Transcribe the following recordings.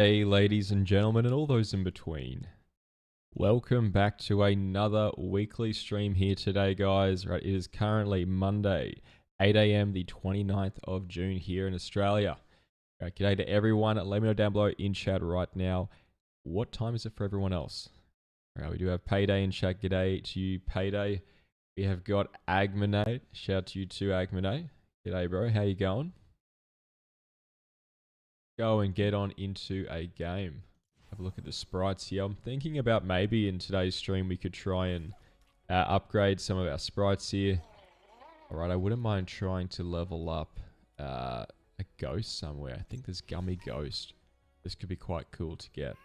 Hey, ladies and gentlemen, and all those in between. Welcome back to another weekly stream here today, guys. Right, it is currently Monday, 8 a.m., the 29th of June here in Australia. Right, g'day to everyone. Let me know down below in chat right now. What time is it for everyone else? Right, we do have Payday in chat. G'day to you, Payday. We have got Agmanate. Shout out to you too, Agmanate. G'day, bro. How you going? Go and get on into a game. Have a look at the sprites here. I'm thinking about maybe in today's stream we could try and upgrade some of our sprites here. Alright, I wouldn't mind trying to level up a ghost somewhere. I think there's Gummy Ghost. This could be quite cool to get.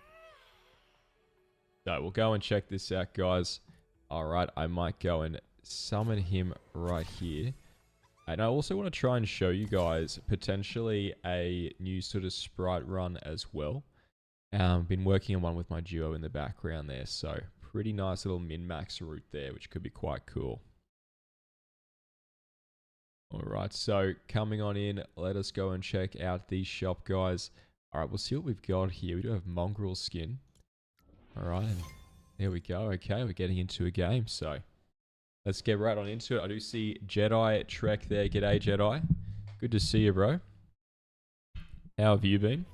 So we'll go and check this out, guys. Alright, I might go and summon him right here. And I also want to try and show you guys potentially a new sort of sprite run as well. Been working on one with my duo in the background there, so pretty nice little min-max route there, which could be quite cool. Alright, so coming on in, let us go and check out the shop, guys. Alright, we'll see what we've got here. We do have Mongrel skin. Alright, there we go. Okay, we're getting into a game, so let's get right on into it. I do see Jedi Trek there. G'day, Jedi. Good to see you, bro. How have you been?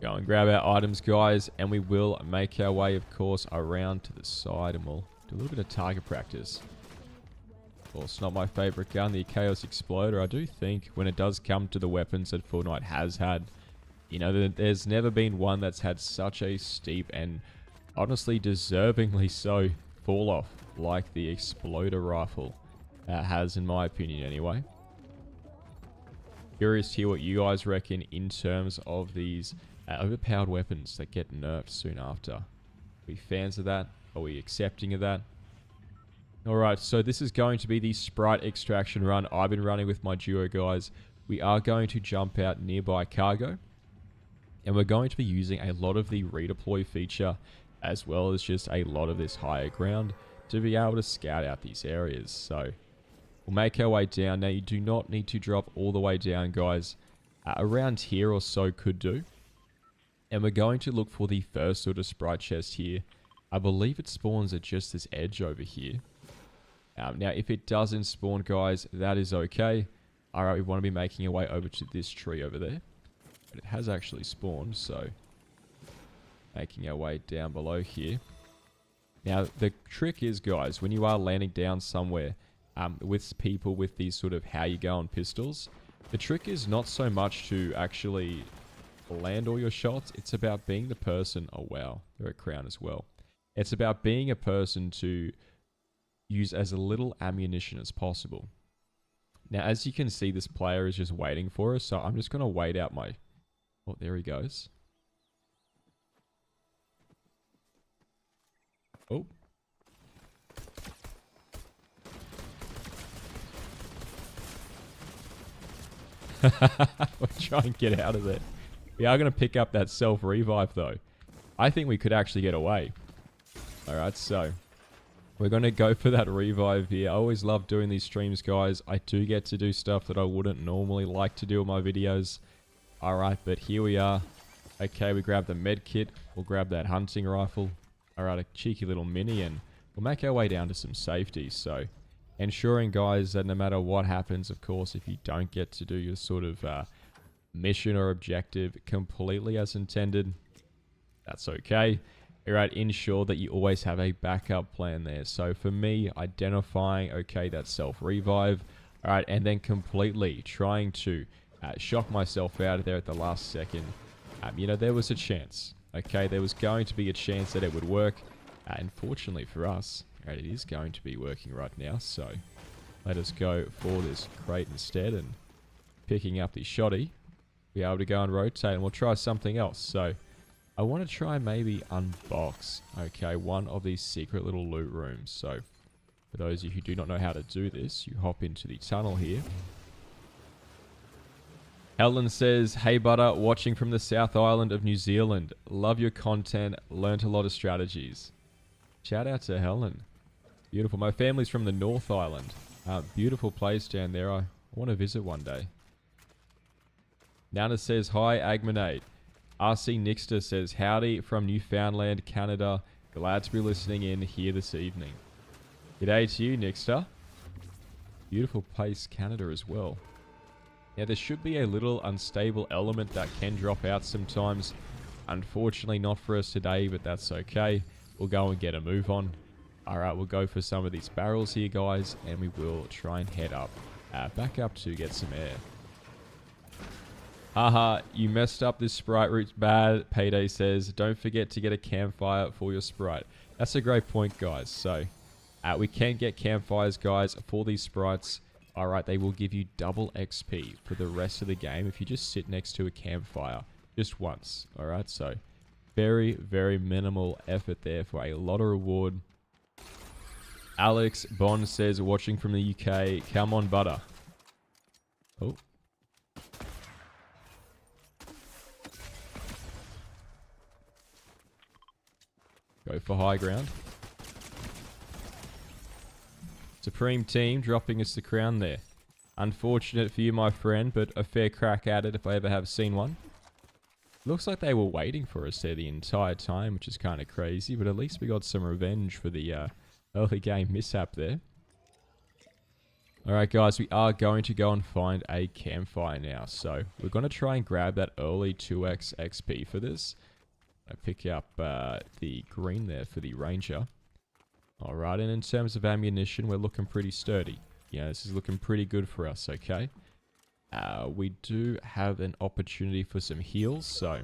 Go and grab our items, guys, and we will make our way, of course, around to the side, and we'll do a little bit of target practice. Of course, not my favorite gun, the Chaos Exploder. I do think when it does come to the weapons that FORTNITE has had, you know, there's never been one that's had such a steep and honestly deservingly so fall off like the Exploder rifle has, in my opinion anyway. Curious to hear what you guys reckon in terms of these overpowered weapons that get nerfed soon after. Are we fans of that? Are we accepting of that? Alright, so this is going to be the sprite extraction run I've been running with my duo, guys. We are going to jump out nearby cargo, and we're going to be using a lot of the redeploy feature as well as just a lot of this higher ground to be able to scout out these areas. So we'll make our way down. Now, you do not need to drop all the way down, guys. Around here or so could do. And we're going to look for the first sort of sprite chest here. I believe it spawns at just this edge over here. Now, if it doesn't spawn, guys, that is okay. Alright, we want to be making our way over to this tree over there. But it has actually spawned, so making our way down below here. Now, the trick is, guys, when you are landing down somewhere with people with these sort of how you go on pistols, the trick is not so much to actually land all your shots. It's about being the person. Oh, wow. They're a crown as well. It's about being a person to use as little ammunition as possible. Now, as you can see, this player is just waiting for us, so I'm just going to wait out my... Oh, there he goes. Oh. We'll try and get out of there. We are going to pick up that self-revive, though. I think we could actually get away. Alright, so we're going to go for that revive here. I always love doing these streams, guys. I do get to do stuff that I wouldn't normally like to do in my videos. Alright, but here we are. Okay, we grab the med kit. We'll grab that hunting rifle. Alright, a cheeky little mini, and we'll make our way down to some safety. So, ensuring, guys, that no matter what happens, of course, if you don't get to do your sort of mission or objective completely as intended, that's okay. Alright, ensure that you always have a backup plan there. So for me, identifying, okay, that self-revive, alright, and then completely trying to shock myself out of there at the last second. You know, there was a chance, okay, there was going to be a chance that it would work. Unfortunately for us, right, it is going to be working right now, so let us go for this crate instead and picking up the shotty. Be able to go and rotate, and we'll try something else. So I want to try maybe unbox, okay, one of these secret little loot rooms. So for those of you who do not know how to do this, you hop into the tunnel here. Helen says, "Hey Butter, watching from the South Island of New Zealand. Love your content, learnt a lot of strategies." Shout out to Helen. Beautiful. My family's from the North Island. Beautiful place down there. I want to visit one day. Nana says, hi, Agmanate. RC Nixter says, howdy from Newfoundland, Canada. Glad to be listening in here this evening. G'day to you, Nixter. Beautiful place, Canada as well. Now, there should be a little unstable element that can drop out sometimes. Unfortunately, not for us today, but that's okay. We'll go and get a move on. Alright, we'll go for some of these barrels here, guys, and we will try and head up, back up to get some air. Haha, you messed up this sprite route bad, Payday says. Don't forget to get a campfire for your sprite. That's a great point, guys. So, we can get campfires, guys, for these sprites. Alright, they will give you double XP for the rest of the game if you just sit next to a campfire just once. Alright, so very, very minimal effort there for a lot of reward. Alex Bond says, watching from the UK, come on, butter. Oh. Go for high ground. Supreme Team dropping us the crown there. Unfortunate for you, my friend, but a fair crack at it if I ever have seen one. Looks like they were waiting for us there the entire time, which is kind of crazy, but at least we got some revenge for the early game mishap there. Alright guys, we are going to go and find a campfire now. So we're going to try and grab that early 2x XP for this. I pick up the green there for the Ranger. Alright, and in terms of ammunition, we're looking pretty sturdy. Yeah, this is looking pretty good for us, okay? We do have an opportunity for some heals, so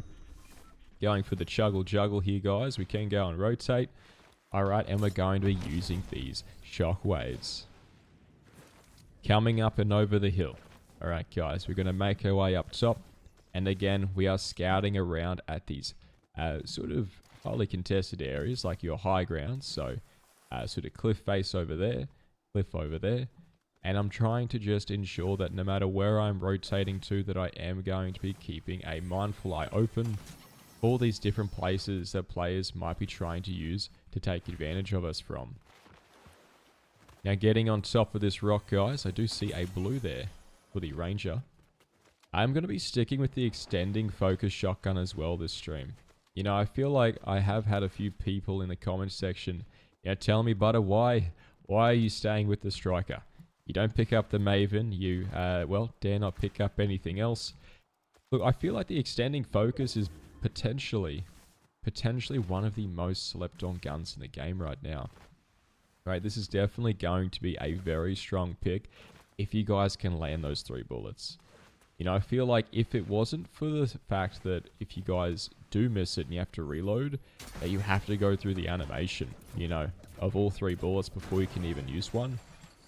going for the chuggle juggle here, guys. We can go and rotate. Alright, and we're going to be using these shockwaves. Coming up and over the hill. Alright, guys, we're going to make our way up top. And again, we are scouting around at these sort of highly contested areas, like your high ground. So, sort of cliff face over there, cliff over there. And I'm trying to just ensure that no matter where I'm rotating to, that I am going to be keeping a mindful eye open for all these different places that players might be trying to use to take advantage of us from. Now, getting on top of this rock, guys, I do see a blue there for the Ranger. I'm going to be sticking with the extending focus shotgun as well this stream. You know, I feel like I have had a few people in the comments section, tell me, Butter, why are you staying with the striker? You don't pick up the Maven, you, well, dare not pick up anything else. Look, I feel like the extending focus is potentially one of the most slept on guns in the game right now. Right, this is definitely going to be a very strong pick if you guys can land those 3 bullets. You know, I feel like if it wasn't for the fact that if you guys do miss it and you have to reload, that you have to go through the animation, you know, of all 3 bullets before you can even use one,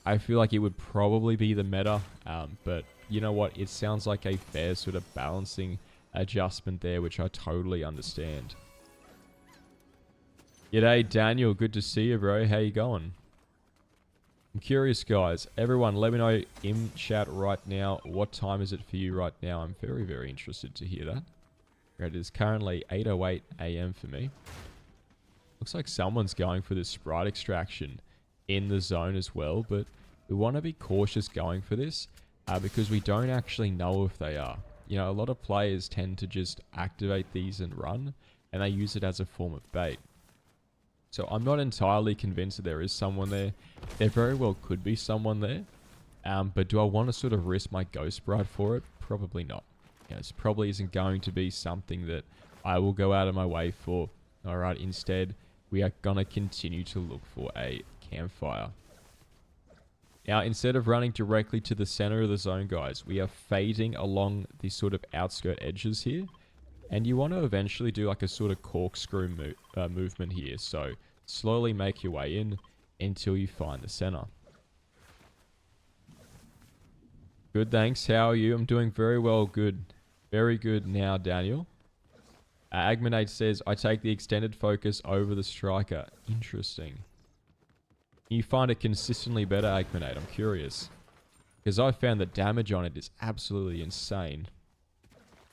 I feel like it would probably be the meta. But you know what? It sounds like a fair sort of balancing adjustment there, which I totally understand. G'day, Daniel. Good to see you, bro. How you going? I'm curious, guys. Everyone, let me know in chat right now. What time is it for you right now? I'm very, very interested to hear that. It is currently 8:08 AM for me. Looks like someone's going for this sprite extraction in the zone as well, but we want to be cautious going for this because we don't actually know if they are. You know, a lot of players tend to just activate these and run, and they use it as a form of bait. So I'm not entirely convinced that there is someone there. There very well could be someone there. But do I want to sort of risk my ghost sprite for it? Probably not. You know, this probably isn't going to be something that I will go out of my way for. Alright, instead, we are going to continue to look for a campfire. Now, instead of running directly to the center of the zone, guys, we are fading along the sort of outskirt edges here. And you want to eventually do like a sort of corkscrew movement here. So slowly make your way in until you find the center. Good, thanks. How are you? I'm doing very well. Good. Very good now, Daniel. Agmanate says, I take the extended focus over the striker. Interesting. You find it consistently better, Agmanate? I'm curious. Because I found the damage on it is absolutely insane.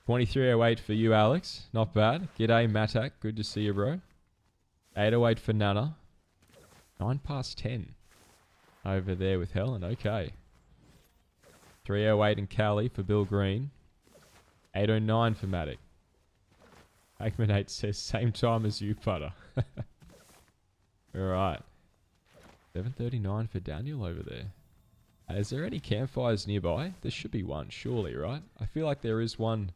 2308 for you, Alex. Not bad. G'day, Matak. Good to see you, bro. 808 for Nana. 9 past 10. Over there with Helen. Okay. 308 and Callie for Bill Green. 809 for Matic. Eggman8 says same time as you, Putter. Alright. 739 for Daniel over there. Is there any campfires nearby? There should be one, surely, right? I feel like there is one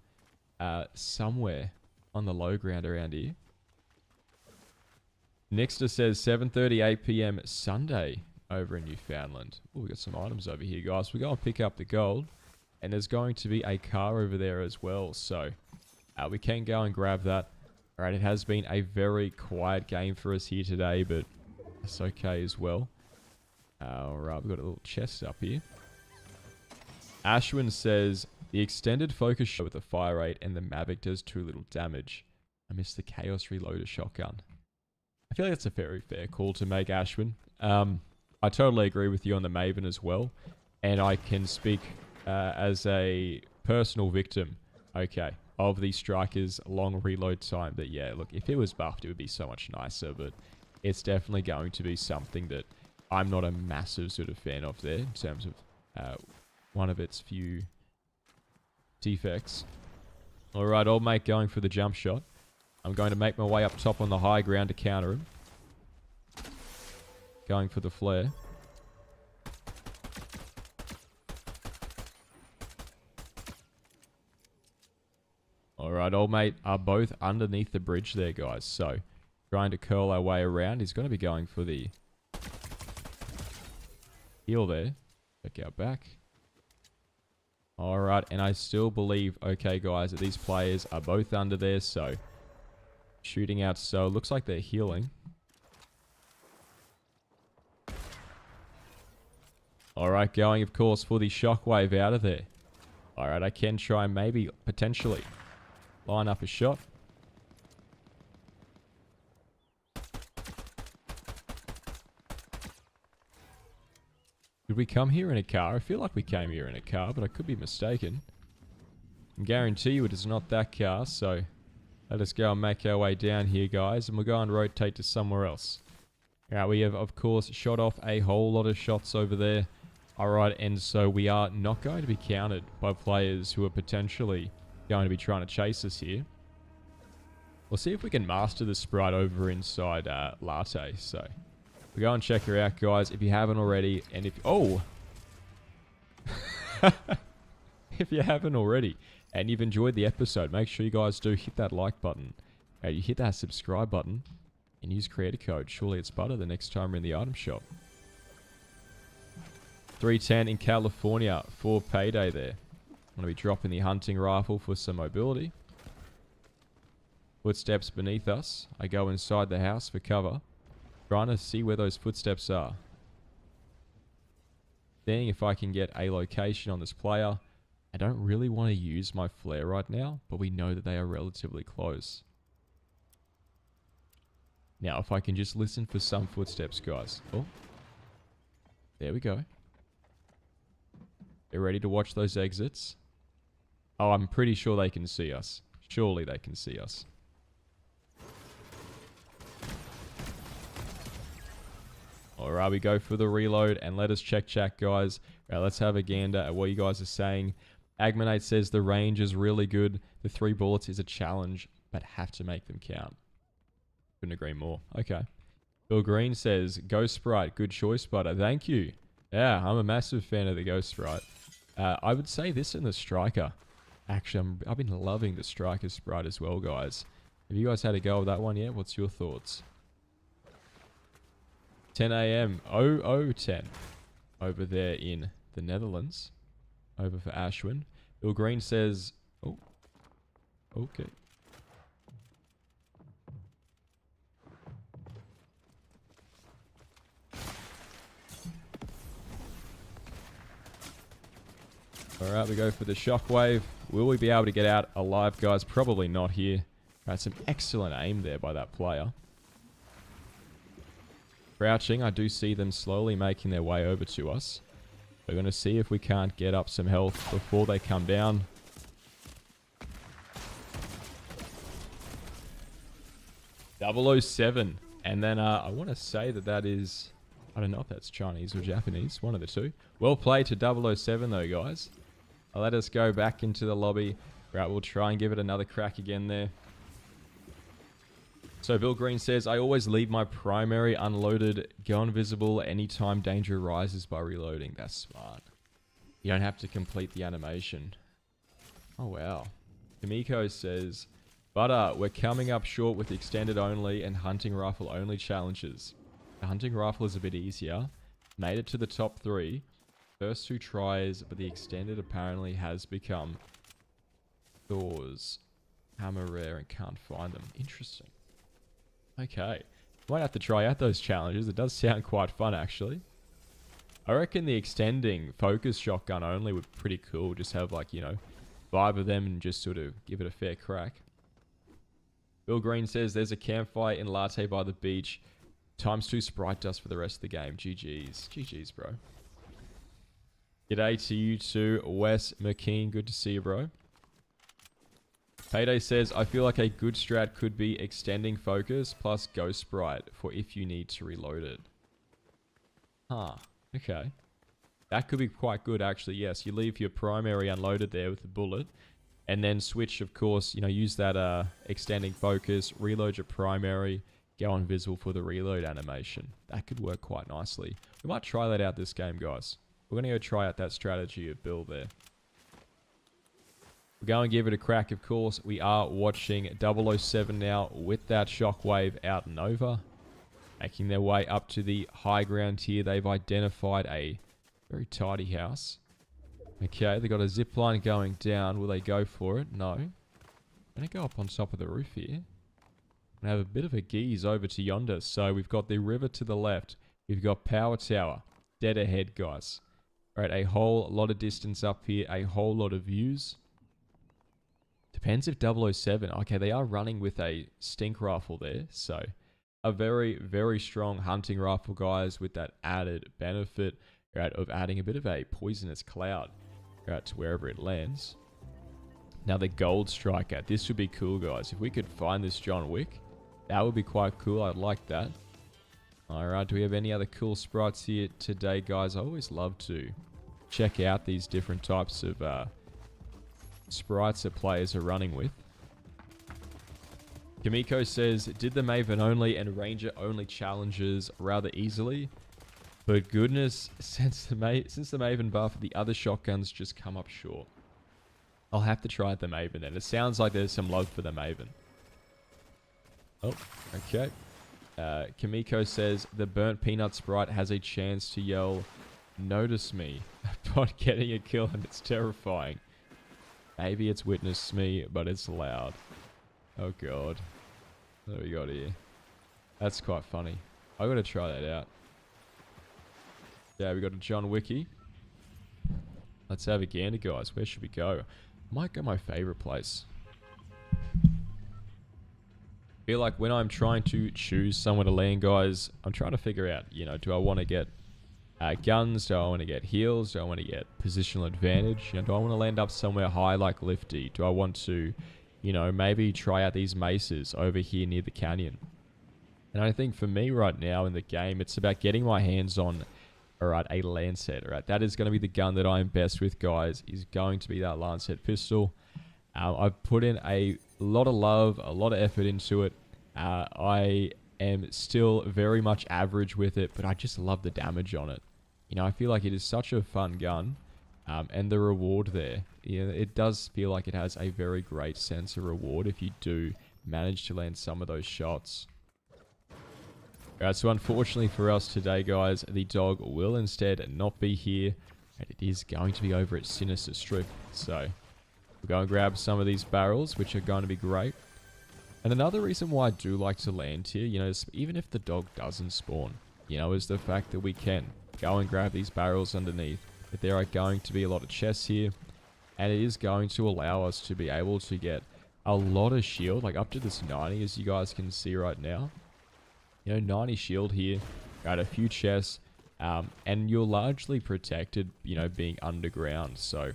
somewhere on the low ground around here. Nixter says 7:38 p.m. Sunday over in Newfoundland. Oh, we got some items over here, guys. We go and pick up the gold. And there's going to be a car over there as well. So we can go and grab that. Alright, it has been a very quiet game for us here today, but it's okay as well. Alright, we've got a little chest up here. Ashwin says, the extended focus shot with the fire rate and the Mavic does too little damage. I miss the Chaos Reloader shotgun. I feel like that's a very fair call to make, Ashwin. I totally agree with you on the Maven as well. And I can speak as a personal victim, okay, of the Striker's long reload time. That, yeah, look, if it was buffed, it would be so much nicer. But it's definitely going to be something that I'm not a massive sort of fan of there in terms of one of its few defects. Alright, old mate going for the jump shot. I'm going to make my way up top on the high ground to counter him. Going for the flare. Alright, old mate are both underneath the bridge there, guys. So, trying to curl our way around. He's going to be going for the heal there. Check out back. Alright, and I still believe, okay, guys, that these players are both under there. So, shooting out. So, looks like they're healing. Alright, going, of course, for the shockwave out of there. Alright, I can try and maybe, potentially, line up a shot. Did we come here in a car? I feel like we came here in a car, but I could be mistaken. I guarantee you it is not that car, so let us go and make our way down here, guys, and we'll go and rotate to somewhere else. Alright, we have, of course, shot off a whole lot of shots over there. Alright, and so we are not going to be counted by players who are potentially going to be trying to chase us here. We'll see if we can master the sprite over inside Latte. So, we go and check her out, guys, if you haven't already. And if... Oh! If you haven't already, and you've enjoyed the episode, make sure you guys do hit that like button. You hit that subscribe button, and use creator code. Surely it's butter the next time we're in the item shop. 310 in California for payday there. I'm going to be dropping the hunting rifle for some mobility. Footsteps beneath us. I go inside the house for cover. Trying to see where those footsteps are. Seeing if I can get a location on this player. I don't really want to use my flare right now, but we know that they are relatively close. Now, if I can just listen for some footsteps, guys. Oh. There we go. They're ready to watch those exits. Oh, I'm pretty sure they can see us. Surely they can see us. Alright, we go for the reload and let us check chat, guys. Alright, let's have a gander at what you guys are saying. Agmanate says the range is really good. The 3 bullets is a challenge, but have to make them count. Couldn't agree more. Okay. Bill Green says, Ghost Sprite, good choice, butter. Thank you. Yeah, I'm a massive fan of the Ghost Sprite. I would say this in the Striker. Actually, I've been loving the Striker Sprite as well, guys. Have you guys had a go with that one yet? What's your thoughts? 10 a.m. 0010 over there in the Netherlands. Over for Ashwin. Bill Green says... Oh. Okay. Alright, we go for the shockwave. Will we be able to get out alive, guys? Probably not here. Right, some excellent aim there by that player. Crouching, I do see them slowly making their way over to us. We're going to see if we can't get up some health before they come down. .007. And then I want to say that is... I don't know if that's Chinese or Japanese. One of the two. Well played to 007 though, guys. Let us go back into the lobby. Right, we'll try and give it another crack again there. So Bill Green says, I always leave my primary unloaded, go invisible anytime danger arises by reloading. That's smart. You don't have to complete the animation. Oh, wow. Kamiko says, but we're coming up short with extended only and hunting rifle only challenges. The hunting rifle is a bit easier. Made it to the top 3. First 2 tries, but the extended apparently has become Thor's hammer rare and can't find them. Interesting. Okay. Might have to try out those challenges. It does sound quite fun, actually. I reckon the extending focus shotgun only would be pretty cool. Just have, like, you know, 5 of them and just sort of give it a fair crack. Bill Green says, there's a campfire in Latte by the beach. ×2 sprite dust for the rest of the game. GG's. GG's, bro. G'day to you too, Wes McKean. Good to see you, bro. Payday says, I feel like a good strat could be extending focus plus ghost sprite for if you need to reload it. Huh. Okay. That could be quite good, actually. Yes, you leave your primary unloaded there with the bullet. And then switch, of course, you know, use that extending focus, reload your primary, go invisible for the reload animation. That could work quite nicely. We might try that out this game, guys. We're going to go try out that strategy of Bill there. We'll go and give it a crack, of course. We are watching 007 now with that shockwave out and over. Making their way up to the high ground here. They've identified a very tidy house. Okay, they got a zip line going down. Will they go for it? No. I'm going to go up on top of the roof here. And have a bit of a geese over to yonder. So we've got the river to the left. We've got power tower. Dead ahead, guys. Alright, a whole lot of distance up here. A whole lot of views. Depends if 007... Okay, they are running with a stink rifle there. So, a very, very strong hunting rifle, guys, with that added benefit, right, of adding a bit of a poisonous cloud, right, to wherever it lands. Now, the gold striker. This would be cool, guys. If we could find this John Wick, that would be quite cool. I'd like that. Alright, do we have any other cool sprites here today, guys? I always love to check out these different types of sprites that players are running with. Kamiko says, did the Maven only and Ranger only challenges rather easily? But goodness, since the Maven buff, the other shotguns just come up short. I'll have to try the Maven then. It sounds like there's some love for the Maven. Oh, okay. Kamiko says, the burnt peanut sprite has a chance to yell, notice me, upon getting a kill, and it's terrifying. Maybe it's witnessed me, but it's loud. Oh god. What do we got here? That's quite funny. I gotta try that out. Yeah, we got a John Wicky. Let's have a gander, guys. Where should we go? Might go my favorite place. Feel like when I'm trying to choose somewhere to land, guys, I'm trying to figure out, you know, do I want to get guns? Do I want to get heals? Do I want to get positional advantage? You know, do I want to land up somewhere high like Lifty? Do I want to, you know, maybe try out these maces over here near the canyon? And I think for me right now in the game, it's about getting my hands on, alright, a Lancet. Alright, that is going to be the gun that I'm best with, guys, is going to be that Lancet pistol. I've put in a lot of love, a lot of effort into it. I am still very much average with it, but I just love the damage on it. You know, I feel like it is such a fun gun. And the reward there, you know, it does feel like it has a very great sense of reward if you do manage to land some of those shots. Alright, so unfortunately for us today, guys, the dog will instead not be here. And it is going to be over at Sinister Strip. So, we'll go and grab some of these barrels, which are going to be great. And another reason why I do like to land here, you know, is even if the dog doesn't spawn, you know, is the fact that we can go and grab these barrels underneath. But there are going to be a lot of chests here. And it is going to allow us to be able to get a lot of shield, like up to this 90, as you guys can see right now. You know, 90 shield here, got a few chests, and you're largely protected, you know, being underground. So,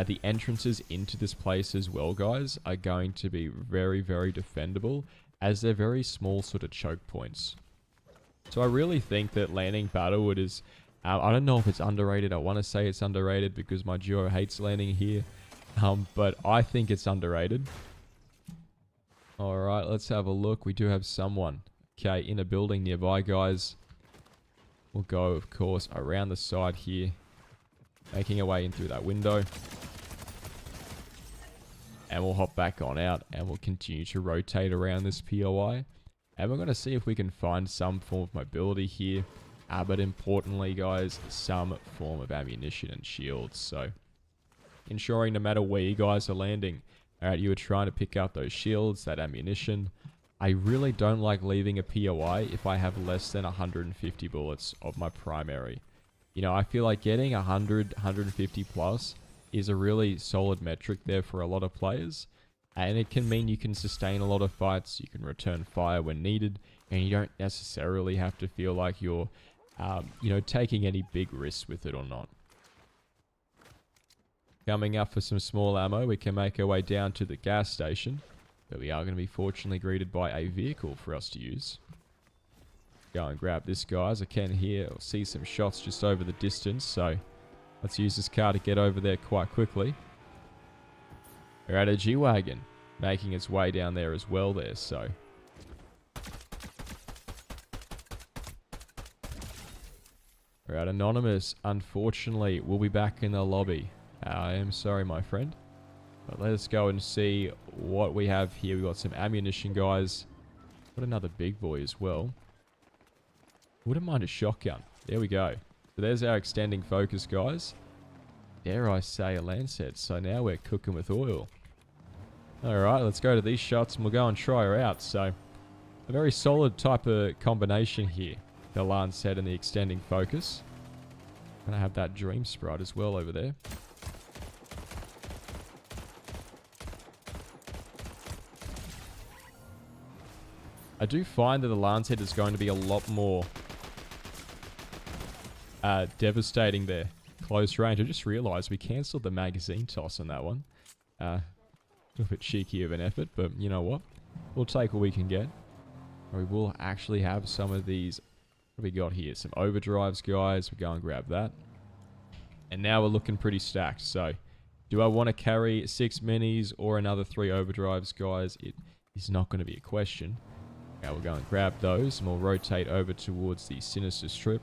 the entrances into this place as well, guys, are going to be very, very defendable, as they're very small sort of choke points. So I really think that landing Battlewood is, I don't know if it's underrated. I want to say it's underrated because my duo hates landing here. But I think it's underrated. All right, let's have a look. We do have someone. Okay, in a building nearby, guys. We'll go, of course, around the side here. Making our way in through that window. And we'll hop back on out. And we'll continue to rotate around this POI. And we're going to see if we can find some form of mobility here. But importantly, guys, some form of ammunition and shields. So, ensuring no matter where you guys are landing, alright, you are trying to pick up those shields, that ammunition. I really don't like leaving a POI if I have less than 150 bullets of my primary. You know, I feel like getting 100, 150 plus is a really solid metric there for a lot of players. And it can mean you can sustain a lot of fights, you can return fire when needed, and you don't necessarily have to feel like you're, you know, taking any big risks with it or not. Coming up for some small ammo, we can make our way down to the gas station. But we are going to be fortunately greeted by a vehicle for us to use. Go and grab this, guys. I can hear or see some shots just over the distance. So let's use this car to get over there quite quickly. We're at a G-Wagon, making its way down there as well there. So we're at Anonymous. Unfortunately, we'll be back in the lobby. I am sorry, my friend. But let us go and see what we have here. We've got some ammunition, guys. Got another big boy as well. Wouldn't mind a shotgun. There we go. So there's our extending focus, guys. Dare I say a Lancet. So now we're cooking with oil. Alright, let's go to these shots and we'll go and try her out. So, a very solid type of combination here. The Lancet and the extending focus. Gonna have that Dream Sprite as well over there. I do find that the Lancet is going to be a lot more devastating there. Close range. I just realized we cancelled the magazine toss on that one. A little bit cheeky of an effort, but you know what? We'll take what we can get. We will actually have some of these. What have we got here? Some overdrives, guys. We'll go and grab that. And now we're looking pretty stacked. So, do I want to carry 6 minis or another 3 overdrives, guys? It is not going to be a question. Now we'll go and grab those and we'll rotate over towards the Sinister Strip.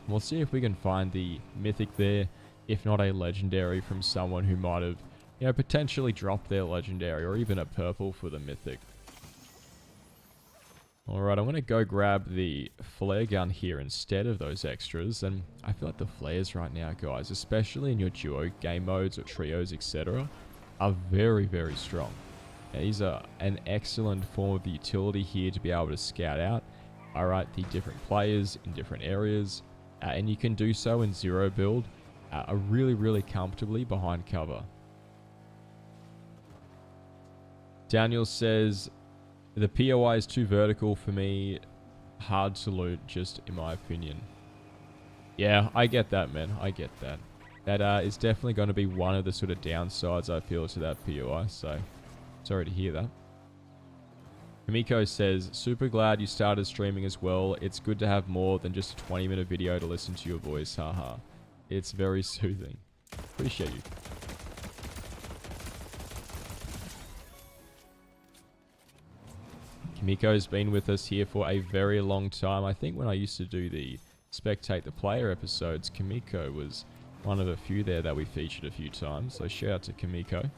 And we'll see if we can find the mythic there, if not a legendary from someone who might have, you know, potentially dropped their legendary or even a purple for the mythic. Alright, I'm going to go grab the flare gun here instead of those extras. And I feel like the flares right now, guys, especially in your duo game modes or trios, etc., are very, very strong. These are an excellent form of utility here to be able to scout out, alright, the different players in different areas. And you can do so in zero build really, really comfortably behind cover. Daniel says, the POI is too vertical for me. Hard to loot, just in my opinion. Yeah, I get that, man. I get that. That is definitely going to be one of the sort of downsides I feel to that POI, so sorry to hear that. Kamiko says, super glad you started streaming as well. It's good to have more than just a 20-minute video to listen to your voice. Haha. It's very soothing. Appreciate you. Kamiko's been with us here for a very long time. I think when I used to do the Spectate the Player episodes, Kamiko was one of the few there that we featured a few times. So shout out to Kamiko.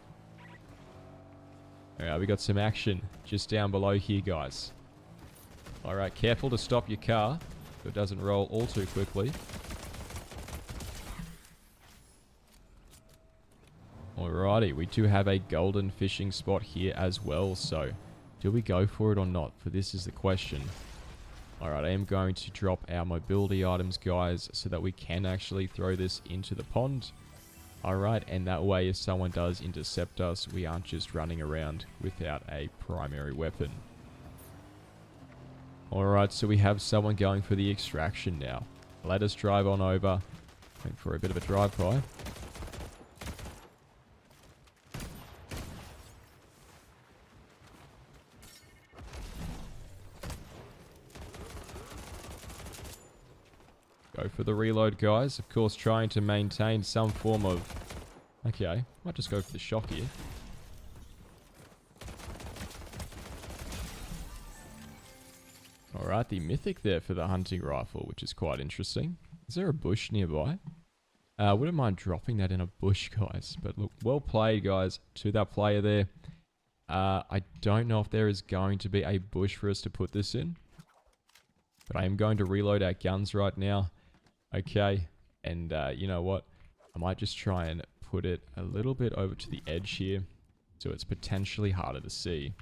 Alright, we got some action just down below here, guys. Alright, careful to stop your car so it doesn't roll all too quickly. Alrighty, we do have a golden fishing spot here as well, so do we go for it or not? For this is the question. Alright, I am going to drop our mobility items, guys, so that we can actually throw this into the pond. Alright, and that way if someone does intercept us, we aren't just running around without a primary weapon. Alright, so we have someone going for the extraction now. Let us drive on over. Going for a bit of a drive-by. Go for the reload, guys. Of course, trying to maintain some form of Okay, might just go for the shock here. Alright, the mythic there for the hunting rifle, which is quite interesting. Is there a bush nearby? Wouldn't mind dropping that in a bush, guys. But look, well played, guys, to that player there. I don't know if there is going to be a bush for us to put this in. But I am going to reload our guns right now. Okay, and you know what? I might just try and put it a little bit over to the edge here, so it's potentially harder to see.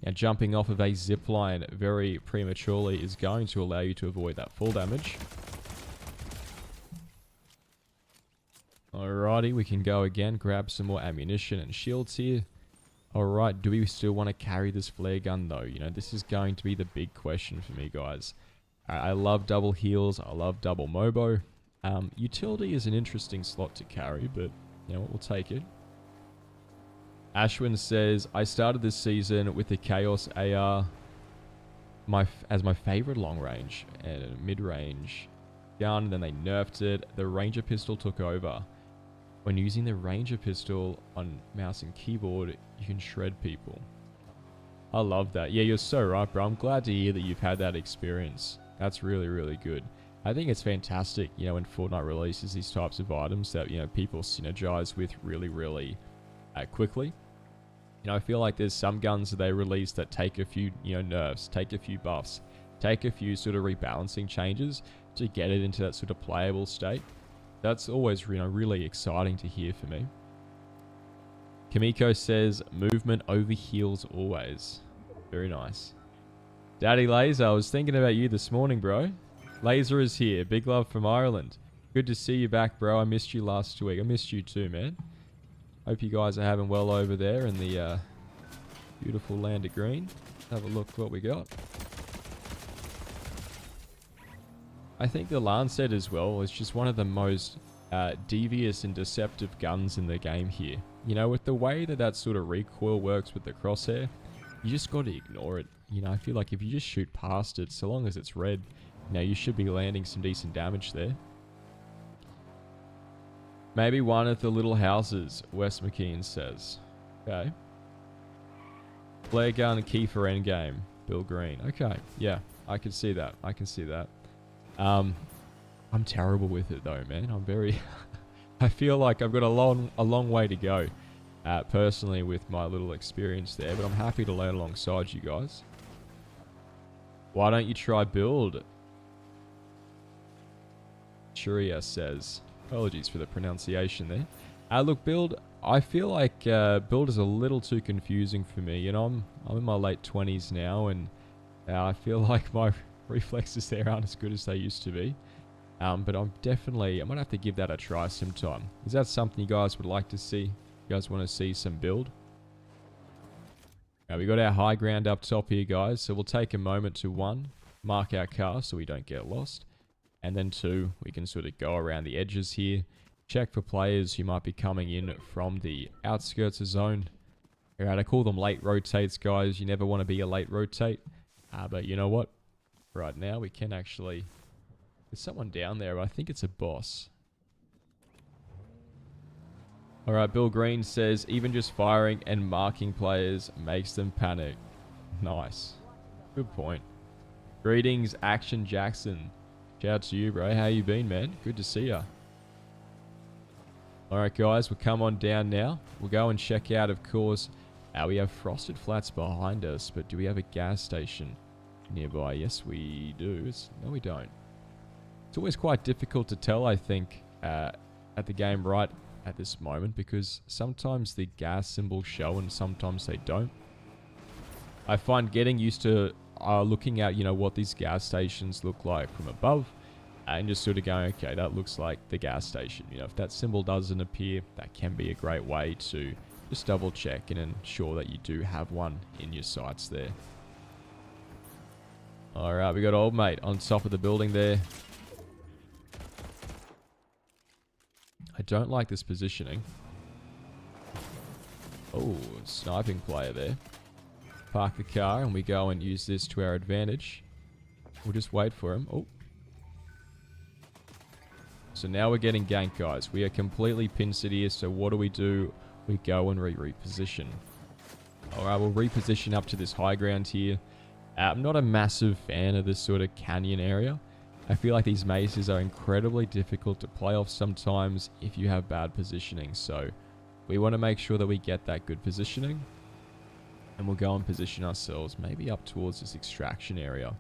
Now, jumping off of a zip line very prematurely is going to allow you to avoid that fall damage. Alrighty, we can go again, grab some more ammunition and shields here. Alright, do we still want to carry this flare gun though? You know, this is going to be the big question for me, guys. I love double heals, I love double mobo. Utility is an interesting slot to carry, but you know what, we'll take it. Ashwin says, I started this season with the Chaos AR as my favorite long range and mid-range gun, then they nerfed it. The Ranger pistol took over. When using the Ranger pistol on mouse and keyboard, you can shred people. I love that. Yeah, you're so right, bro. I'm glad to hear that you've had that experience. That's really, really good. I think it's fantastic, you know, when Fortnite releases these types of items that, you know, people synergize with really, really quickly. You know, I feel like there's some guns that they release that take a few, you know, nerfs, take a few buffs, take a few sort of rebalancing changes to get it into that sort of playable state. That's always, you know, really exciting to hear for me. Kamiko says, movement over heals always. Very nice. Daddy Laser, I was thinking about you this morning, bro. Laser is here. Big love from Ireland. Good to see you back, bro. I missed you last week. I missed you too, man. Hope you guys are having well over there in the beautiful land of green. Have a look what we got. I think the Lancet as well is just one of the most devious and deceptive guns in the game here. You know, with the way that that sort of recoil works with the crosshair, you just got to ignore it. You know, I feel like if you just shoot past it, so long as it's red, you know, you should be landing some decent damage there. Maybe one of the little houses, Wes McKean says. Okay. Flare gun key for endgame, Bill Green. Okay, yeah, I can see that. I can see that. I'm terrible with it though, man. I'm very... I feel like I've got a long way to go, personally, with my little experience there, but I'm happy to learn alongside you guys. Why don't you try build? Churia says. Apologies for the pronunciation there. Look, build, I feel like build is a little too confusing for me. You know, I'm in my late 20s now, and I feel like my reflexes there aren't as good as they used to be. But I'm gonna have to give that a try sometime. Is that something you guys would like to see? You guys want to see some build? Now we got our high ground up top here, guys. So we'll take a moment to 1, mark our car so we don't get lost. And then 2, we can sort of go around the edges here. Check for players who might be coming in from the outskirts of zone. Alright, I call them late rotates, guys. You never want to be a late rotate. But you know what? Right now we can actually... There's someone down there, but I think it's a boss. Alright, Bill Green says, even just firing and marking players makes them panic. Nice. Good point. Greetings, Action Jackson. Shout out to you, bro. How you been, man? Good to see ya. Alright, guys, we'll come on down now. We'll go and check out, of course. We have Frosted Flats behind us, but do we have a gas station nearby? Yes, we do. No, we don't. It's always quite difficult to tell, I think, at the game right at this moment, because sometimes the gas symbols show and sometimes they don't. I find getting used to looking at, you know, what these gas stations look like from above and just sort of going, okay, that looks like the gas station. You know, if that symbol doesn't appear, that can be a great way to just double check and ensure that you do have one in your sights there. Alright, we got old mate on top of the building there. I don't like this positioning. Oh, sniping player there. Park the car and we go and use this to our advantage. We'll just wait for him. Oh. So now we're getting ganked, guys. We are completely pincered here. So what do? We go and reposition. Alright, we'll reposition up to this high ground here. I'm not a massive fan of this sort of canyon area. I feel like these mazes are incredibly difficult to play off sometimes if you have bad positioning. So we want to make sure that we get that good positioning. And we'll go and position ourselves maybe up towards this extraction area.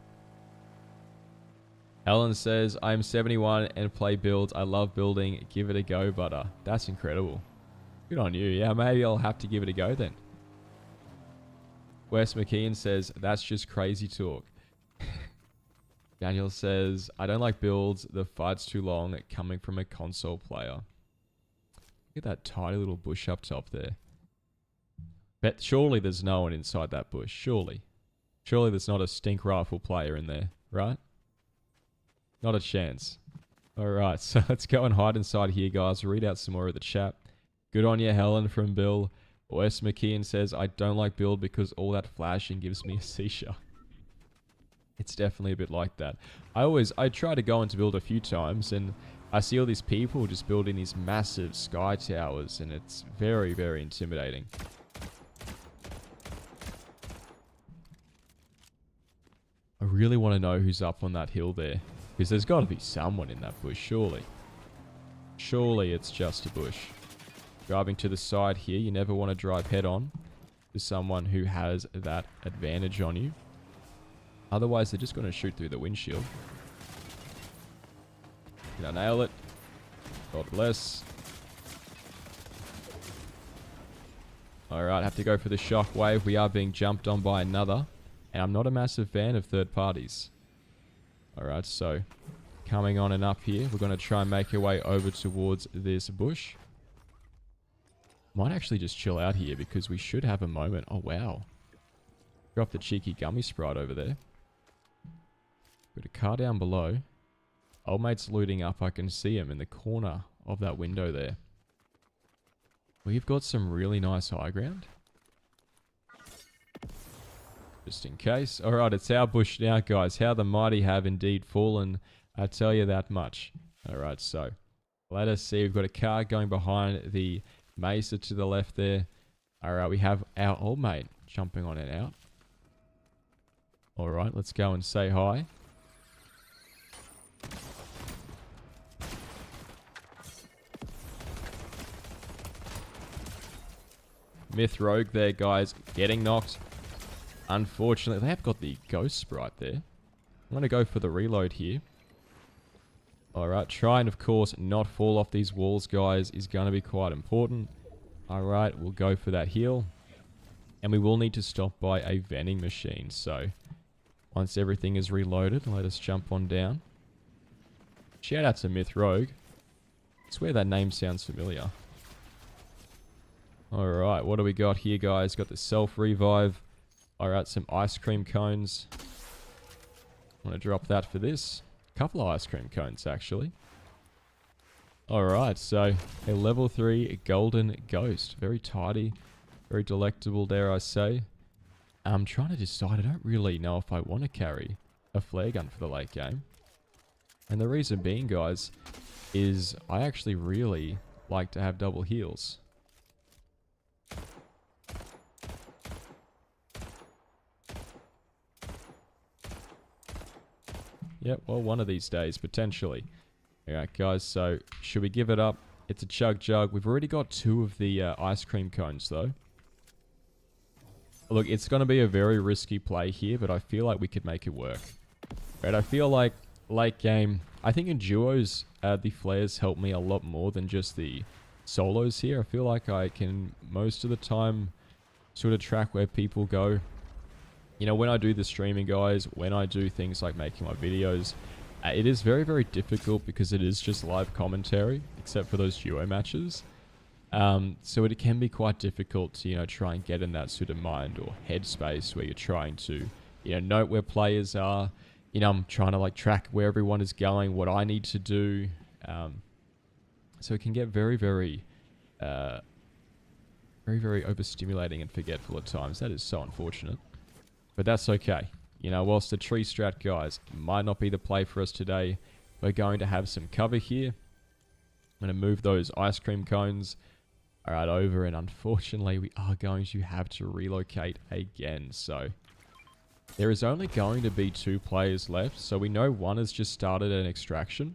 Helen says, I'm 71 and play builds. I love building. Give it a go, butter. That's incredible. Good on you. Yeah, maybe I'll have to give it a go then. Wes McKeon says, that's just crazy talk. Daniel says, I don't like builds. The fight's too long coming from a console player. Look at that tiny little bush up top there. Bet surely there's no one inside that bush. Surely. Surely there's not a stink rifle player in there, right? Not a chance. Alright, so let's go and hide inside here, guys. Read out some more of the chat. Good on you, Helen from Bill. Wes McKeon says, I don't like build because all that flashing gives me a seizure. It's definitely a bit like that. I try to go into build a few times and I see all these people just building these massive sky towers and it's very, very intimidating. I really want to know who's up on that hill there. Because there's got to be someone in that bush, surely. Surely it's just a bush. Driving to the side here, you never want to drive head on to someone who has that advantage on you. Otherwise, they're just going to shoot through the windshield. Did I nail it? God bless. Alright, have to go for the shockwave. We are being jumped on by another. And I'm not a massive fan of third parties. Alright, so coming on and up here. We're going to try and make our way over towards this bush. Might actually just chill out here because we should have a moment. Oh, wow. Drop the cheeky gummy sprite over there. Got a car down below. Old mate's looting up. I can see him in the corner of that window there. We've got some really nice high ground. Just in case. Alright, it's our bush now, guys. How the mighty have indeed fallen. I tell you that much. Alright, so let us see. We've got a car going behind the mesa to the left there. Alright, we have our old mate jumping on and out. Alright, let's go and say hi. Myth Rogue there, guys. Getting knocked. Unfortunately, they have got the ghost sprite there. I'm going to go for the reload here. Alright, try and of course not fall off these walls, guys, is going to be quite important. Alright, we'll go for that heal. And we will need to stop by a vending machine. So, once everything is reloaded, let us jump on down. Shout out to Myth Rogue. I swear that name sounds familiar. Alright, what do we got here, guys? Got the self-revive. Alright, some ice cream cones. I'm going to drop that for this. A couple of ice cream cones, actually. Alright, so a level 3 golden ghost. Very tidy. Very delectable, dare I say. I'm trying to decide. I don't really know if I want to carry a flare gun for the late game. And the reason being, guys, is I actually really like to have double heals. Yep, well, one of these days, potentially. Alright, guys, so should we give it up? It's a chug jug. We've already got 2 of the ice cream cones, though. Look, it's going to be a very risky play here, but I feel like we could make it work. Right, I feel like late game, I think in duos, the flares help me a lot more than just the solos here. I feel like I can, most of the time, sort of track where people go. You know, when I do the streaming, guys, when I do things like making my videos, it is very, very difficult because it is just live commentary, except for those duo matches. So it can be quite difficult to, you know, try and get in that sort of mind or headspace where you're trying to, you know, note where players are. You know, I'm trying to, like, track where everyone is going, what I need to do. So it can get very, very, very, very overstimulating and forgetful at times. That is so unfortunate. But that's okay. You know, whilst the tree strat, guys, might not be the play for us today, we're going to have some cover here. I'm going to move those ice cream cones right over, and unfortunately we are going to have to relocate again. So there is only going to be 2 players left, so we know one has just started an extraction.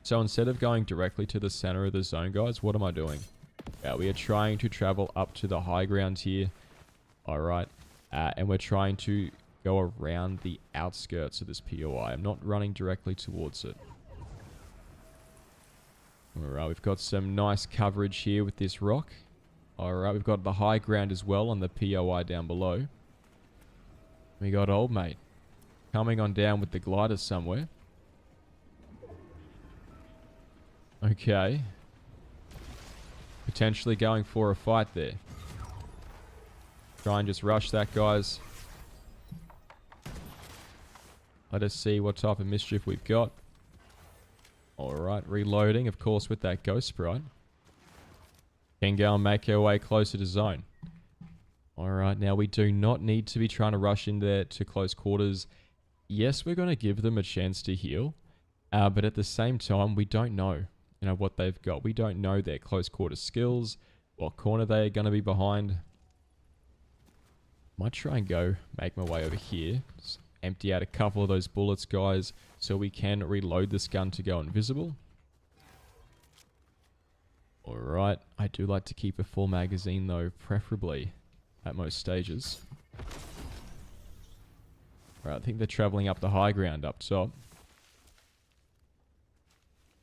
So instead of going directly to the center of the zone, guys, what am I doing? Yeah, we are trying to travel up to the high ground here. All right. And we're trying to go around the outskirts of this POI. I'm not running directly towards it. All right, we've got some nice coverage here with this rock. All right, we've got the high ground as well on the POI down below. We got old mate coming on down with the glider somewhere. Okay. Potentially going for a fight there. Try and just rush that, guys. Let us see what type of mischief we've got. Alright, reloading, of course, with that ghost sprite. Can go and make our way closer to zone. Alright, now we do not need to be trying to rush in there to close quarters. Yes, we're going to give them a chance to heal. But at the same time, we don't know, what they've got. We don't know their close quarter skills, what corner they are going to be behind. Might try and go make my way over here. Just empty out a couple of those bullets, guys, so we can reload this gun to go invisible. Alright, I do like to keep a full magazine though, preferably at most stages. Alright, I think they're traveling up the high ground up top.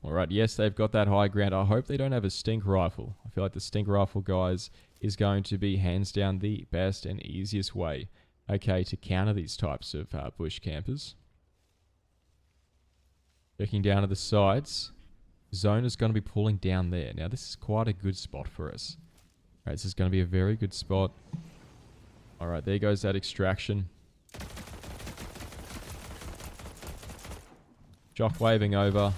Alright, yes, they've got that high ground. I hope they don't have a stink rifle. I feel like the stink rifle, guys, is going to be hands down the best and easiest way, okay, to counter these types of bush campers. Checking down to the sides. Zone is going to be pulling down there. Now, this is quite a good spot for us. Alright, this is going to be a very good spot. Alright, there goes that extraction. Shockwaving over.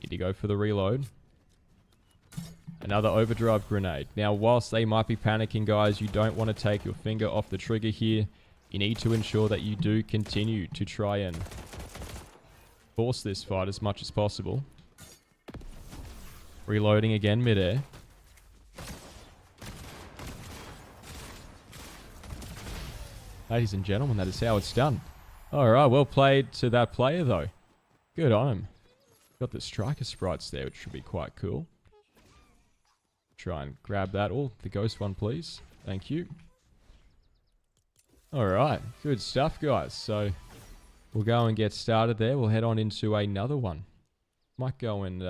Need to go for the reload. Another overdrive grenade. Now, whilst they might be panicking, guys, you don't want to take your finger off the trigger here. You need to ensure that you do continue to try and force this fight as much as possible. Reloading again midair. Ladies and gentlemen, that is how it's done. Alright, well played to that player, though. Good on him. Got the striker sprites there, which should be quite cool. Try and grab that. Oh, the ghost one, please. Thank you. Alright, good stuff, guys. So, we'll go and get started there. We'll head on into another one. Might go and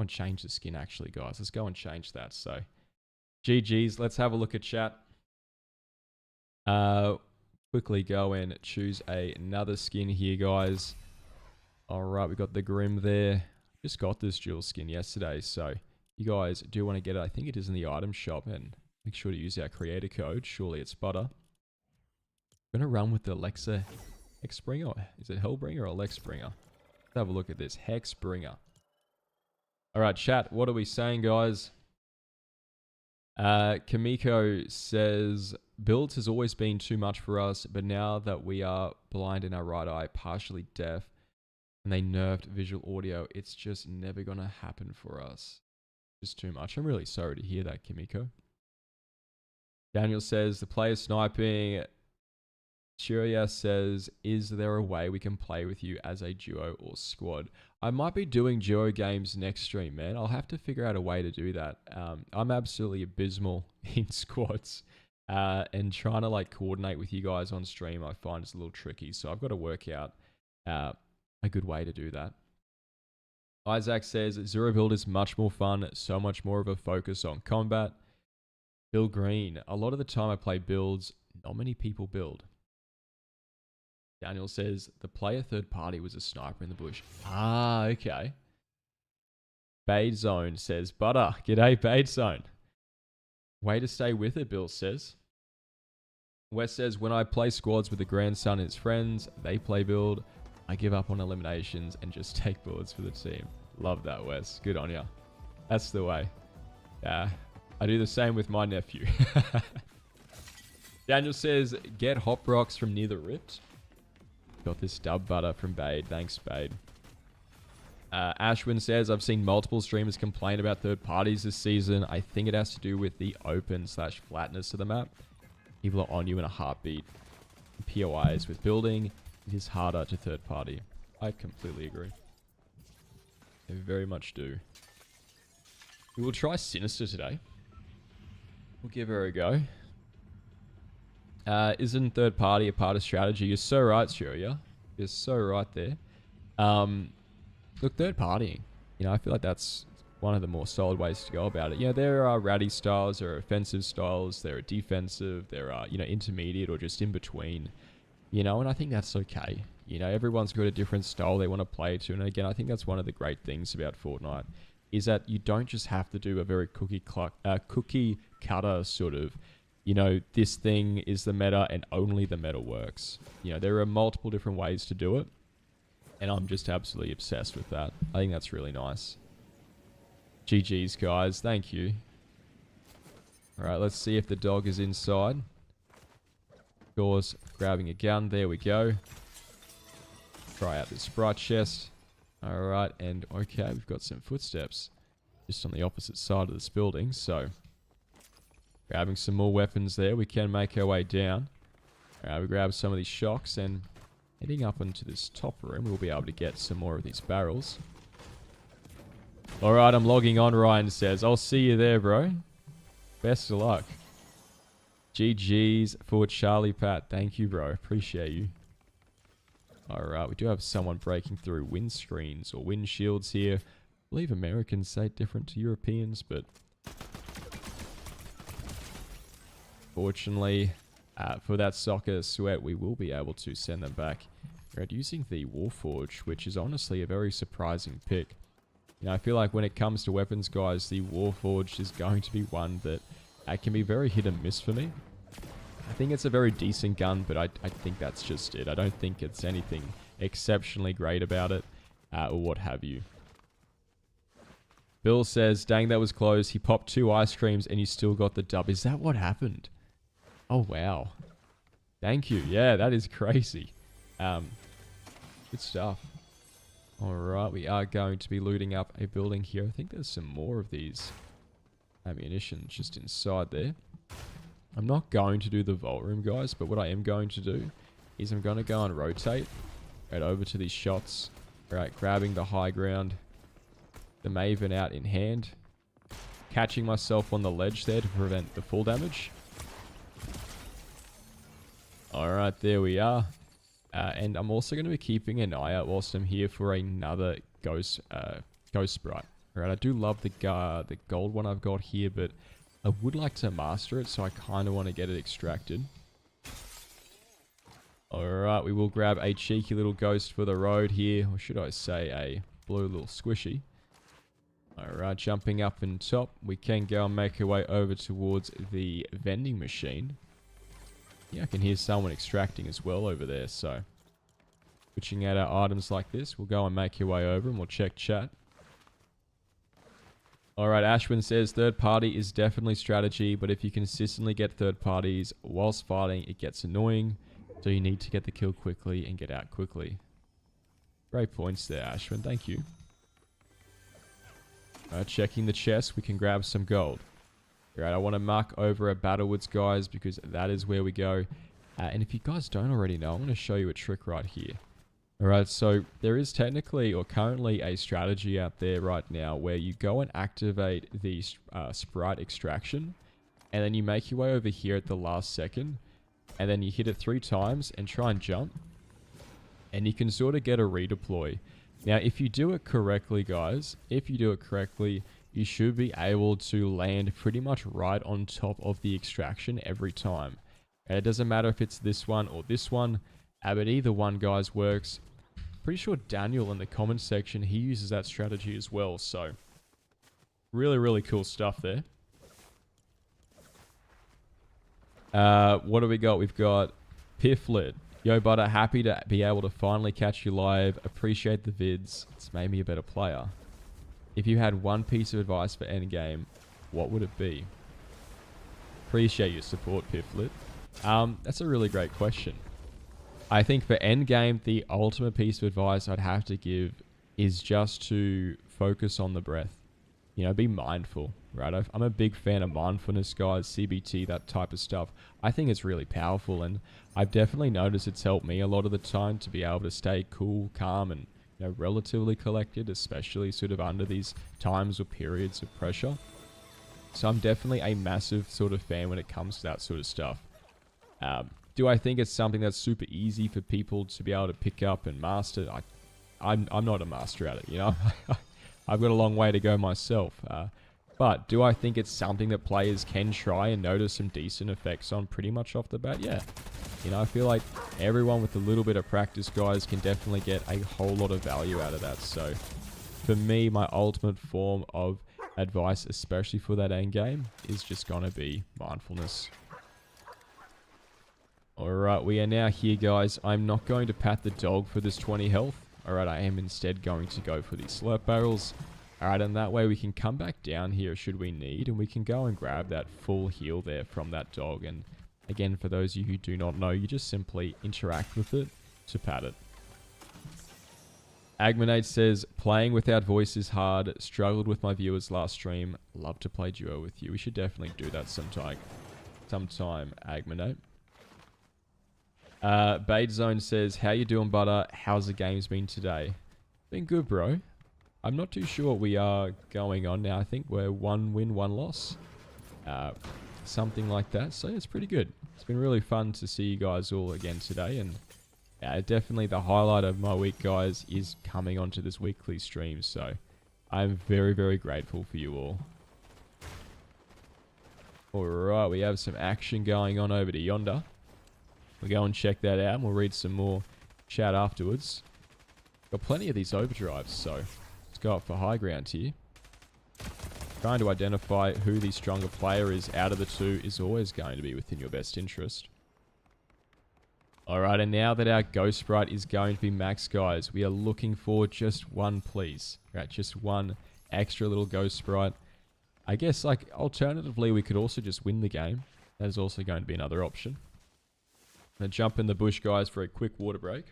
change the skin, actually, guys. Let's go and change that. So, GG's. Let's have a look at chat. Quickly go and choose another skin here, guys. Alright, we got the Grim there. Just got this dual skin yesterday, so you guys do want to get it. I think it is in the item shop, and make sure to use our creator code. Surely it's butter. I'm going to run with the Alexa Hexbringer. Is it Hellbringer or Lexbringer? Let's have a look at this. Hexbringer. Alright, chat. What are we saying, guys? Kamiko says, builds has always been too much for us, but now that we are blind in our right eye, partially deaf, and they nerfed visual audio, it's just never going to happen for us. Just too much. I'm really sorry to hear that, Kimiko. Daniel says, the player sniping. Churia says, is there a way we can play with you as a duo or squad? I might be doing duo games next stream, man. I'll have to figure out a way to do that. I'm absolutely abysmal in squads. And trying to coordinate with you guys on stream, I find is a little tricky. So I've got to work out a good way to do that. Isaac says, Zero build is much more fun, so much more of a focus on combat. Bill Green, a lot of the time I play builds, not many people build. Daniel says, the player third party was a sniper in the bush. Ah, okay. Bade Zone says, butter. G'day, Bade Zone. Way to stay with it, Bill says. Wes says, when I play squads with the grandson and his friends, they play build. I give up on eliminations and just take bullets for the team. Love that, Wes. Good on ya. That's the way. Yeah, I do the same with my nephew. Daniel says, get hop rocks from near the rift. Got this dub butter from Bade. Thanks, Bade. Ashwin says, I've seen multiple streamers complain about third parties this season. I think it has to do with the open/flatness of the map. People are on you in a heartbeat. POIs with building, it is harder to third party. I completely agree. I very much do. We will try Sinister today. We'll give her a go. Isn't third party a part of strategy? You're so right, Shuria. You're so right there. Look, third partying. You know, I feel like that's one of the more solid ways to go about it. Yeah, there are ratty styles, there are offensive styles, there are defensive, there are, you know, intermediate or just in between. You know, and I think that's okay. You know, everyone's got a different style they want to play to. And again, I think that's one of the great things about Fortnite is that you don't just have to do a very cookie cutter sort of, you know, this thing is the meta and only the meta works. You know, there are multiple different ways to do it. And I'm just absolutely obsessed with that. I think that's really nice. GG's, guys. Thank you. All right, let's see if the dog is inside. Doors grabbing a gun. There we go. Try out this Sprite chest. All right, and okay, we've got some footsteps just on the opposite side of this building. So, grabbing some more weapons there. We can make our way down. All right, we grab some of these shocks and heading up into this top room, we'll be able to get some more of these barrels. All right, I'm logging on, Ryan says. I'll see you there, bro. Best of luck. GG's for Charlie Pat. Thank you, bro. Appreciate you. All right, we do have someone breaking through windscreens or windshields here. I believe Americans say it different to Europeans, but fortunately, for that soccer sweat, we will be able to send them back. We're using the Warforged, which is honestly a very surprising pick. You know, I feel like when it comes to weapons, guys, the Warforged is going to be one that can be very hit and miss for me. I think it's a very decent gun, but I think that's just it. I don't think it's anything exceptionally great about it, or what have you. Bill says, dang, that was close. He popped 2 ice creams and you still got the dub. Is that what happened? Oh, wow. Thank you. Yeah, that is crazy. Good stuff. Alright, we are going to be looting up a building here. I think there's some more of these ammunition just inside there. I'm not going to do the vault room, guys, but what I am going to do is I'm going to go and rotate right over to these shots. Alright, grabbing the high ground. The Maven out in hand. Catching myself on the ledge there to prevent the full damage. Alright, there we are. And I'm also going to be keeping an eye out whilst I'm here for another ghost sprite. Alright, I do love the gold one I've got here, but I would like to master it, so I kind of want to get it extracted. Alright, we will grab a cheeky little ghost for the road here, or should I say a blue little squishy. Alright, jumping up in top, we can go and make our way over towards the vending machine. Yeah, I can hear someone extracting as well over there, so switching out our items like this, we'll go and make our way over and we'll check chat. Alright, Ashwin says, third party is definitely strategy, but if you consistently get third parties whilst fighting, it gets annoying, so you need to get the kill quickly and get out quickly. Great points there, Ashwin, thank you. Alright, checking the chest, we can grab some gold. Alright, I want to mark over at Battlewoods, guys, because that is where we go. And if you guys don't already know, I'm going to show you a trick right here. Alright, so there is technically or currently a strategy out there right now where you go and activate the sprite extraction, and then you make your way over here at the last second, and then you hit it 3 times and try and jump, and you can sort of get a redeploy. Now, if you do it correctly, guys, if you do it correctly, you should be able to land pretty much right on top of the extraction every time. And it doesn't matter if it's this one or this one, but either one, guys, works. Pretty sure Daniel in the comments section, he uses that strategy as well. So, really, really cool stuff there. What do we got? We've got Pifflet. Yo, Butter, happy to be able to finally catch you live. Appreciate the vids. It's made me a better player. If you had one piece of advice for endgame, what would it be? Appreciate your support, Pifflet. That's a really great question. I think for endgame, the ultimate piece of advice I'd have to give is just to focus on the breath. You know, be mindful, right? I'm a big fan of mindfulness, guys, CBT, that type of stuff. I think it's really powerful, and I've definitely noticed it's helped me a lot of the time to be able to stay cool, calm, and relatively collected, especially sort of under these times or periods of pressure. So I'm definitely a massive sort of fan when it comes to that sort of stuff. Do I think it's something that's super easy for people to be able to pick up and master? I'm not a master at it, you know. I've got a long way to go myself. But do I think it's something that players can try and notice some decent effects on pretty much off the bat? Yeah. You know, I feel like everyone with a little bit of practice, guys, can definitely get a whole lot of value out of that. So for me, my ultimate form of advice, especially for that end game, is just going to be mindfulness. Alright, we are now here, guys. I'm not going to pat the dog for this 20 health. Alright, I am instead going to go for these slurp barrels. Alright, and that way we can come back down here should we need, and we can go and grab that full heal there from that dog. And again, for those of you who do not know, you just simply interact with it to pat it. Agmanate says, playing without voice is hard. Struggled with my viewers last stream. Love to play duo with you. We should definitely do that sometime, Agmanate. Bait Zone says, how you doing, Butter? How's the games been today? Been good, bro. I'm not too sure what we are going on now. I think we're 1 win, 1 loss. Something like that. So it's pretty good. It's been really fun to see you guys all again today. And definitely the highlight of my week, guys, is coming onto this weekly stream. So I'm very, very grateful for you all. Alright, we have some action going on over to yonder. We'll go and check that out, and we'll read some more chat afterwards. Got plenty of these overdrives, so let's go up for high ground here. Trying to identify who the stronger player is out of the two is always going to be within your best interest. Alright, and now that our Ghost Sprite is going to be max, guys, we are looking for just one, please. Right, just one extra little Ghost Sprite. I guess, like, alternatively, we could also just win the game. That is also going to be another option. I'm going to jump in the bush, guys, for a quick water break.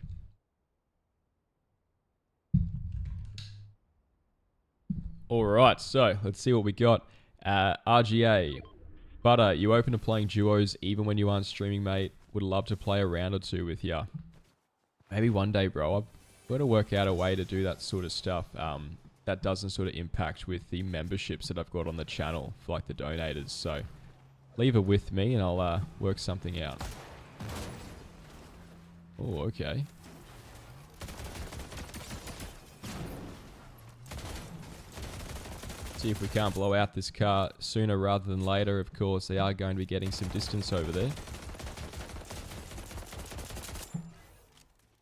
Alright, so let's see what we got. RGA. Butter, you open to playing duos even when you aren't streaming, mate. Would love to play a round or two with ya. Maybe one day, bro. I've got to work out a way to do that sort of stuff. That doesn't sort of impact with the memberships that I've got on the channel for like the donators. So leave it with me and I'll work something out. Oh, okay. See if we can't blow out this car sooner rather than later. Of course, they are going to be getting some distance over there.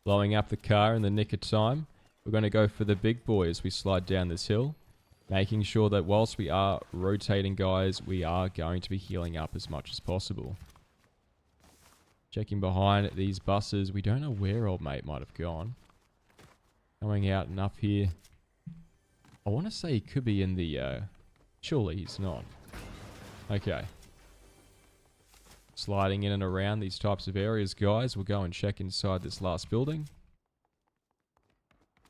Blowing up the car in the nick of time. We're going to go for the big boy as we slide down this hill. Making sure that whilst we are rotating, guys, we are going to be healing up as much as possible. Checking behind these buses. We don't know where old mate might have gone. Coming out and up here. I want to say he could be in the... surely he's not. Okay. Sliding in and around these types of areas, guys. We'll go and check inside this last building.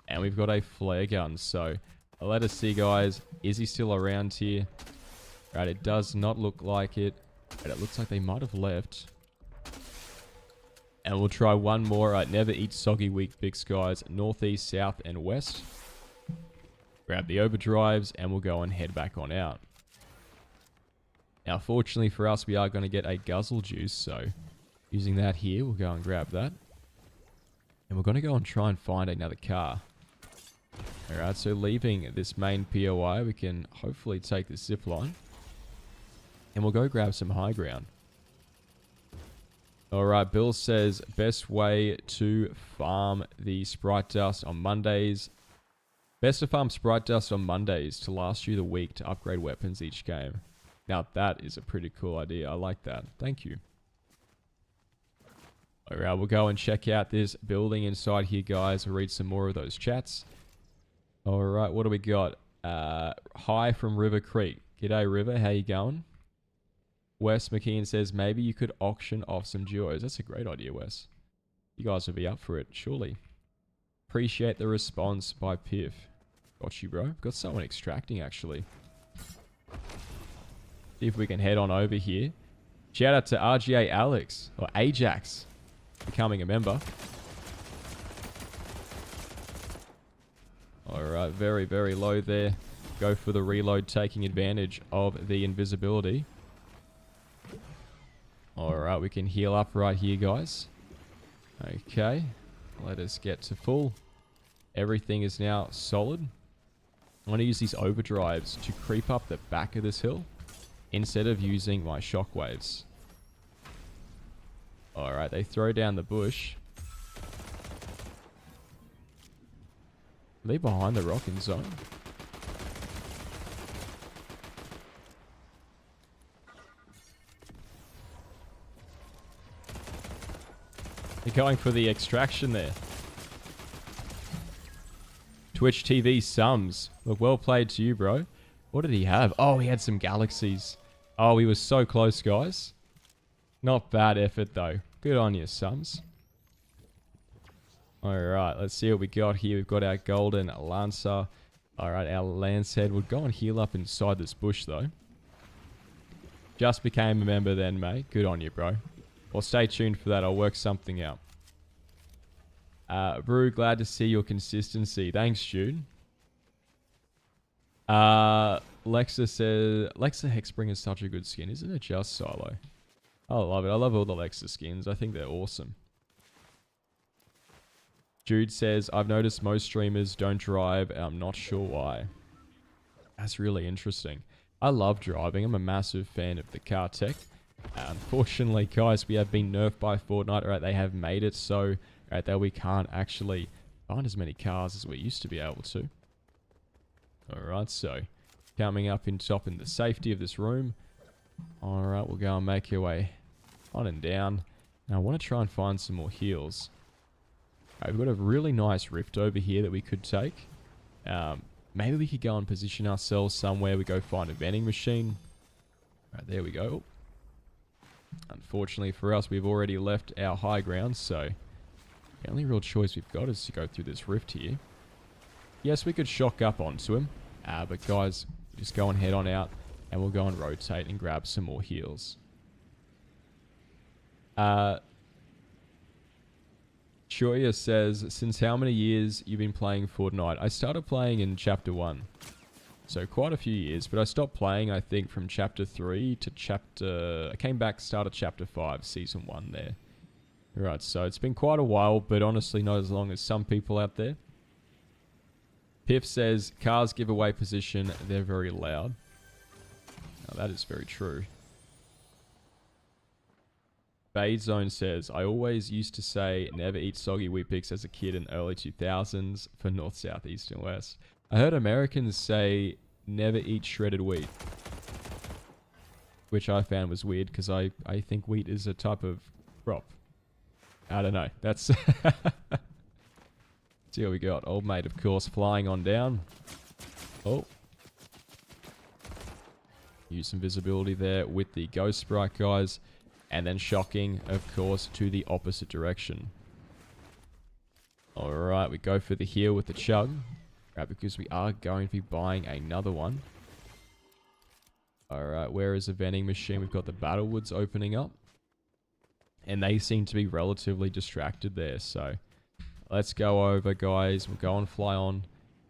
And we've got a flare gun. So, let us see, guys. Is he still around here? Right, it does not look like it. But it looks like they might have left. And we'll try one more. Right, never eat soggy weak big skies. Northeast, south, and west. Grab the overdrives, and we'll go and head back on out. Now, fortunately for us, we are going to get a guzzle juice. So, using that here, we'll go and grab that. And we're going to go and try and find another car. Alright, so leaving this main POI, we can hopefully take the zip line. And we'll go grab some high ground. Alright, Bill says, best way to farm the Sprite Dust on Mondays. Best to farm Sprite Dust on Mondays to last you the week to upgrade weapons each game. Now that is a pretty cool idea. I like that. Thank you. Alright, we'll go and check out this building inside here, guys. We'll read some more of those chats. Alright, what do we got? Hi from River Creek. G'day, River. How you going? Wes McKeon says, maybe you could auction off some duos. That's a great idea, Wes. You guys will be up for it, surely. Appreciate the response by Piff. Got you, bro. Got someone extracting, actually. See if we can head on over here. Shout out to RGA Alex, or Ajax, becoming a member. Alright, very, very low there. Go for the reload, taking advantage of the invisibility. Alright, we can heal up right here, guys. Okay, let us get to full. Everything is now solid. I'm going to use these overdrives to creep up the back of this hill instead of using my shockwaves. Alright, they throw down the bush. Are they behind the rocking zone? They're going for the extraction there. Twitch TV Sums. Look, well played to you, bro. What did he have? Oh, he had some galaxies. Oh, he was so close, guys. Not bad effort, though. Good on you, Sums. Alright, let's see what we got here. We've got our golden Lancer. Alright, our Lance Head. We'll go and heal up inside this bush, though. Just became a member then, mate. Good on you, bro. Well, stay tuned for that. I'll work something out. Brew, glad to see your consistency. Thanks, Jude. Lexa says... Lexa Hexbringer is such a good skin. Isn't it just Silo? I love it. I love all the Lexa skins. I think they're awesome. Jude says, I've noticed most streamers don't drive. And I'm not sure why. That's really interesting. I love driving. I'm a massive fan of the car tech. Unfortunately, guys, we have been nerfed by Fortnite. Right, they have made it so that we can't actually find as many cars as we used to be able to. Alright, so coming up in top in the safety of this room. Alright, we'll go and make our way on and down. Now, I want to try and find some more heals. Alright, we've got a really nice rift over here that we could take. Maybe we could go and position ourselves somewhere. We go find a vending machine. Alright, there we go. Unfortunately for us, we've already left our high ground, so the only real choice we've got is to go through this rift here. Yes, we could shock up onto him, but guys, just go and head on out, and we'll go and rotate and grab some more heals. Shoya says, since how many years you've been playing Fortnite? I started playing in Chapter 1. So quite a few years, but I stopped playing, I think, from Chapter 3 to Chapter... I came back, started Chapter 5, Season 1 there. Right, so it's been quite a while, but honestly not as long as some people out there. Piff says, cars give away position, they're very loud. Now, that is very true. Fade Zone says, I always used to say never eat soggy Weet-Bix as a kid in early 2000s for North, South, East, and West. I heard Americans say never eat shredded wheat, which I found was weird because I think wheat is a type of crop. I don't know. That's... See what we got. Old mate, of course, flying on down. Oh. Use some visibility there with the Ghost Sprite, guys. And then shocking, of course, to the opposite direction. Alright, we go for the heal with the chug. Because we are going to be buying another one. Alright, where is the vending machine? We've got the Battlewoods opening up. And they seem to be relatively distracted there. So, let's go over, guys. We'll go and fly on.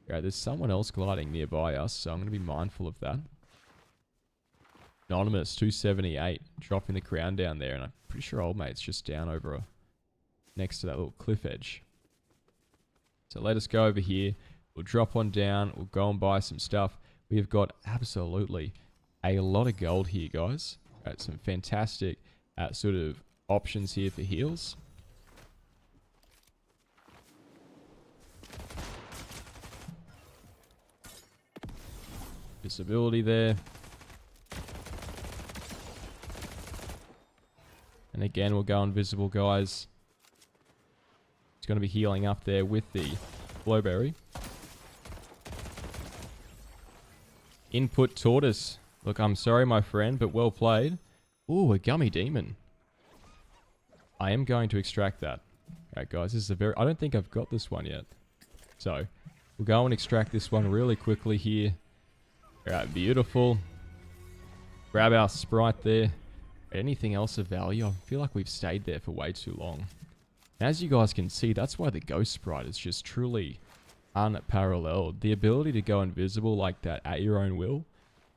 Okay, there's someone else gliding nearby us. So, I'm going to be mindful of that. Anonymous, 278. Dropping the crown down there. And I'm pretty sure old mate's just down over next to that little cliff edge. So, let us go over here. We'll drop on down. We'll go and buy some stuff. We've got absolutely a lot of gold here, guys. Some fantastic sort of options here for heals. Visibility there. And again, we'll go invisible, guys. It's going to be healing up there with the Blowberry. Input Tortoise. Look, I'm sorry, my friend, but well played. Ooh, a Gummy Demon. I am going to extract that. Alright, guys, this is a very... I don't think I've got this one yet. So, we'll go and extract this one really quickly here. Alright, beautiful. Grab our Sprite there. Anything else of value? I feel like we've stayed there for way too long. As you guys can see, that's why the Ghost Sprite is just truly unparalleled. The ability to go invisible like that at your own will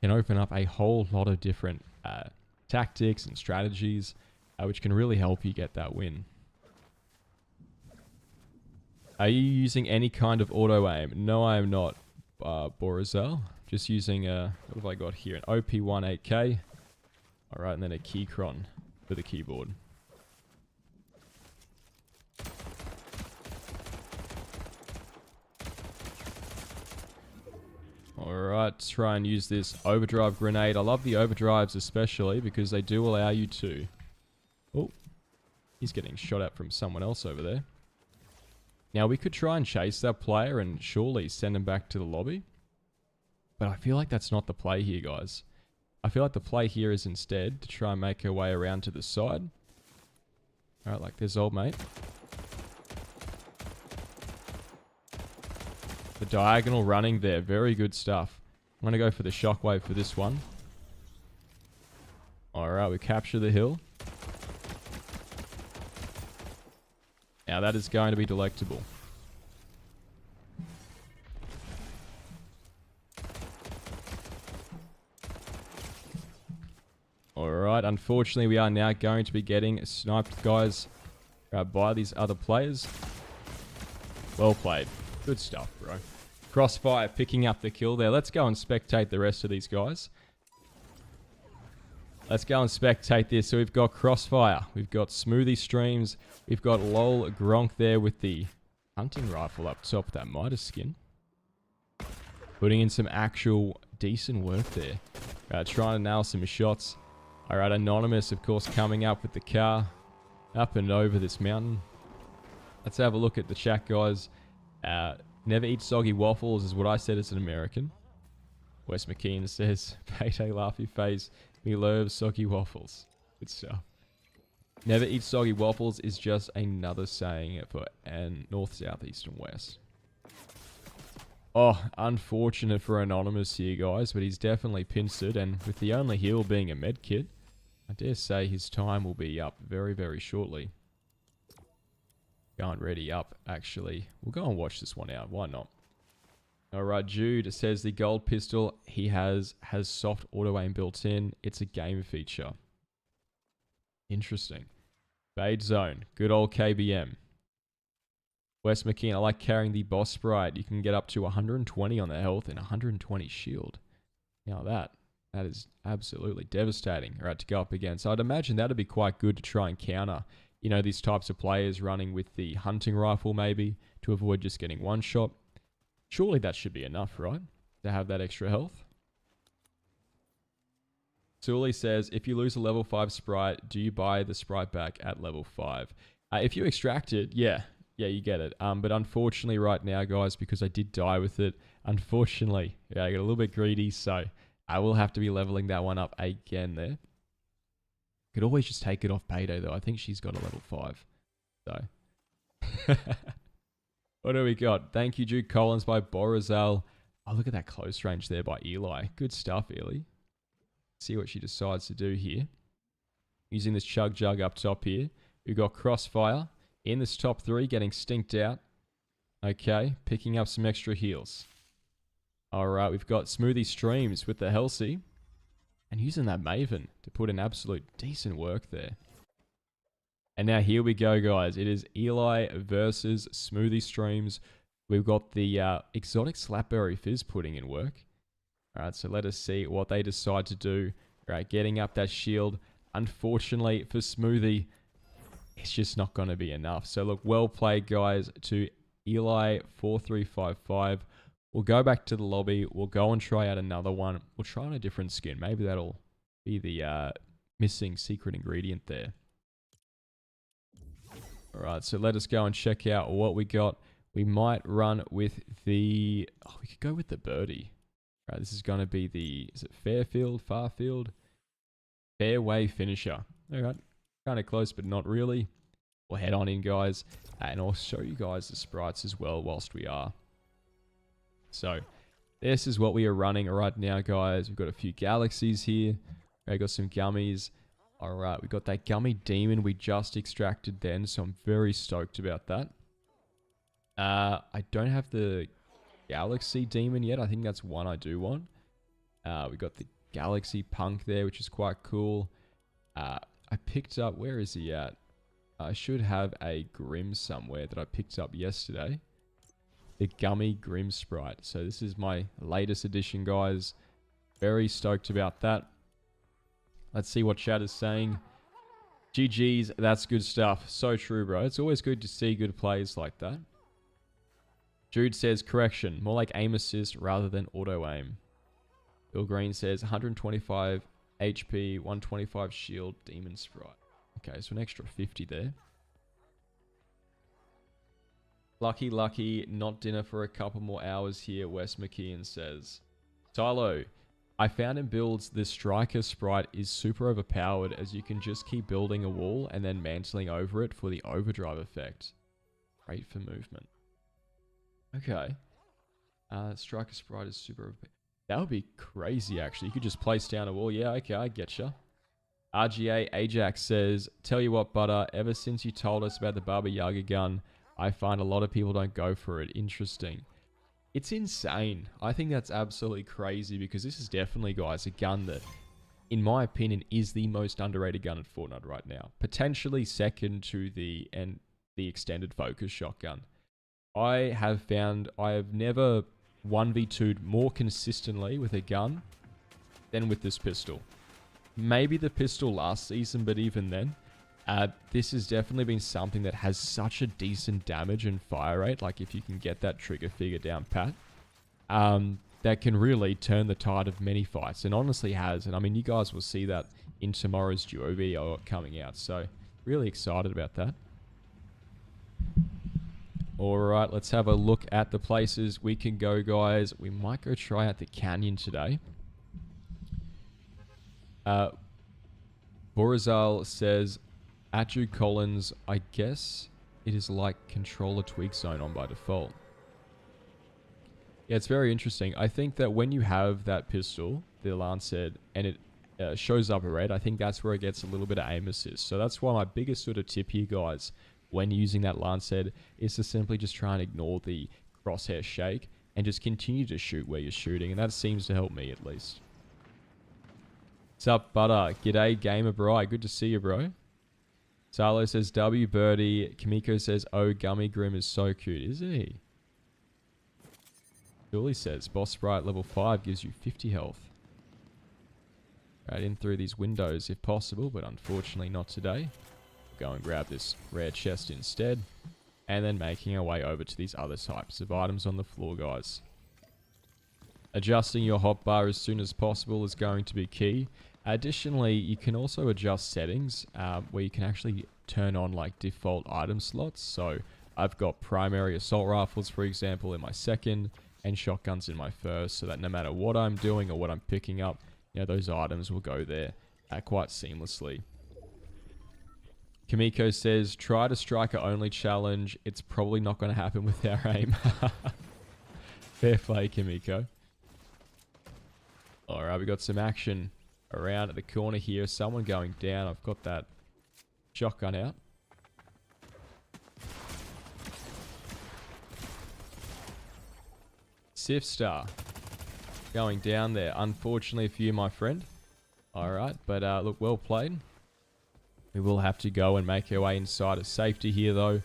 can open up a whole lot of different tactics and strategies, which can really help you get that win. Are you using any kind of auto aim? No, I am not, Borizel. Just using what have I got here? An OP18K. Alright, and then a Keychron for the keyboard. Alright, try and use this overdrive grenade. I love the overdrives especially because they do allow you to... Oh, he's getting shot at from someone else over there. Now, we could try and chase that player and surely send him back to the lobby. But I feel like that's not the play here, guys. I feel like the play here is instead to try and make our way around to the side. Alright, like this old mate. The diagonal running there. Very good stuff. I'm going to go for the shockwave for this one. Alright, we capture the hill. Now that is going to be delectable. Alright, unfortunately we are now going to be getting sniped, guys, by these other players. Well played. Good stuff, bro. Crossfire picking up the kill there. Let's go and spectate the rest of these guys. Let's go and spectate this. So we've got Crossfire. We've got Smoothie Streams. We've got LOL Gronk there with the hunting rifle up top of that Midas skin. Putting in some actual decent work there. Trying to nail some shots. Alright, Anonymous, of course, coming up with the car. Up and over this mountain. Let's have a look at the chat, guys. Never eat soggy waffles is what I said as an American. Wes McKean says, Payday laughy face. Me love soggy waffles. Good stuff. Never eat soggy waffles is just another saying for north, south, east, and west. Oh, unfortunate for Anonymous here, guys, but he's definitely pincered, and with the only heal being a med kit, I dare say his time will be up very, very shortly. Going ready up, actually. We'll go and watch this one out. Why not? Alright, Jude says the gold pistol he has soft auto aim built in. It's a game feature. Interesting. Fade Zone. Good old KBM. Wes McKean, I like carrying the boss sprite. You can get up to 120 on the health and 120 shield. Now that is absolutely devastating. Alright, to go up against. So I'd imagine that'd be quite good to try and counter, you know, these types of players running with the hunting rifle maybe to avoid just getting one shot. Surely that should be enough, right? To have that extra health. Sully says, if you lose a level 5 sprite, do you buy the sprite back at level 5? If you extract it, yeah, you get it. But unfortunately right now, guys, because I did die with it, unfortunately, yeah, I got a little bit greedy, so I will have to be leveling that one up again there. Could always just take it off Payday, though. I think she's got a level 5. So... What do we got? Thank you, Duke Collins by Borizel. Oh, look at that close range there by Eli. Good stuff, Eli. See what she decides to do here. Using this Chug Jug up top here. We've got Crossfire in this top 3, getting stinked out. Okay, picking up some extra heals. Alright, we've got Smoothie Streams with the Halsey. And using that Maven to put in absolute decent work there. And now here we go, guys. It is Eli versus Smoothie Streams. We've got the exotic Slapberry Fizz putting in work. All right, so let us see what they decide to do. All right, getting up that shield. Unfortunately for Smoothie, it's just not going to be enough. So look, well played, guys, to Eli4355. We'll go back to the lobby. We'll go and try out another one. We'll try on a different skin. Maybe that'll be the missing secret ingredient there. Alright, so let us go and check out what we got. We might run with the... Oh, we could go with the birdie. Alright, this is going to be the... Is it Fairfield? Farfield? Fairway Finisher. Alright, kind of close, but not really. we'll head on in, guys. And I'll show you guys the sprites as well whilst we are. So, this is what we are running right now, guys. We've got a few galaxies here. We've got some gummies. Alright, we got that gummy demon we just extracted then, so I'm very stoked about that. I don't have the galaxy demon yet. I think that's one I do want. We got the galaxy punk there, which is quite cool. I picked up, where is he at? I should have a Grim somewhere that I picked up yesterday. The Gummy Grim Sprite. So this is my latest edition, guys. Very stoked about that. Let's see what chat is saying. GG's, that's good stuff. So true, bro. It's always good to see good plays like that. Jude says, correction. More like aim assist rather than auto aim. Bill Green says, 125 HP, 125 shield, demon sprite. Okay, so an extra 50 there. Lucky, lucky, not dinner for a couple more hours here, Wes McKeon says. Tylo, I found in builds the striker sprite is super overpowered as you can just keep building a wall and then mantling over it for the overdrive effect. Great for movement. Okay. Striker sprite is super overpowered. That would be crazy, actually. You could just place down a wall. Yeah, okay, I getcha. RGA Ajax says, tell you what, Butter, ever since you told us about the Baba Yaga gun, I find a lot of people don't go for it. Interesting. It's insane. I think that's absolutely crazy because this is definitely, guys, a gun that, in my opinion, is the most underrated gun at Fortnite right now. Potentially second to the extended focus shotgun. I have found I have never 1v2'd more consistently with a gun than with this pistol. Maybe the pistol last season, but even then, this has definitely been something that has such a decent damage and fire rate. Like if you can get that trigger figure down pat, that can really turn the tide of many fights, and honestly has. And I mean, you guys will see that in tomorrow's duo video coming out. So really excited about that. Alright, let's have a look at the places we can go, guys. We might go try out the canyon today. Borazal says, Atu Collins, I guess it is like controller tweak zone on by default. Yeah, it's very interesting. I think that when you have that pistol, the Lancet, and it shows up red, I think that's where it gets a little bit of aim assist. So that's why my biggest sort of tip here, guys, when using that Lancet, is to simply just try and ignore the crosshair shake and just continue to shoot where you're shooting. And that seems to help me at least. What's up, Butter? G'day, Gamer Bri. Good to see you, bro. Salo says W Birdie. Kimiko says, oh, Gummy Grim is so cute, isn't he? Julie says, Boss Sprite level 5 gives you 50 health. Right in through these windows if possible, but unfortunately not today. Go and grab this rare chest instead. And then making our way over to these other types of items on the floor, guys. Adjusting your hotbar as soon as possible is going to be key. Additionally, you can also adjust settings where you can actually turn on like default item slots. So I've got primary assault rifles, for example, in my second, and shotguns in my first, so that no matter what I'm doing or what I'm picking up, you know, those items will go there quite seamlessly. Kimiko says, try to striker only challenge. It's probably not going to happen with our aim. Fair play, Kimiko. Alright, we got some action around at the corner here. Someone going down. I've got that shotgun out. Sif Star going down there. Unfortunately for you, my friend. Alright, but look, well played. We will have to go and make our way inside of safety here, though.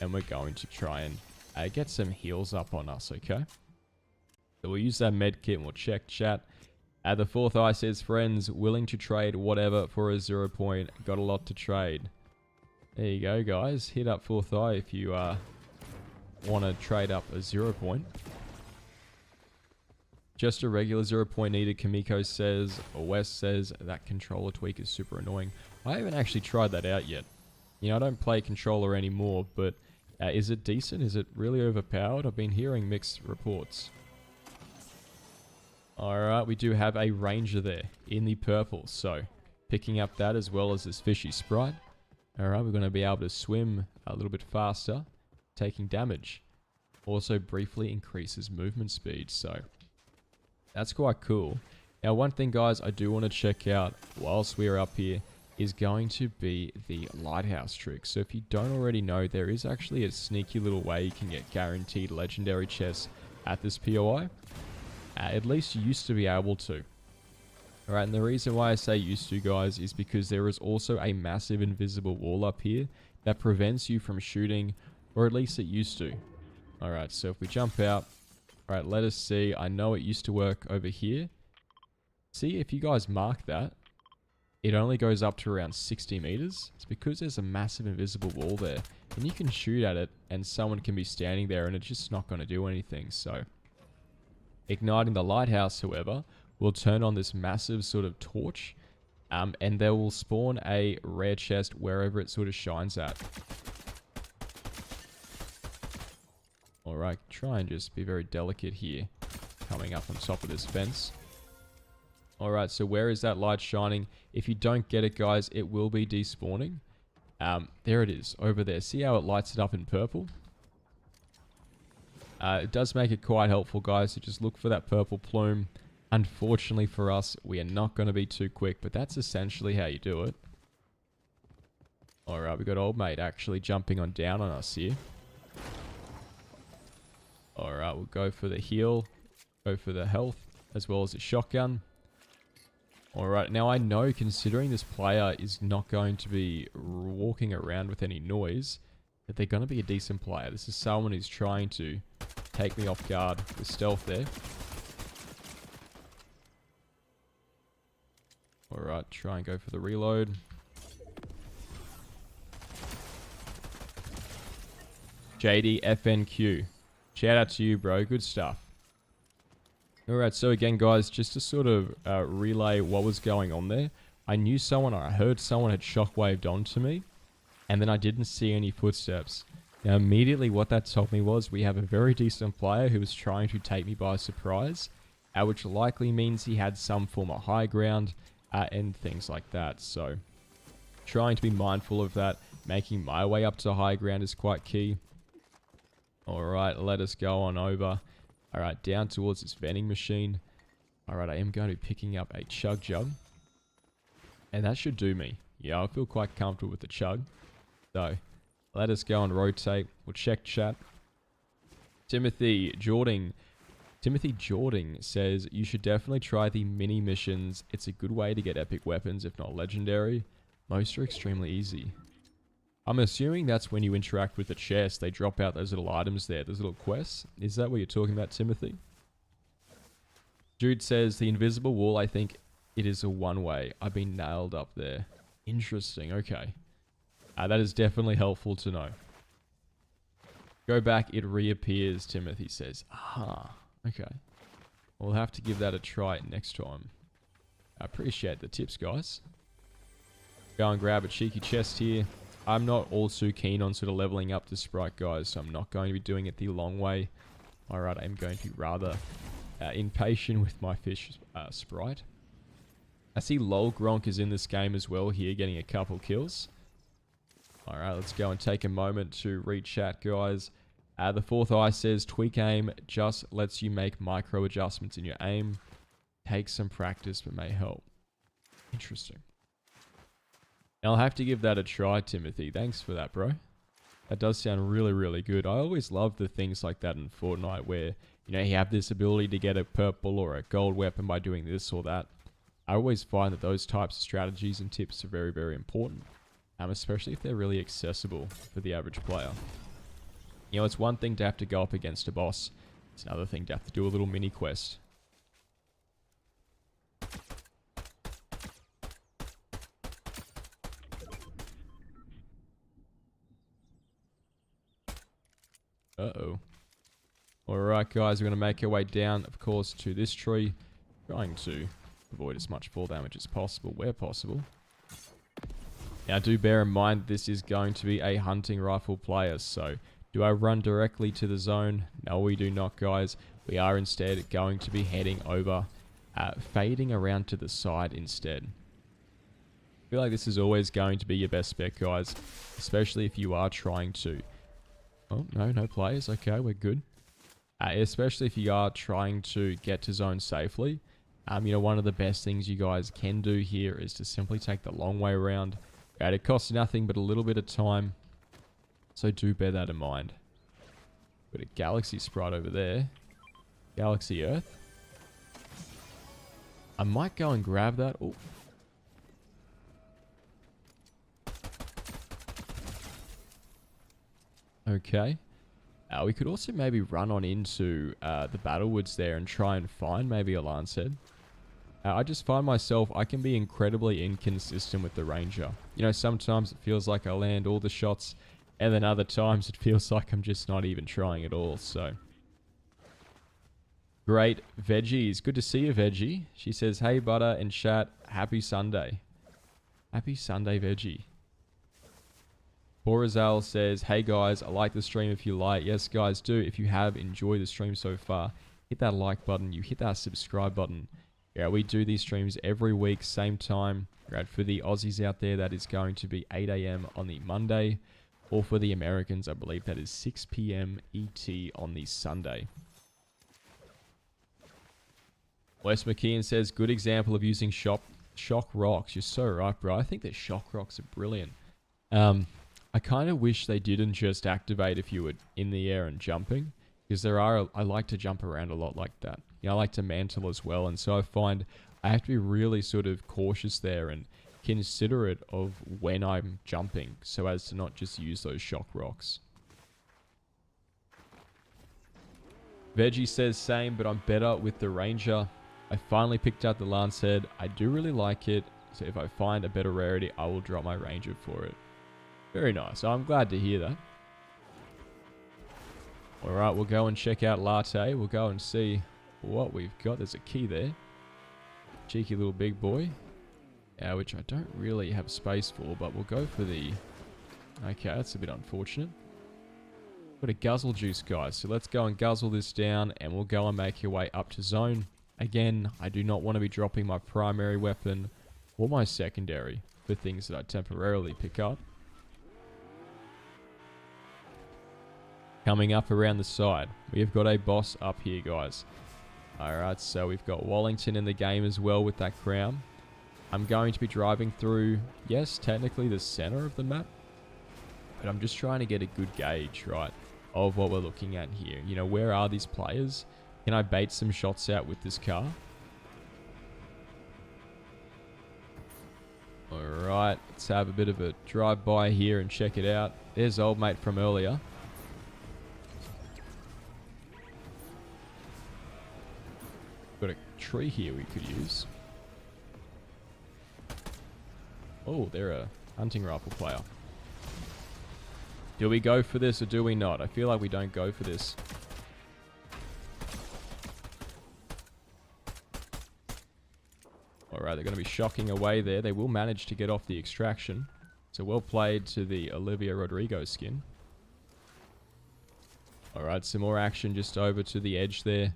And we're going to try and get some heals up on us, okay? So we'll use that med kit and we'll check chat. The fourth eye says, friends, willing to trade whatever for a 0 point. Got a lot to trade. There you go, guys. Hit up fourth eye if you want to trade up a 0 point. Just a regular 0 point needed, Kimiko says. Or Wes says, that controller tweak is super annoying. I haven't actually tried that out yet. You know, I don't play controller anymore, but is it decent? Is it really overpowered? I've been hearing mixed reports. Alright, we do have a ranger there in the purple, so picking up that as well as this fishy sprite. Alright, we're going to be able to swim a little bit faster, taking damage. Also briefly increases movement speed, so that's quite cool. Now, one thing, guys, I do want to check out whilst we're up here is going to be the lighthouse trick. So if you don't already know, there is actually a sneaky little way you can get guaranteed legendary chests at this POI. At least you used to be able to. Alright, and the reason why I say used to, guys, is because there is also a massive invisible wall up here that prevents you from shooting, or at least it used to. Alright, so if we jump out, alright, let us see. I know it used to work over here. See, if you guys mark that, it only goes up to around 60 meters. It's because there's a massive invisible wall there. And you can shoot at it, and someone can be standing there, and it's just not going to do anything. So, igniting the lighthouse, however, will turn on this massive sort of torch, and they will spawn a rare chest wherever it sort of shines at. Alright, try and just be very delicate here, coming up on top of this fence. Alright, so where is that light shining? If you don't get it, guys, it will be despawning. There it is, over there. See how it lights it up in purple? It does make it quite helpful, guys, to just look for that purple plume. Unfortunately for us, we are not going to be too quick, but that's essentially how you do it. Alright, we got old mate actually jumping on down on us here. Alright, we'll go for the heal, go for the health, as well as the shotgun. Alright, now I know, considering this player is not going to be walking around with any noise, that they're going to be a decent player. This is someone who's trying to take me off guard with stealth there. Alright, try and go for the reload. JD FNQ. Shout out to you, bro. Good stuff. Alright, so again, guys, just to sort of relay what was going on there. I knew someone, or I heard someone had shockwaved onto me, and then I didn't see any footsteps. Now, immediately what that told me was we have a very decent player who was trying to take me by surprise, which likely means he had some form of high ground and things like that. So, trying to be mindful of that, making my way up to high ground is quite key. Alright, let us go on over. Alright, down towards this vending machine. Alright, I am going to be picking up a chug jug. And that should do me. Yeah, I feel quite comfortable with the chug. So, let us go and rotate. We'll check chat. Timothy Jording says, you should definitely try the mini missions. It's a good way to get epic weapons, if not legendary. Most are extremely easy. I'm assuming that's when you interact with the chest, they drop out those little items there, those little quests. Is that what you're talking about, Timothy? Jude says, the invisible wall, I think it is a one-way. I've been nailed up there. Interesting, okay. That is definitely helpful to know. Go back, it reappears, Timothy says. Ah, okay. We'll have to give that a try next time. I appreciate the tips, guys. Go and grab a cheeky chest here. I'm not all too keen on sort of leveling up the sprite, guys, so I'm not going to be doing it the long way. Alright, I'm going to be rather impatient with my fish sprite. I see Lol Gronk is in this game as well here, getting a couple kills. Alright, let's go and take a moment to read chat, guys. The fourth eye says, tweak aim just lets you make micro adjustments in your aim. Take some practice, but may help. Interesting. I'll have to give that a try, Timothy. Thanks for that, bro. That does sound really, really good. I always love the things like that in Fortnite where, you know, you have this ability to get a purple or a gold weapon by doing this or that. I always find that those types of strategies and tips are very, very important. Especially if they're really accessible for the average player. You know, it's one thing to have to go up against a boss. It's another thing to have to do a little mini quest. Uh-oh. Alright, guys, we're going to make our way down, of course, to this tree. Trying to avoid as much fall damage as possible, where possible. Now, do bear in mind, this is going to be a hunting rifle player, so do I run directly to the zone? No, we do not, guys. We are instead going to be heading over, fading around to the side instead. feel like this is always going to be your best bet, guys. Especially if you are trying to... Oh, no players. Okay, we're good. Especially if you are trying to get to zone safely. You know, one of the best things you guys can do here is to simply take the long way around. Right, it costs nothing but a little bit of time. So do bear that in mind. Got a Galaxy Sprite over there. Galaxy Earth. I might go and grab that. Oh. Okay. We could also maybe run on into the Battlewoods there and try and find maybe a Lancehead. I just find myself, I can be incredibly inconsistent with the Ranger. You know, sometimes it feels like I land all the shots, and then other times it feels like I'm just not even trying at all, so. Great. Veggies. Good to see you, Veggie. She says, hey, Butter and chat, happy Sunday. Happy Sunday, Veggie. Borazal says, hey guys, I like the stream if you like. Yes, guys, do. If you have enjoyed the stream so far, hit that like button. You hit that subscribe button. Yeah, we do these streams every week, same time. Right, for the Aussies out there, that is going to be 8 a.m. on the Monday. Or for the Americans, I believe that is 6 p.m. ET on the Sunday. Wes McKeon says, good example of using shock rocks. You're so right, bro. I think that shock rocks are brilliant. I kind of wish they didn't just activate if you were in the air and jumping. Because I like to jump around a lot like that. You know, I like to mantle as well. And so I find I have to be really sort of cautious there and considerate of when I'm jumping. So as to not just use those shock rocks. Veggie says same, but I'm better with the Ranger. I finally picked out the Lancehead. I do really like it. So if I find a better rarity, I will drop my Ranger for it. Very nice. I'm glad to hear that. Alright, we'll go and check out Latte. We'll go and see what we've got. There's a key there. Cheeky little big boy. Which I don't really have space for, but we'll go for the... Okay, that's a bit unfortunate. Got a guzzle juice, guys. So let's go and guzzle this down, and we'll go and make our way up to zone. Again, I do not want to be dropping my primary weapon or my secondary for things that I temporarily pick up. Coming up around the side, we have got a boss up here, guys. Alright, so we've got Wallington in the game as well with that crown. I'm going to be driving through, yes, technically the center of the map. But I'm just trying to get a good gauge, right, of what we're looking at here. You know, where are these players? Can I bait some shots out with this car? Alright, let's have a bit of a drive-by here and check it out. There's old mate from earlier. Got a tree here we could use. Oh, they're a hunting rifle player. Do we go for this or do we not? I feel like we don't go for this. Alright, they're going to be shocking away there. They will manage to get off the extraction. So well played to the Olivia Rodrigo skin. Alright, some more action just over to the edge there.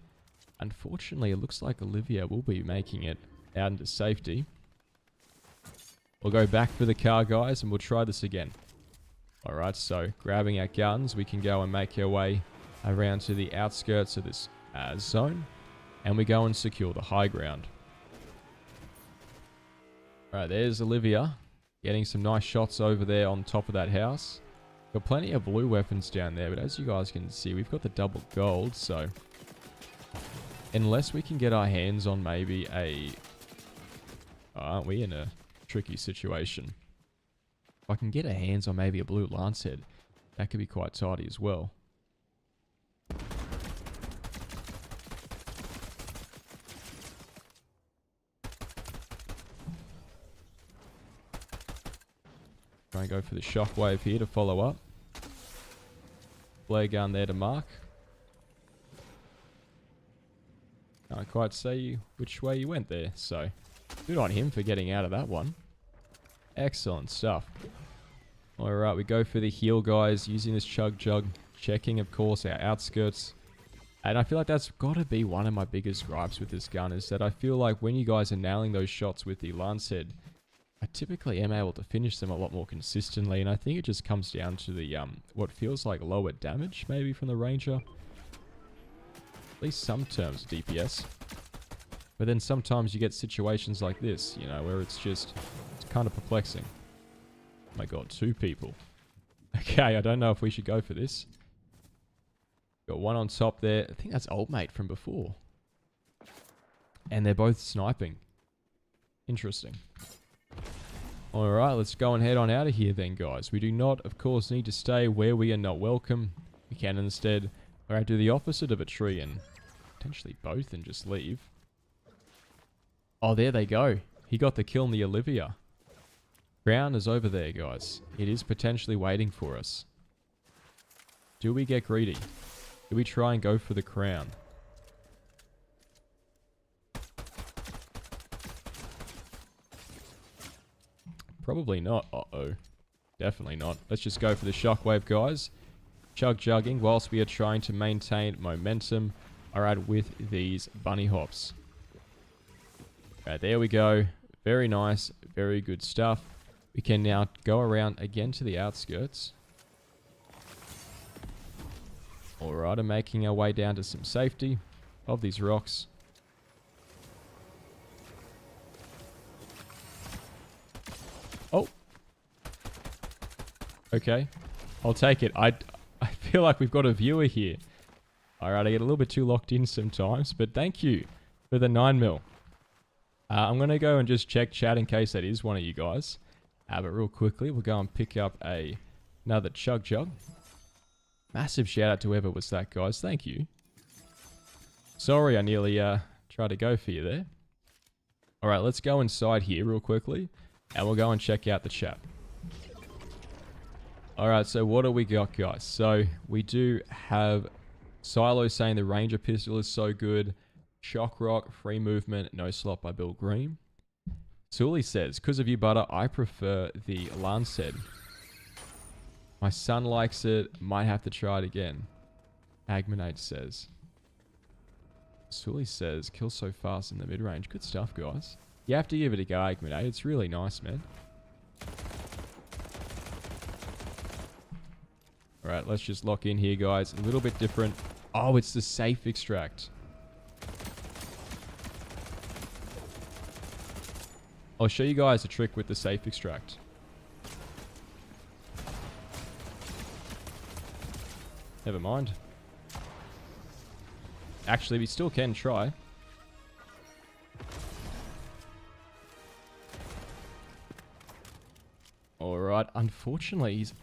Unfortunately, it looks like Olivia will be making it out into safety. We'll go back for the car, guys, and we'll try this again. Alright, so grabbing our guns, we can go and make our way around to the outskirts of this zone. And we go and secure the high ground. Alright, there's Olivia. Getting some nice shots over there on top of that house. Got plenty of blue weapons down there, but as you guys can see, we've got the double gold, so... Unless we can get our hands on maybe a... aren't we in a tricky situation? If I can get our hands on maybe a blue Lancehead, that could be quite tidy as well. Try and go for the shockwave here to follow up. Flare gun there to mark. Can't quite say which way you went there, so good on him for getting out of that one. Excellent stuff. Alright, we go for the heal, guys, using this chug jug, checking, of course, our outskirts. And I feel like that's got to be one of my biggest gripes with this gun, is that I feel like when you guys are nailing those shots with the Lancehead, I typically am able to finish them a lot more consistently, and I think it just comes down to the what feels like lower damage maybe from the Ranger. At least some terms of DPS. But then sometimes you get situations like this, you know, where it's kind of perplexing. Oh my god, 2 people. Okay, I don't know if we should go for this. Got one on top there. I think that's old mate from before. And they're both sniping. Interesting. Alright, let's go and head on out of here then, guys. We do not, of course, need to stay where we are not welcome. We can instead do the opposite of a tree and potentially both and just leave. Oh, there they go. He got the kill on the Olivia. Crown is over there, guys. It is potentially waiting for us. Do we get greedy? Do we try and go for the crown? Probably not. Uh-oh. Definitely not. Let's just go for the shockwave, guys. Chug-jugging whilst we are trying to maintain momentum. Alright, with these bunny hops. Alright, there we go. Very nice. Very good stuff. We can now go around again to the outskirts. Alright, I'm making our way down to some safety of these rocks. Oh. Okay. I'll take it. I feel like we've got a viewer here. Alright, I get a little bit too locked in sometimes, but thank you for the 9mm. I'm going to go and just check chat in case that is one of you guys. But real quickly, we'll go and pick up another chug jug. Massive shout out to whoever was that, guys. Thank you. Sorry, I nearly tried to go for you there. Alright, let's go inside here real quickly. And we'll go and check out the chat. Alright, so what do we got, guys? So, we do have Silo saying the Ranger pistol is so good. Shock Rock, free movement, no slot by Bill Green. Sully says, because of you, Butter, I prefer the Lancet. My son likes it. Might have to try it again. Agmanate says. Sully says, kill so fast in the mid-range. Good stuff, guys. You have to give it a go, Agmanate. It's really nice, man. Alright, let's just lock in here, guys. A little bit different. Oh, it's the safe extract. I'll show you guys a trick with the safe extract. Never mind. Actually, we still can try. Alright, unfortunately, he's...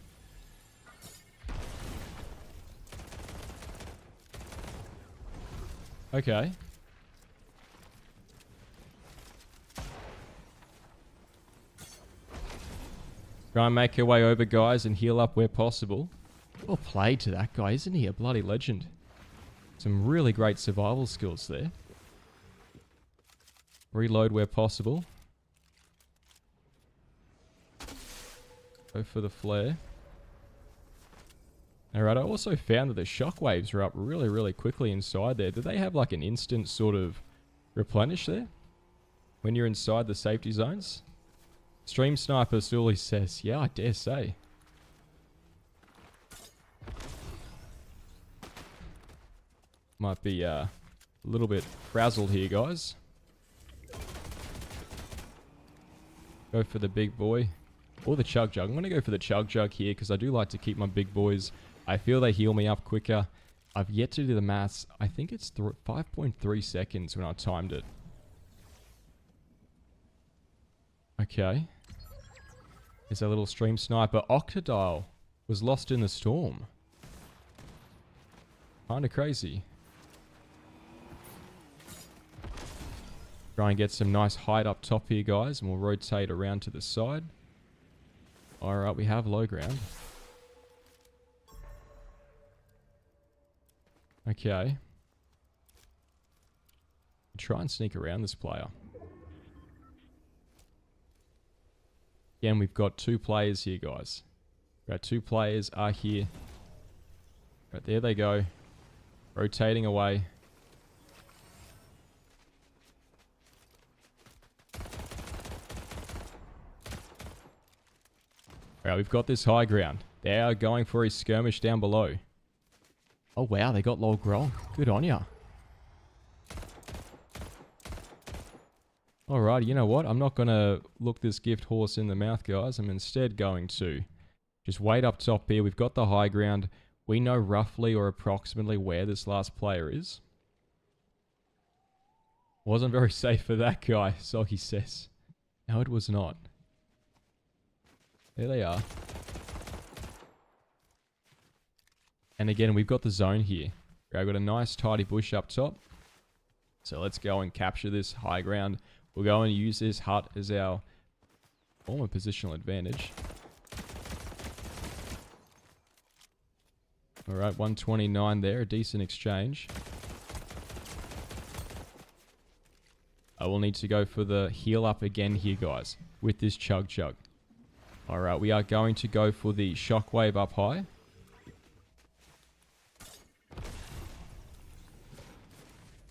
Okay. Try and make our way over, guys, and heal up where possible. Well played to that guy, isn't he? A bloody legend. Some really great survival skills there. Reload where possible. Go for the flare. Alright, I also found that the shockwaves are up really, really quickly inside there. Do they have like an instant sort of replenish there? When you're inside the safety zones? Stream Sniper Sully says, yeah, I dare say. Might be a little bit frazzled here, guys. Go for the big boy. Or the chug jug. I'm going to go for the chug jug here because I do like to keep my big boys. I feel they heal me up quicker. I've yet to do the maths. I think it's 5.3 seconds when I timed it. Okay. There's a little stream sniper. Octodial was lost in the storm. Kinda crazy. Try and get some nice height up top here, guys, and we'll rotate around to the side. Alright, we have low ground. Okay. Try and sneak around this player. Again, we've got 2 players here, guys. Right, 2 players are here. Right, there they go. Rotating away. Alright, we've got this high ground. They are going for a skirmish down below. Oh, wow, they got low grog. Good on ya. Alright, you know what? I'm not going to look this gift horse in the mouth, guys. I'm instead going to just wait up top here. We've got the high ground. We know roughly or approximately where this last player is. Wasn't very safe for that guy, Soggy says. No, it was not. There they are. And again, we've got the zone here. I've got a nice tidy bush up top. So let's go and capture this high ground. We'll go and use this hut as our former positional advantage. Alright, 129 there. A decent exchange. I will need to go for the heal up again here, guys, with this chug chug. Alright, we are going to go for the shockwave up high.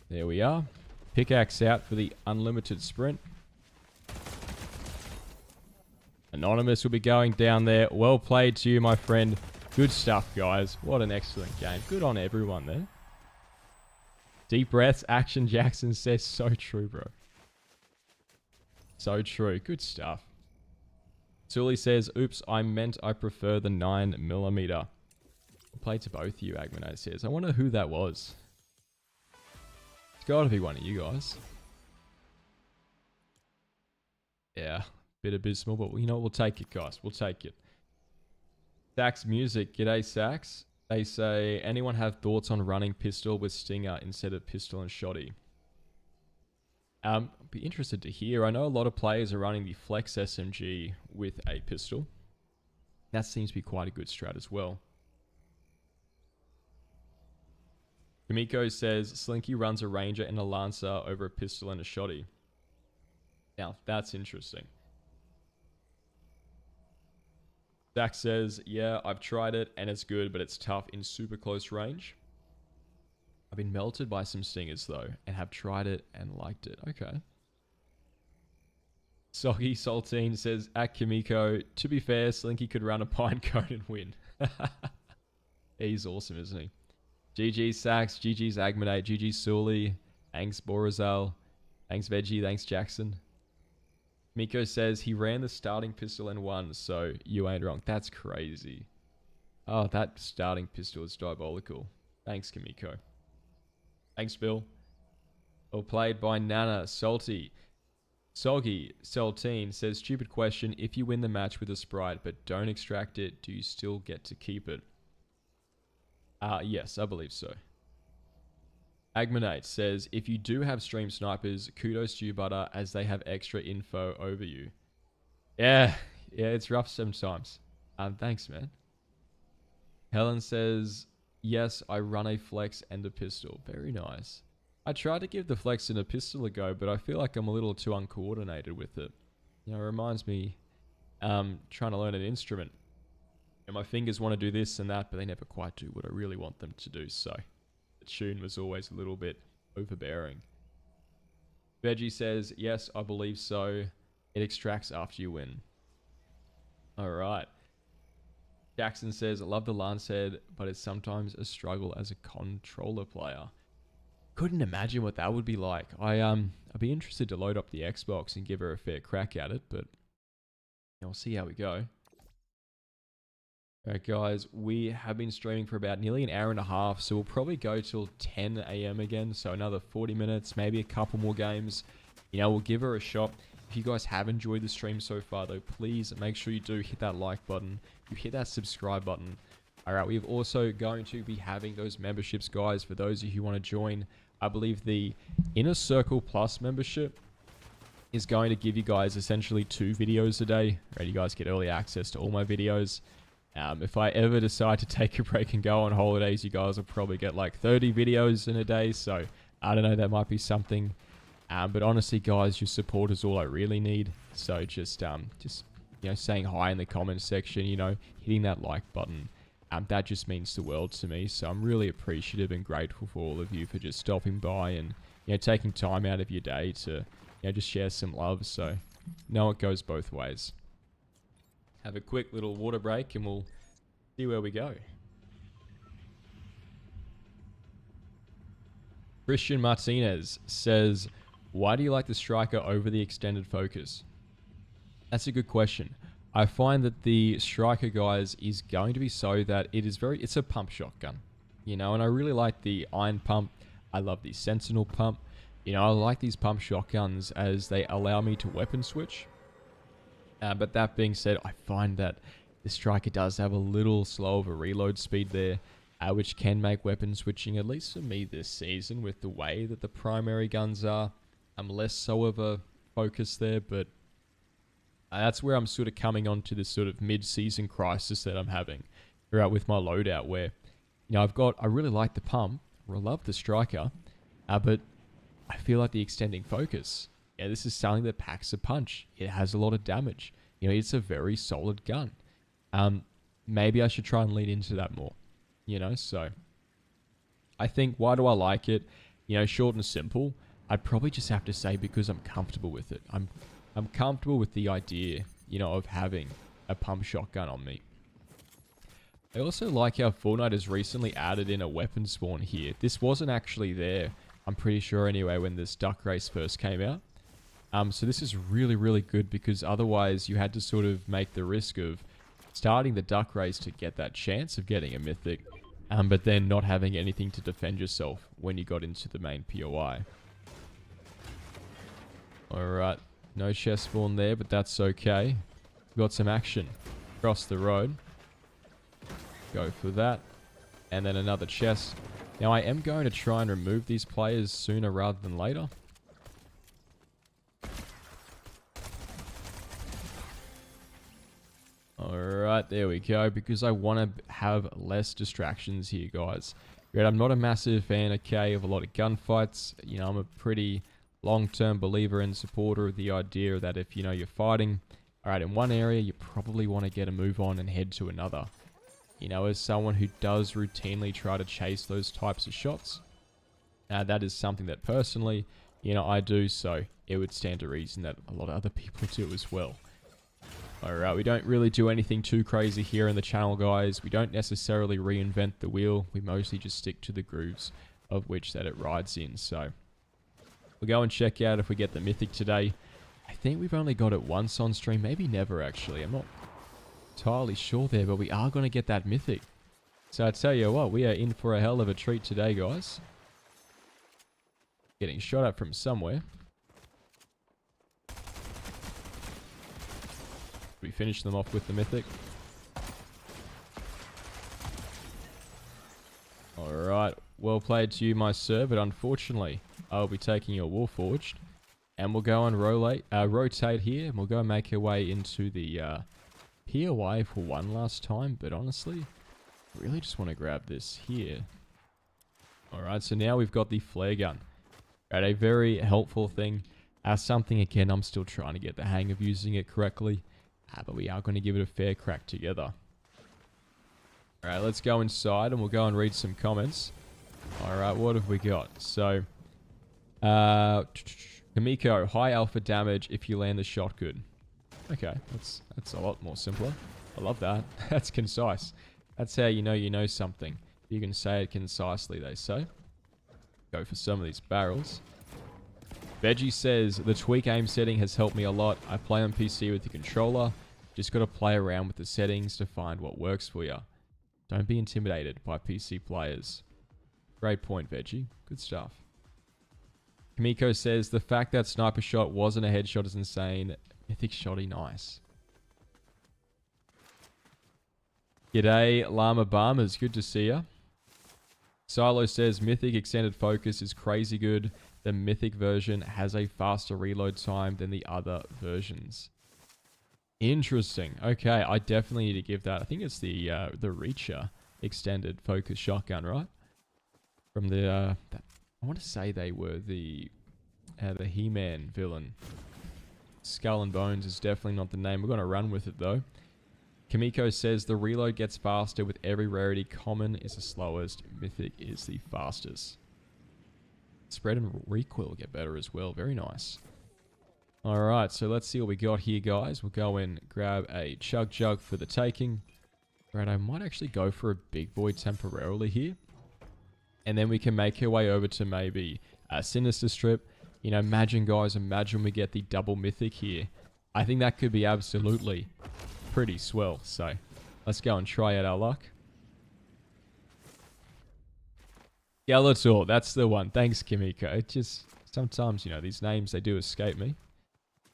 There we are. Pickaxe out for the unlimited sprint. Anonymous will be going down there. Well played to you, my friend. Good stuff, guys. What an excellent game. Good on everyone there. Deep breaths. Action Jackson says, so true, bro. So true. Good stuff. Sully says, oops, I meant I prefer the 9mm. Play to both of you, Agmanate says. I wonder who that was. It's got to be one of you guys. Yeah, bit abysmal, but you know what? We'll take it, guys. We'll take it. Sax Music. G'day, Sax. They say, anyone have thoughts on running pistol with stinger instead of pistol and shotty? I'd be interested to hear. I know a lot of players are running the Flex SMG with a pistol. That seems to be quite a good strat as well. Kamiko says, Slinky runs a Ranger and a Lancer over a pistol and a shotty. Now, that's interesting. Zach says, yeah, I've tried it and it's good, but it's tough in super close range. I've been melted by some stingers though, and have tried it and liked it. Okay. Soggy Saltine says, at Kamiko, to be fair, Slinky could run a pine cone and win. He's awesome, isn't he? GG Sax, GG's Agmanate, GG Sully, thanks Borazal, thanks Veggie, thanks Jackson. Miko says he ran the starting pistol and won, so you ain't wrong. That's crazy. Oh, that starting pistol is diabolical. Thanks, Kamiko. Thanks, Bill. Well played by Nana. Salty. Soggy Saltine says, stupid question. If you win the match with a Sprite but don't extract it, do you still get to keep it? Yes, I believe so. Agmanate says, if you do have stream snipers, kudos to you, Butter, as they have extra info over you. Yeah, it's rough sometimes. Thanks, man. Helen says, yes, I run a Flex and a pistol. Very nice. I tried to give the Flex and a pistol a go, but I feel like I'm a little too uncoordinated with it. You know, it reminds me trying to learn an instrument. And my fingers want to do this and that, but they never quite do what I really want them to do, so the tune was always a little bit overbearing. Veggie says, yes, I believe so. It extracts after you win. Alright. Jackson says, I love the Lance head, but it's sometimes a struggle as a controller player. Couldn't imagine what that would be like. I'd be interested to load up the Xbox and give her a fair crack at it, but we'll see how we go. Alright guys, we have been streaming for about nearly an hour and a half, so we'll probably go till 10 AM again, so another 40 minutes, maybe a couple more games. We'll give her a shot. If you guys have enjoyed the stream so far though, please make sure you do hit that like button, you hit that subscribe button. Alright, we're also going to be having those memberships, guys, for those of you who want to join. I believe the Inner Circle Plus membership is going to give you guys essentially 2 videos a day. Right, you guys get early access to all my videos. If I ever decide to take a break and go on holidays, you guys will probably get like 30 videos in a day. So I don't know, that might be something. But honestly, guys, your support is all I really need. So just saying hi in the comments section, hitting that like button. That just means the world to me. So I'm really appreciative and grateful for all of you for just stopping by and taking time out of your day to just share some love. So it goes both ways. have a quick little water break and we'll see where we go. Christian Martinez says, why do you like the striker over the extended focus? That's a good question. I find that the striker, guys, is going to be so that it's a pump shotgun, you know, and I really like the iron pump. I love the sentinel pump. You know, I like these pump shotguns as they allow me to weapon switch. But that being said, I find that the striker does have a little slow of a reload speed there, which can make weapon switching, at least for me this season, with the way that the primary guns are. I'm less so of a focus there, but that's where I'm sort of coming on to this sort of mid-season crisis that I'm having throughout with my loadout, where, you know, I really like the pump, I love the striker, but I feel like the extending focus, yeah, this is something that packs a punch. It has a lot of damage. You know, it's a very solid gun. Maybe I should try and lean into that more, you know, so I think, why do I like it? You know, short and simple, I'd probably just have to say because I'm comfortable with it. I'm comfortable with the idea, you know, of having a pump shotgun on me. I also like how Fortnite has recently added in a weapon spawn here. This wasn't actually there, I'm pretty sure anyway, when this duck race first came out. So this is really, really good, because otherwise you had to sort of make the risk of starting the duck race to get that chance of getting a mythic, but then not having anything to defend yourself when you got into the main POI. Alright, no chest spawn there, but that's okay. We've got some action across the road. Go for that. And then another chest. Now I am going to try and remove these players sooner rather than later. Alright, there we go, because I want to have less distractions here, guys. Right, I'm not a massive fan, okay, of a lot of gunfights. You know, I'm a pretty long-term believer and supporter of the idea that if, you know, you're fighting, alright, in one area, you probably want to get a move on and head to another. You know, as someone who does routinely try to chase those types of shots, that is something that personally, you know, I do, so it would stand to reason that a lot of other people do as well. Alright, we don't really do anything too crazy here in the channel, guys. We don't necessarily reinvent the wheel. We mostly just stick to the grooves of which that it rides in. So we'll go and check out if we get the mythic today. I think we've only got it once on stream. Maybe never, actually. I'm not entirely sure there, but we are going to get that mythic. So I tell you what, we are in for a hell of a treat today, guys. Getting shot at from somewhere. We finish them off with the mythic. Alright, well played to you, my sir, but unfortunately, I'll be taking your Warforged. And we'll go and rotate here, and we'll go and make our way into the POI for one last time. But honestly, I really just want to grab this here. Alright, so now we've got the flare gun. Right, a very helpful thing. Something, again, I'm still trying to get the hang of using it correctly. But we are going to give it a fair crack together. Alright, let's go inside and we'll go and read some comments. Alright, what have we got? So, Kamiko, high alpha damage if you land the shot good. Okay, that's a lot more simpler. I love that. That's concise. That's how you know something. You can say it concisely, they say. Go for some of these barrels. Veggie says, the tweak aim setting has helped me a lot. I play on PC with the controller. Just got to play around with the settings to find what works for you. Don't be intimidated by PC players. Great point, Veggie. Good stuff. Kamiko says, the fact that sniper shot wasn't a headshot is insane. Mythic shotty, nice. G'day, Llama Barmers. Good to see ya. Silo says, Mythic extended focus is crazy good. The Mythic version has a faster reload time than the other versions. Interesting. Okay, I definitely need to give that. I think it's the Reacher extended focus shotgun, right? From the I want to say they were the He-Man villain. Skull and Bones is definitely not the name. We're going to run with it though. Kamiko says the reload gets faster with every rarity. Common is the slowest. Mythic is the fastest. Spread and recoil get better as well. Very nice. Alright, so let's see what we got here, guys. We'll go and grab a chug jug for the taking. Right, I might actually go for a big boy temporarily here. And then we can make our way over to maybe a Sinister Strip. You know, imagine, guys, imagine we get the double mythic here. I think that could be absolutely pretty swell. So, let's go and try out our luck. Skeletor, that's the one. Thanks, Kimiko. It just, sometimes, you know, these names, they do escape me.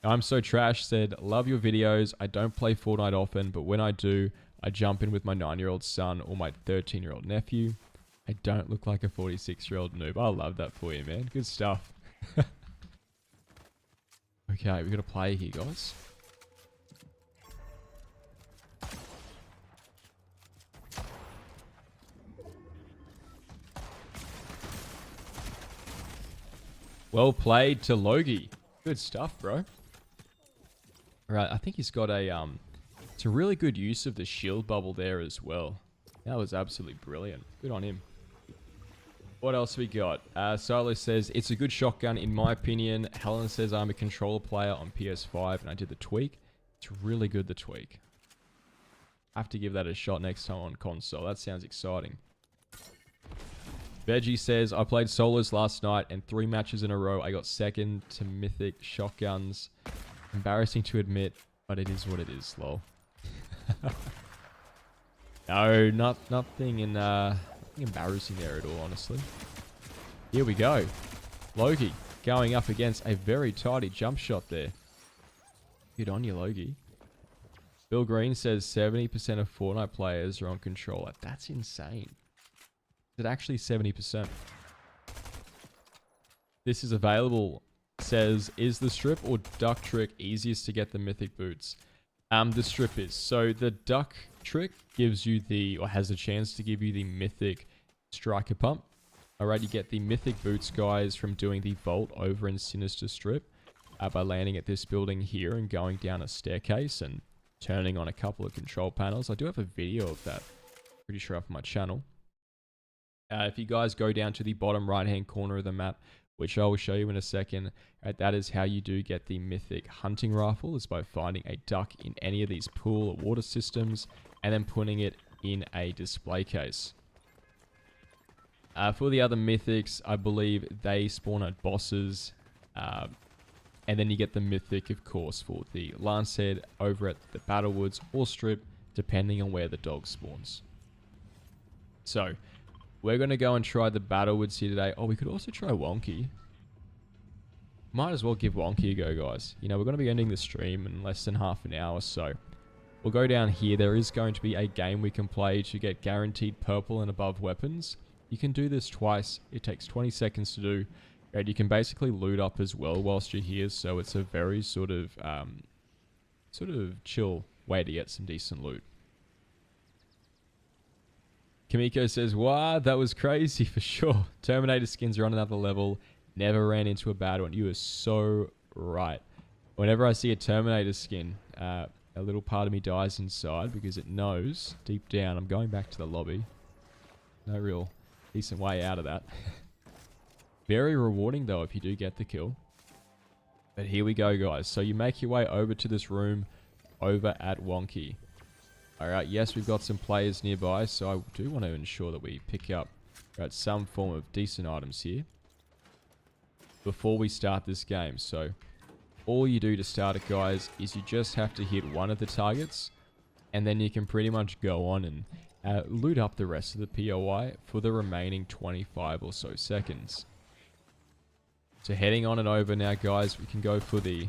I'm So Trash said, love your videos. I don't play Fortnite often, but when I do, I jump in with my 9-year-old son or my 13-year-old nephew. I don't look like a 46-year-old noob. I love that for you, man. Good stuff. Okay, we got a player here, guys. Well played to Logie. Good stuff, bro. Right, I think he's got a it's a really good use of the shield bubble there as well. That was absolutely brilliant. Good on him. What else we got? Silo says, it's a good shotgun in my opinion. Helen says, I'm a controller player on PS5 and I did the tweak. It's really good, the tweak. I have to give that a shot next time on console. That sounds exciting. Veggie says, I played solos last night and 3 matches in a row. I got second to mythic shotguns. Embarrassing to admit, but it is what it is, lol. No, nothing embarrassing there at all, honestly. Here we go. Logie going up against a very tidy jump shot there. Good on you, Logie. Bill Green says 70% of Fortnite players are on controller. That's insane. Is it actually 70%? This is available. Says, is the strip or duck trick easiest to get the mythic boots? The strip is. So the duck trick gives you the, or has a chance to give you the mythic striker pump. Alright, you get the mythic boots, guys, from doing the vault over in Sinister Strip by landing at this building here and going down a staircase and turning on a couple of control panels. I do have a video of that. Pretty sure off my channel. If you guys go down to the bottom right hand corner of the map, which I will show you in a second, that is how you do get the mythic hunting rifle, is by finding a duck in any of these pool or water systems and then putting it in a display case. For the other mythics, I believe they spawn at bosses, and then you get the mythic, of course, for the Lancehead over at the Battlewoods or Strip, depending on where the dog spawns. So, we're going to go and try the Battlewoods here today. Oh, we could also try Wonky. Might as well give Wonky a go, guys. You know, we're going to be ending the stream in less than half an hour, so we'll go down here. There is going to be a game we can play to get guaranteed purple and above weapons. You can do this twice. It takes 20 seconds to do. And you can basically loot up as well whilst you're here, so it's a very sort of chill way to get some decent loot. Kimiko says, wow, that was crazy for sure. Terminator skins are on another level. Never ran into a bad one. You are so right. Whenever I see a Terminator skin, a little part of me dies inside because it knows deep down I'm going back to the lobby. No real decent way out of that. Very rewarding though if you do get the kill. But here we go, guys. So you make your way over to this room over at Wonky. Alright, yes, we've got some players nearby, so I do want to ensure that we pick up some form of decent items here before we start this game. So all you do to start it, guys, is you just have to hit one of the targets, and then you can pretty much go on and loot up the rest of the POI for the remaining 25 or so seconds. So heading on and over now, guys, we can go for the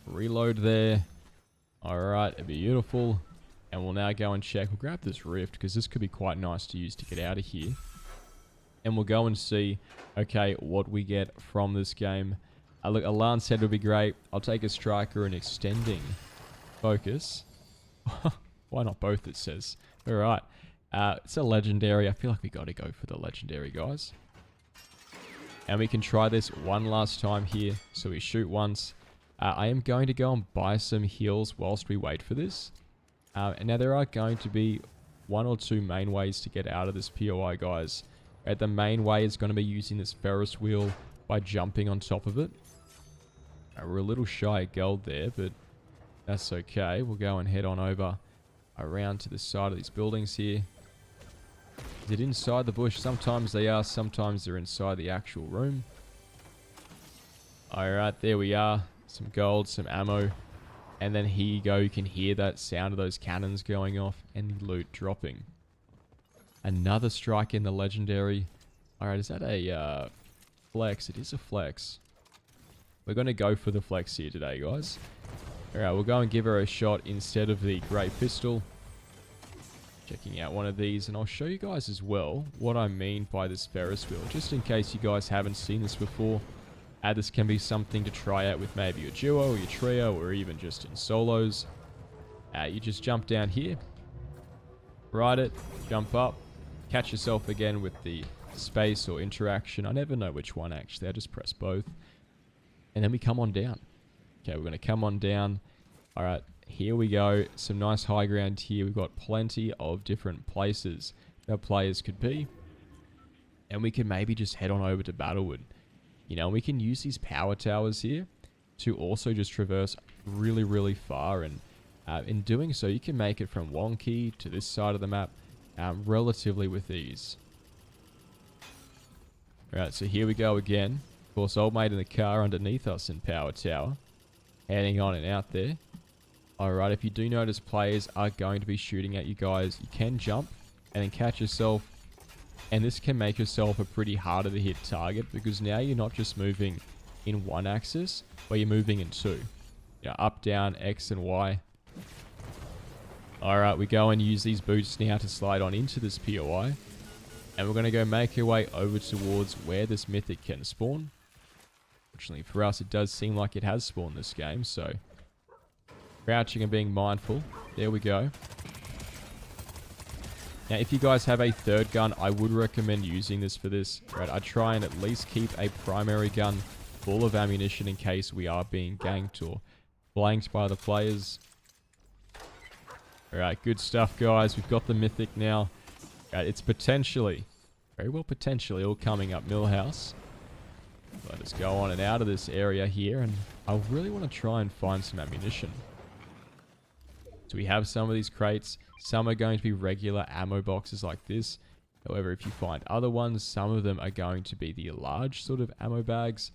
reload there. Alright, beautiful. And we'll now go and check. We'll grab this rift because this could be quite nice to use to get out of here. And we'll go and see, okay, what we get from this game. Look, a lance head would be great. I'll take a striker and extending focus. Why not both, it says. Alright. It's a legendary. I feel like we got to go for the legendary, guys. And we can try this one last time here. So we shoot once. I am going to go and buy some heals whilst we wait for this. And now there are going to be 1 or 2 main ways to get out of this POI, guys. Right, the main way is going to be using this Ferris wheel by jumping on top of it. Right, we're a little shy of gold there, but that's okay. We'll go and head on over around to the side of these buildings here. Is it inside the bush? Sometimes they are, sometimes they're inside the actual room. Alright, there we are. Some gold, some ammo. And then here you go, you can hear that sound of those cannons going off and the loot dropping. Another strike in the legendary. Alright, is that a flex? It is a flex. We're going to go for the flex here today, guys. Alright, we'll go and give her a shot instead of the great pistol. Checking out one of these, and I'll show you guys as well what I mean by this Ferris wheel, just in case you guys haven't seen this before. This can be something to try out with maybe your duo or your trio, or even just in solos. You just jump down here, ride it, jump up, catch yourself again with the space or interaction. I never know which one actually, I just press both. And then we come on down. Okay, we're going to come on down. Alright, here we go. Some nice high ground here. We've got plenty of different places that players could be. And we can maybe just head on over to Battlewood. You know, we can use these power towers here to also just traverse really, really far. And in doing so, you can make it from Wonky to this side of the map relatively with ease. Alright, so here we go again. Of course, old mate in the car underneath us in Power Tower. Heading on and out there. Alright, if you do notice players are going to be shooting at you guys, you can jump and then catch yourself. And this can make yourself a pretty harder to hit target, because now you're not just moving in one axis, but you're moving in two. Yeah, up, down, X and Y. Alright, we go and use these boots now to slide on into this POI. And we're going to go make our way over towards where this mythic can spawn. Fortunately for us, it does seem like it has spawned this game, so crouching and being mindful. There we go. Now, if you guys have a third gun, I would recommend using this for this. Right, I try and at least keep a primary gun full of ammunition in case we are being ganked or blanked by the players. Alright, good stuff, guys. We've got the mythic now. Right, it's potentially, very well potentially, all coming up Millhouse. Let us go on and out of this area here, and I really want to try and find some ammunition. So we have some of these crates. Some are going to be regular ammo boxes like this. However, if you find other ones, some of them are going to be the large sort of ammo bags.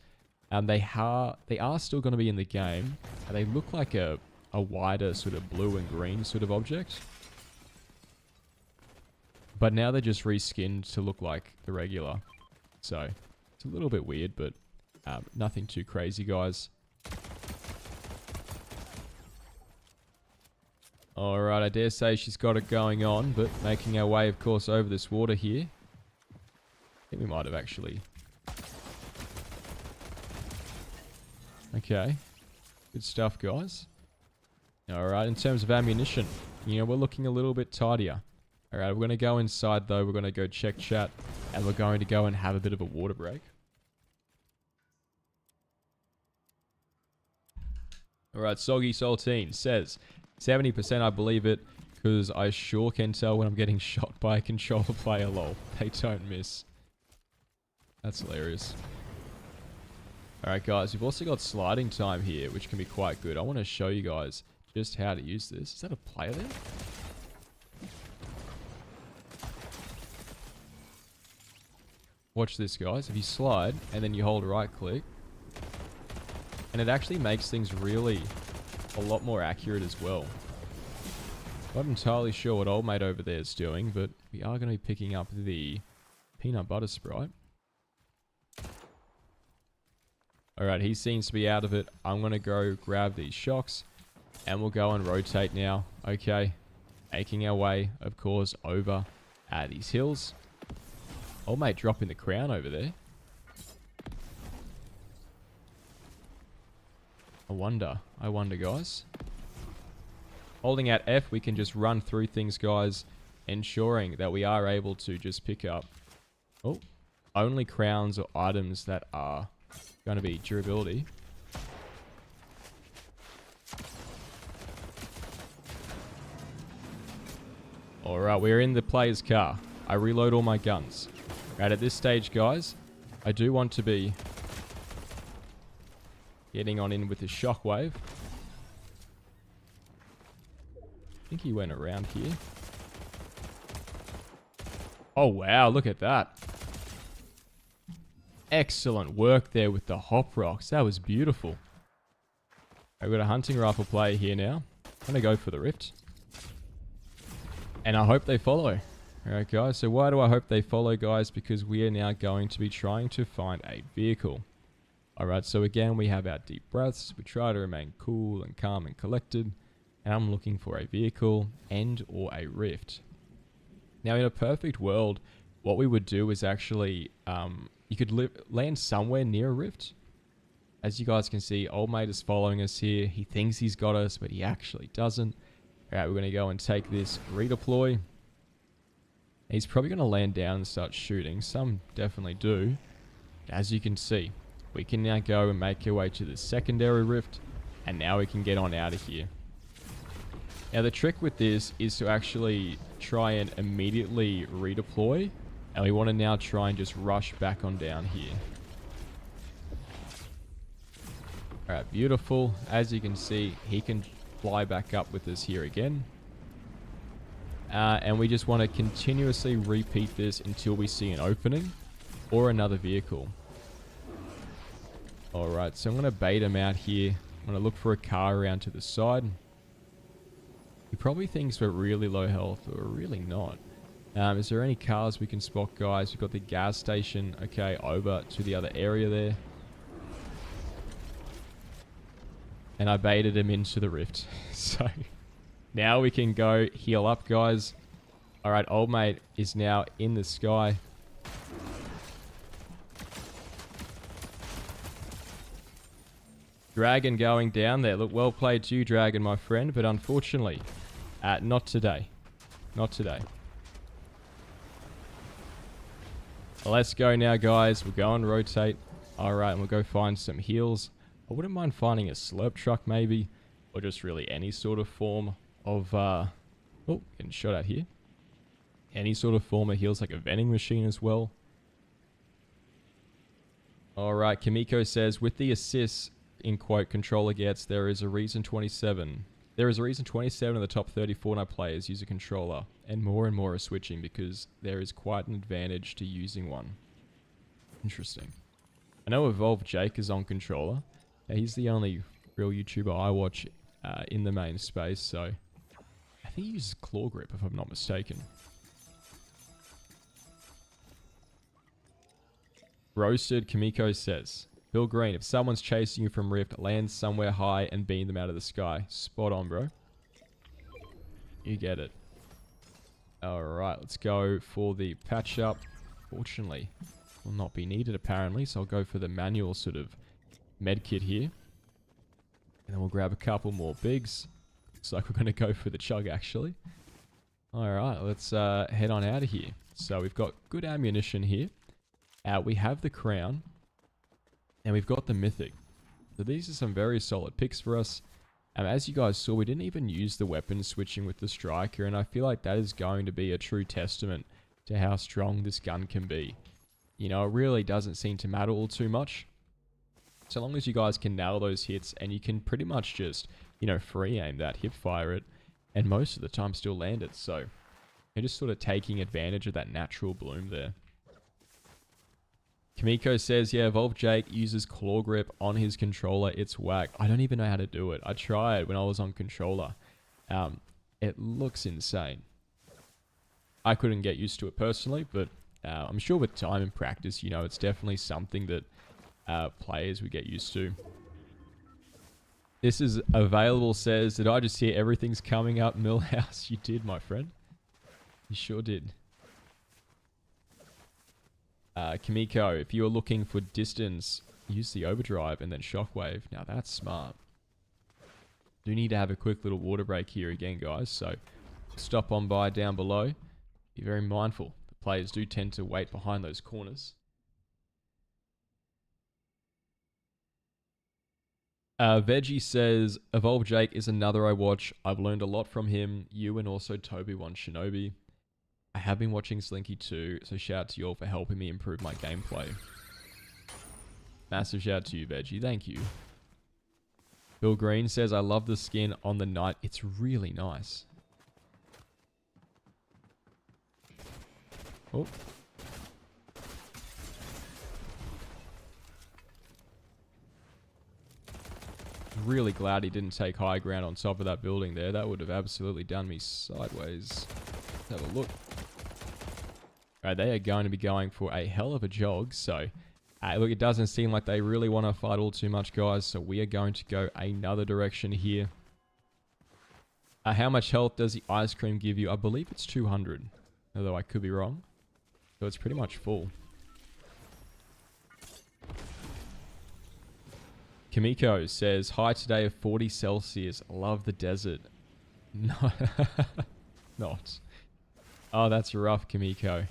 They are still going to be in the game. And they look like a wider sort of blue and green sort of object. But now they're just reskinned to look like the regular. So it's a little bit weird, but nothing too crazy, guys. Alright, I dare say she's got it going on, but making our way, of course, over this water here. I think we might have actually. Okay. Good stuff, guys. Alright, in terms of ammunition, you know, we're looking a little bit tidier. Alright, we're going to go inside, though. We're going to go check chat, and we're going to go and have a bit of a water break. Alright, Soggy Saltine says 70% I believe it, because I sure can tell when I'm getting shot by a controller player, lol. They don't miss. That's hilarious. Alright guys, we've also got sliding time here, which can be quite good. I want to show you guys just how to use this. Is that a player there? Watch this, guys. If you slide, and then you hold right click, and it actually makes things really a lot more accurate as well. Not entirely sure what old mate over there is doing, but we are going to be picking up the peanut butter Sprite. Alright, he seems to be out of it. I'm going to go grab these shocks, and we'll go and rotate now. Okay, making our way, of course, over these hills. Old mate dropping the crown over there. I wonder, guys. Holding out F, we can just run through things, guys, ensuring that we are able to just pick up only crowns or items that are going to be durability. Alright, we're in the player's car. I reload all my guns. Right, at this stage, guys, I do want to be getting on in with the shockwave. I think he went around here. Oh, wow, look at that. Excellent work there with the hop rocks. That was beautiful. I've got a hunting rifle player here now. I'm going to go for the rift. And I hope they follow. Alright, guys. So why do I hope they follow, guys? Because we are now going to be trying to find a vehicle. Alright, so again, we have our deep breaths. We try to remain cool and calm and collected. And I'm looking for a vehicle and or a rift. Now, in a perfect world, what we would do is actually... you could land somewhere near a rift. As you guys can see, old mate is following us here. He thinks he's got us, but he actually doesn't. Alright, we're going to go and take this redeploy. He's probably going to land down and start shooting. Some definitely do. As you can see, we can now go and make our way to the secondary rift. And now we can get on out of here. Now, the trick with this is to actually try and immediately redeploy. And we want to now try and just rush back on down here. Alright, beautiful. As you can see, he can fly back up with us here again. And we just want to continuously repeat this until we see an opening or another vehicle. Alright, so I'm going to bait him out here. I'm going to look for a car around to the side. He probably thinks we're really low health, but we're really not. Is there any cars we can spot, guys? We've got the gas station, okay, over to the other area there. And I baited him into the rift. So, now we can go heal up, guys. Alright, old mate is now in the sky. Dragon going down there. Look, well played to you, Dragon, my friend. But unfortunately, not today. Not today. Let's go now, guys. We'll go and rotate. Alright, and we'll go find some heals. I wouldn't mind finding a slurp truck, maybe. Or just really any sort of form of... oh, getting shot at here. Any sort of form of heals, like a vending machine as well. Alright, Kimiko says, with the assists, in quote, controller gets, there is a reason 27. There is a reason 27 of the top 30 Fortnite players use a controller. And more are switching because there is quite an advantage to using one. Interesting. I know Evolve Jake is on controller. He's the only real YouTuber I watch in the main space, so... I think he uses claw grip, if I'm not mistaken. Roasted Kimiko says, Bill Green, if someone's chasing you from Rift, land somewhere high and beam them out of the sky. Spot on, bro. You get it. Alright, let's go for the patch up. Fortunately, will not be needed apparently, so I'll go for the manual sort of med kit here. And then we'll grab a couple more bigs. Looks like we're going to go for the chug actually. Alright, let's head on out of here. So we've got good ammunition here. We have the crown. And we've got the mythic. So these are some very solid picks for us. As you guys saw, we didn't even use the weapon switching with the striker. And I feel like that is going to be a true testament to how strong this gun can be. You know, it really doesn't seem to matter all too much. So long as you guys can nail those hits and you can pretty much just, you know, free aim that, hip fire it, and most of the time still land it. So you're just sort of taking advantage of that natural bloom there. Kimiko says, yeah, Evolve Jake uses claw grip on his controller. It's whack. I don't even know how to do it. I tried when I was on controller. It looks insane. I couldn't get used to it personally, but I'm sure with time and practice, you know, it's definitely something that players would get used to. This is available says, did I just hear everything's coming up, Millhouse? You did, my friend. You sure did. Kimiko, if you are looking for distance, use the overdrive and then shockwave. Now that's smart. Do need to have a quick little water break here again, guys. So stop on by down below. Be very mindful. The players do tend to wait behind those corners. Veggie says, Evolve Jake is another I watch. I've learned a lot from him. You and also Toby One Shinobi. I have been watching Slinky too, so shout out to you all for helping me improve my gameplay. Massive shout out to you, Veggie. Thank you. Bill Green says, I love the skin on the knight. It's really nice. Oh. Really glad he didn't take high ground on top of that building there. That would have absolutely done me sideways. Let's have a look. Alright, they are going to be going for a hell of a jog. So, look, it doesn't seem like they really want to fight all too much, guys. So we are going to go another direction here. How much health does the ice cream give you? I believe it's 200. Although I could be wrong. So it's pretty much full. Kimiko says, hi today of 40 Celsius. Love the desert. No, not. Oh, that's rough, Kimiko.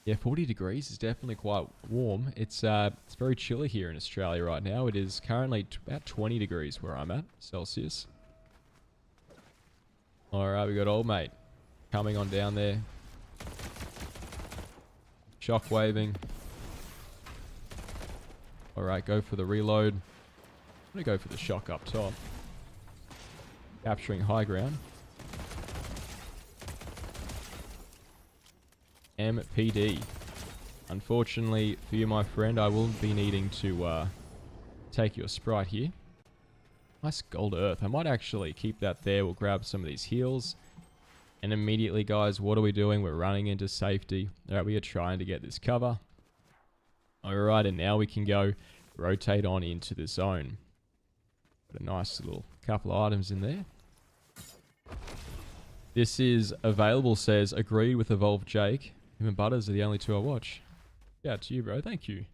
Yeah, 40 degrees is definitely quite warm. It's very chilly here in Australia right now. It is currently about 20 degrees where I'm at, Celsius. Alright, we got old mate coming on down there. Shockwaving. Alright, go for the reload. I'm going to go for the shock up top. Capturing high ground. MPD. Unfortunately for you, my friend, I will be needing to take your sprite here. Nice gold earth. I might actually keep that there. We'll grab some of these heals. And immediately, guys, what are we doing? We're running into safety. Alright, we are trying to get this cover. Alright, and now we can go rotate on into the zone. Got a nice little couple of items in there. This is available, says, agreed with Evolved Jake. Him and Butters are the only two I watch. Yeah, to you, bro. Thank you.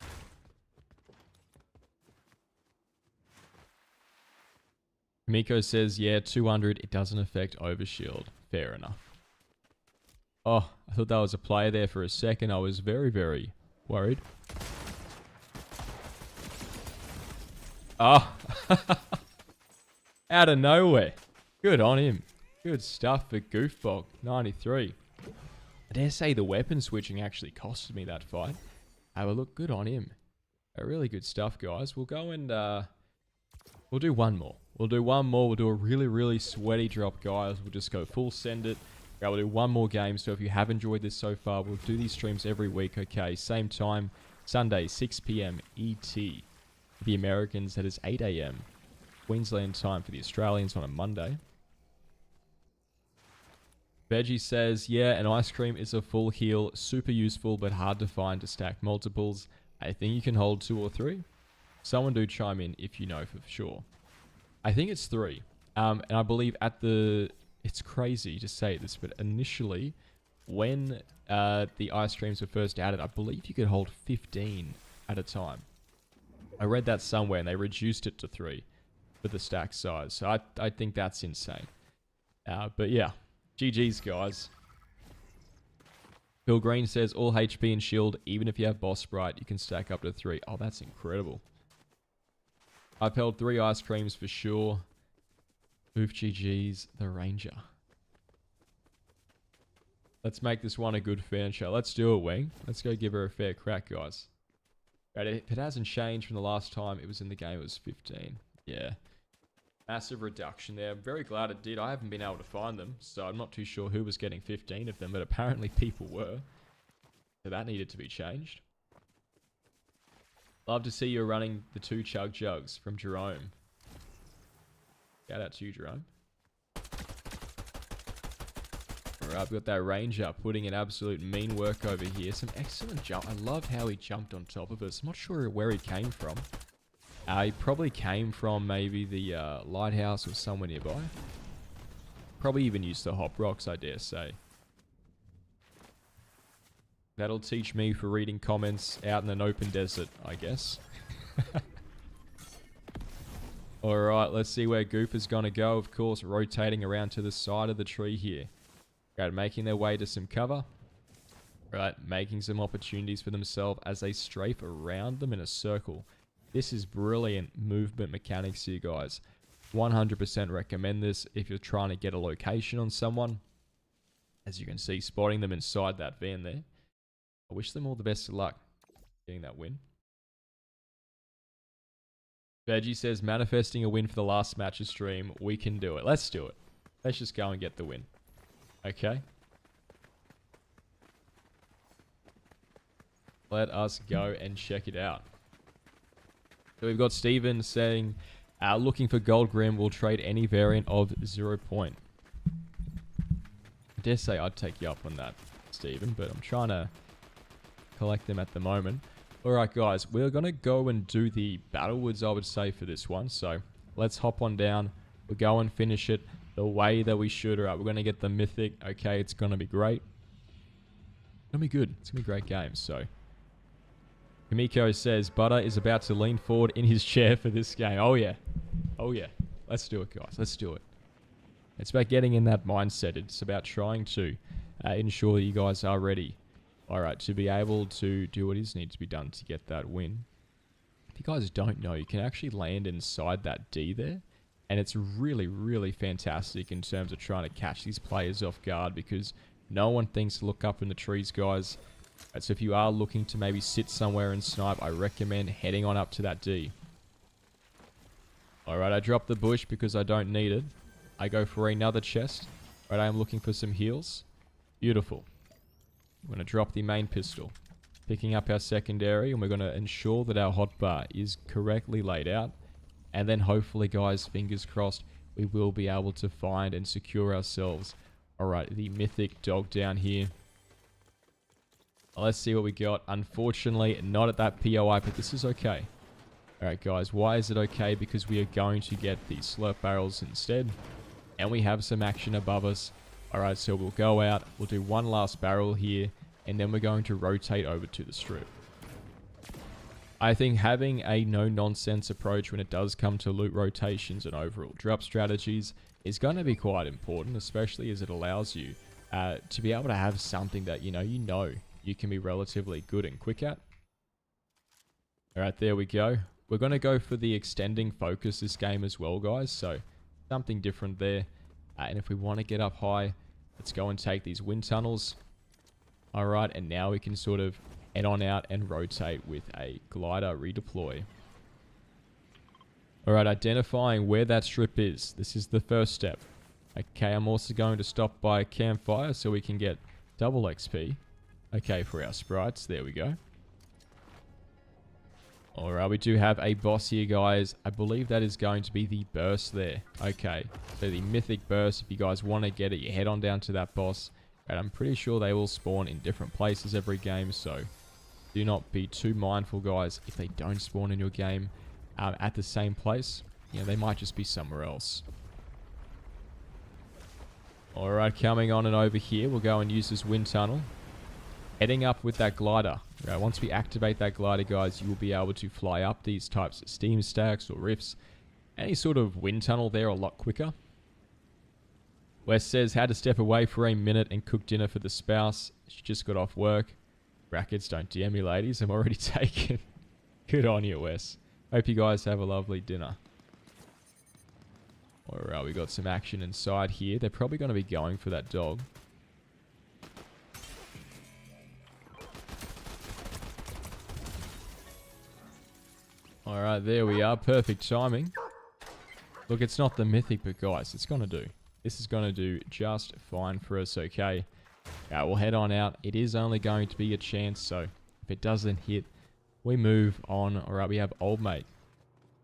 Miko says, yeah, 200. It doesn't affect Overshield. Fair enough. Oh, I thought that was a player there for a second. I was very, very worried. Oh. Out of nowhere. Good on him. Good stuff for Goofbog. 93. I dare say the weapon switching actually costed me that fight. But look, good on him. Really good stuff, guys. We'll go and we'll do one more. We'll do one more. We'll do a really, really sweaty drop, guys. We'll just go full send it. We'll do one more game. So if you have enjoyed this so far, we'll do these streams every week, okay? Same time, Sunday, 6 p.m. ET. For the Americans, that is 8 a.m. Queensland time for the Australians on a Monday. Veggie says, yeah, an ice cream is a full heal. Super useful, but hard to find to stack multiples. I think you can hold 2 or 3. Someone do chime in if you know for sure. I think it's 3. And I believe at the... It's crazy to say this, but initially, when the ice creams were first added, I believe you could hold 15 at a time. I read that somewhere, and they reduced it to 3 for the stack size. So I think that's insane. But yeah, GG's, guys. Bill Green says, all HP and shield, even if you have boss sprite, you can stack up to 3. Oh, that's incredible. I've held 3 ice creams for sure. Oof, GG's, the Ranger. Let's make this one a good furniture. Let's do it, Wing. Let's go give her a fair crack, guys. Right, if it hasn't changed from the last time it was in the game, it was 15. Yeah. Massive reduction there. I'm very glad it did. I haven't been able to find them, so I'm not too sure who was getting 15 of them, but apparently people were. So that needed to be changed. Love to see you running the 2 chug jugs from Jerome. Shout out to you, Jerome. Alright, we've got that Ranger putting in absolute mean work over here. Some excellent jump. I loved how he jumped on top of us. I'm not sure where he came from. He probably came from maybe the lighthouse or somewhere nearby. Probably even used the hop rocks, I dare say. That'll teach me for reading comments out in an open desert, I guess. Alright, let's see where Goof is going to go. Of course, rotating around to the side of the tree here. Right, making their way to some cover. Right, making some opportunities for themselves as they strafe around them in a circle. This is brilliant movement mechanics here, guys. 100% recommend this if you're trying to get a location on someone. As you can see, spotting them inside that van there. I wish them all the best of luck getting that win. Veggie says, manifesting a win for the last match of stream. We can do it. Let's do it. Let's just go and get the win. Okay. Let us go and check it out. So we've got Steven saying, looking for Gold Grim, will trade any variant of 0 point. I dare say I'd take you up on that, Steven, but I'm trying to collect them at the moment. Alright guys, we're going to go and do the Battlewoods, I would say, for this one. So let's hop on down. We'll go and finish it the way that we should. Alright, we're going to get the Mythic. Okay, it's going to be great. It's going to be good. It's going to be a great game. So Kamiko says, Butter is about to lean forward in his chair for this game. Oh yeah. Oh yeah. Let's do it, guys. Let's do it. It's about getting in that mindset. It's about trying to ensure that you guys are ready. Alright, to be able to do what needs to be done to get that win. If you guys don't know, you can actually land inside that D there. And it's really, really fantastic in terms of trying to catch these players off guard, because no one thinks to look up in the trees, guys. So if you are looking to maybe sit somewhere and snipe, I recommend heading on up to that D. Alright, I dropped the bush because I don't need it. I go for another chest. Alright, I am looking for some heals. Beautiful. I'm going to drop the main pistol. Picking up our secondary, and we're going to ensure that our hotbar is correctly laid out. And then hopefully, guys, fingers crossed, we will be able to find and secure ourselves. Alright, the mythic dog down here. Let's see what we got. Unfortunately, not at that POI, but this is okay. Alright, guys, why is it okay? Because we are going to get the slurp barrels instead. And we have some action above us. Alright, so we'll go out. We'll do one last barrel here. And then we're going to rotate over to the strip. I think having a no-nonsense approach when it does come to loot rotations and overall drop strategies is going to be quite important, especially as it allows you to be able to have something that you know you can be relatively good and quick at. Alright, there we go. We're going to go for the extending focus this game as well, guys. So, something different there. And if we want to get up high, let's go and take these wind tunnels. Alright, and now we can sort of head on out and rotate with a glider redeploy. Alright, identifying where that strip is. This is the first step. Okay, I'm also going to stop by a campfire so we can get double XP. Okay, for our sprites. There we go. Alright, we do have a boss here, guys. I believe that is going to be the burst there. Okay, so the mythic burst, if you guys want to get it, you head on down to that boss. And I'm pretty sure they will spawn in different places every game, so do not be too mindful, guys, if they don't spawn in your game at the same place. You know, they might just be somewhere else. Alright, coming on and over here, we'll go and use this wind tunnel. Heading up with that glider. Right, once we activate that glider, guys, you will be able to fly up these types of steam stacks or rifts. Any sort of wind tunnel there a lot quicker. Wes says, had to step away for a minute and cook dinner for the spouse. She just got off work. Brackets, don't DM me, ladies. I'm already taken. Good on you, Wes. Hope you guys have a lovely dinner. Alright, we got some action inside here. They're probably going to be going for that dog. Alright, there we are. Perfect timing. Look, it's not the mythic, but guys, it's going to do. This is going to do just fine for us, okay? We'll head on out. It is only going to be a chance, so if it doesn't hit, we move on. Alright, we have old mate.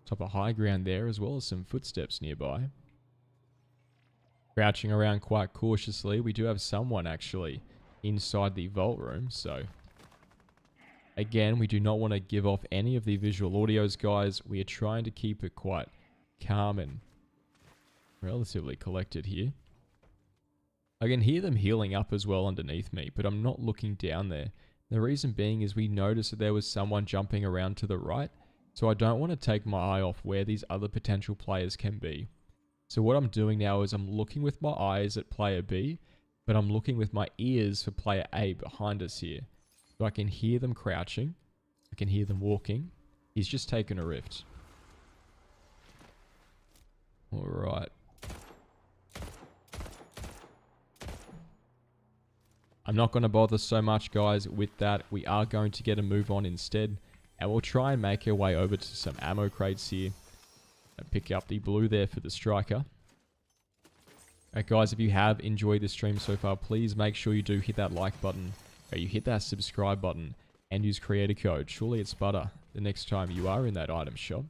Top of high ground there, as well as some footsteps nearby. Crouching around quite cautiously. We do have someone actually inside the vault room, so again, we do not want to give off any of the visual audios, guys. We are trying to keep it quite calm and relatively collected here. I can hear them healing up as well underneath me, but I'm not looking down there. The reason being is we noticed that there was someone jumping around to the right, so I don't want to take my eye off where these other potential players can be. So what I'm doing now is I'm looking with my eyes at player B, but I'm looking with my ears for player A behind us here. So I can hear them crouching. I can hear them walking. He's just taken a rift. Alright. I'm not going to bother so much, guys, with that. We are going to get a move on instead. And we'll try and make our way over to some ammo crates here. And pick up the blue there for the striker. Alright, guys, if you have enjoyed the stream so far, please make sure you do hit that like button. Or you hit that subscribe button. And use creator code. Surely it's butter the next time you are in that item shop.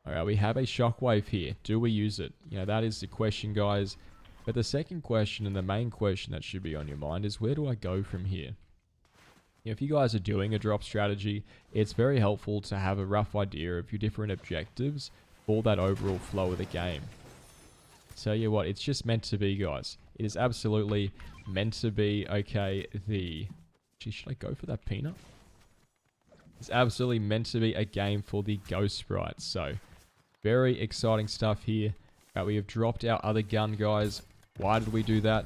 Alright, we have a shockwave here. Do we use it? You know, that is the question, guys. But the second question and the main question that should be on your mind is, where do I go from here? You know, if you guys are doing a drop strategy, it's very helpful to have a rough idea of your different objectives for that overall flow of the game. Tell you what, it's just meant to be, guys. It is absolutely meant to be. Okay, Gee, should I go for that peanut? It's absolutely meant to be a game for the ghost sprites. So, very exciting stuff here. We have dropped our other gun, guys. Why did we do that?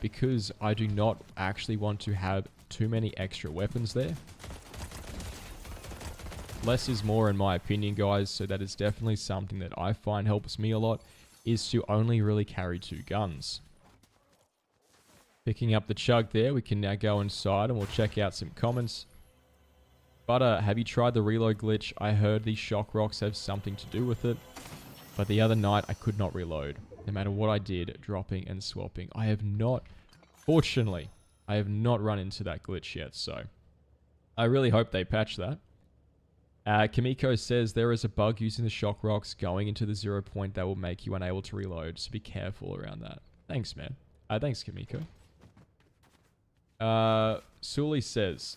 Because I do not actually want to have too many extra weapons there. Less is more in my opinion, guys. So that is definitely something that I find helps me a lot, is to only really carry 2 guns. Picking up the chug there, we can now go inside and we'll check out some comments. Butter, have you tried the reload glitch? I heard these shock rocks have something to do with it. But the other night, I could not reload. No matter what I did, dropping and swapping. I have not, fortunately, I have not run into that glitch yet. So, I really hope they patch that. Kamiko says there is a bug using the shock rocks going into the 0 point that will make you unable to reload. So be careful around that. Thanks, man. Thanks, Kamiko. Sully says,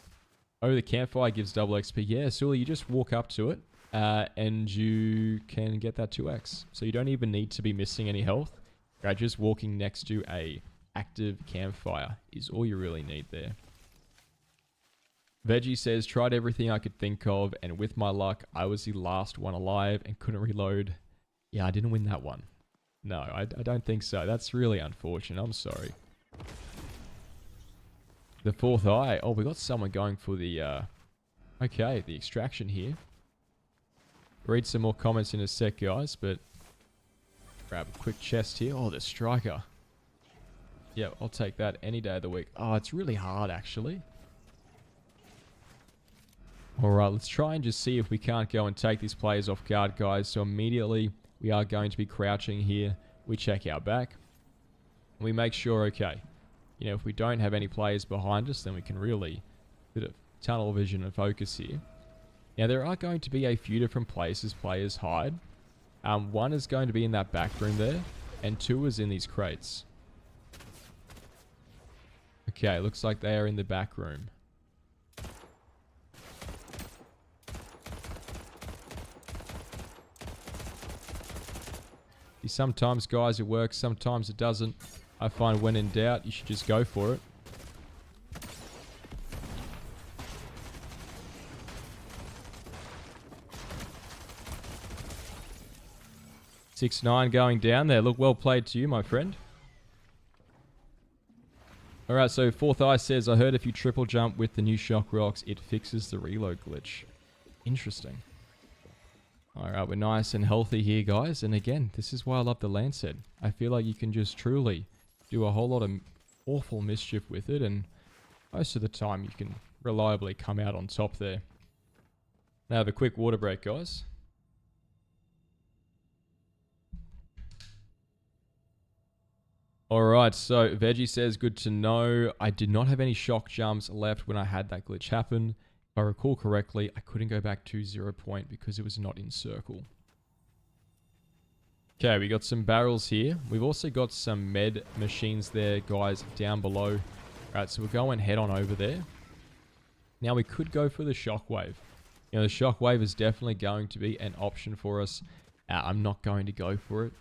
oh, the campfire gives double XP. Yeah, Sully, you just walk up to it and you can get that 2x. So you don't even need to be missing any health. Just walking next to a active campfire is all you really need there. Veggie says, tried everything I could think of, and with my luck, I was the last one alive and couldn't reload. Yeah, I didn't win that one. No, I don't think so. That's really unfortunate. I'm sorry. The 4th eye. Oh, we got someone going for the, okay, the extraction here. Read some more comments in a sec, guys, but grab a quick chest here. Oh, the striker. Yeah, I'll take that any day of the week. Oh, it's really hard, actually. Alright, let's try and just see if we can't go and take these players off guard, guys. So immediately, we are going to be crouching here. We check our back. We make sure, okay, you know, if we don't have any players behind us, then we can really bit of tunnel vision and focus here. Now, there are going to be a few different places players hide. One is going to be in that back room there, and 2 is in these crates. Okay, looks like they are in the back room. Sometimes, guys, it works. Sometimes it doesn't. I find when in doubt, you should just go for it. (6-9) going down there. Look, well played to you, my friend. Alright, so 4th Eye says, I heard if you triple jump with the new shock rocks, it fixes the reload glitch. Interesting. Alright, we're nice and healthy here, guys. And again, this is why I love the Lancet. I feel like you can just truly do a whole lot of awful mischief with it. And most of the time, you can reliably come out on top there. Now, have a quick water break, guys. Alright, so Veggie says, good to know. I did not have any shock jumps left when I had that glitch happen. If I recall correctly, I couldn't go back to 0 point because it was not in circle. Okay, we got some barrels here. We've also got some med machines there, guys, down below. Alright, so we're going head on over there. Now, we could go for the shockwave. You know, the shockwave is definitely going to be an option for us. I'm not going to go for it.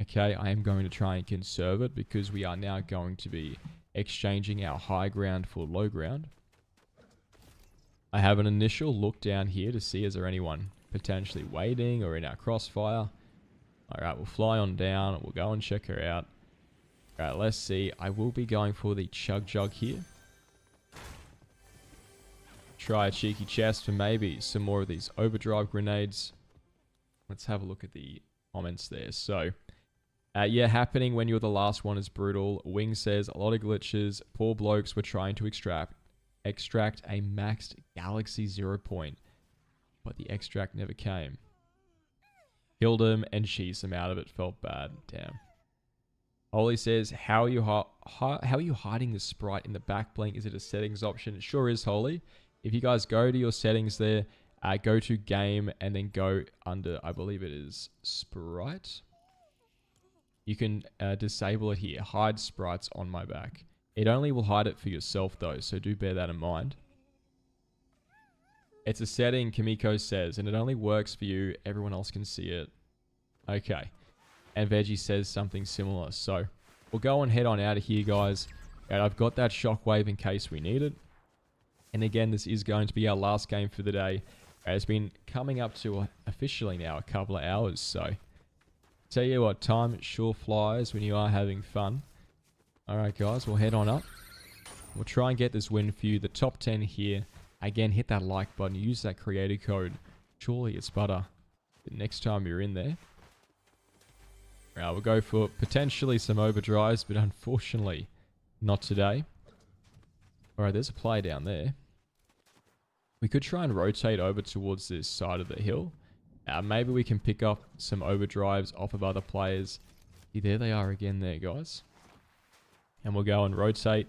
Okay, I am going to try and conserve it because we are now going to be exchanging our high ground for low ground. I have an initial look down here to see is there anyone potentially waiting or in our crossfire. Alright, we'll fly on down. We'll go and check her out. Alright, let's see. I will be going for the chug jug here. Try a cheeky chest for maybe some more of these overdrive grenades. Let's have a look at the comments there. So, Yeah, happening when you're the last one is brutal. Wing says, a lot of glitches. Poor blokes were trying to extract a maxed Galaxy 0 point, but the extract never came. Killed him and cheesed him out of it. Felt bad. Damn. Ollie says, how are you hiding the sprite in the back blink? Is it a settings option? It sure is, Holly. If you guys go to your settings there, go to game and then go under, I believe it is sprite. You can disable it here. Hide sprites on my back. It only will hide it for yourself though, so do bear that in mind. It's a setting, Kamiko says, and it only works for you. Everyone else can see it. Okay. And Veggie says something similar. So we'll go and head on out of here, guys. And I've got that shockwave in case we need it. And again, this is going to be our last game for the day. It's been coming up to officially now a couple of hours. So tell you what, time sure flies when you are having fun. Alright, guys, we'll head on up. We'll try and get this win for you. The top 10 here. Again, hit that like button. Use that creator code. Surely it's butter. The next time you're in there. We'll go for potentially some overdrives, but unfortunately not today. Alright, there's a play down there. We could try and rotate over towards this side of the hill. Maybe we can pick up some overdrives off of other players. See, there they are again there, guys. And we'll go and rotate.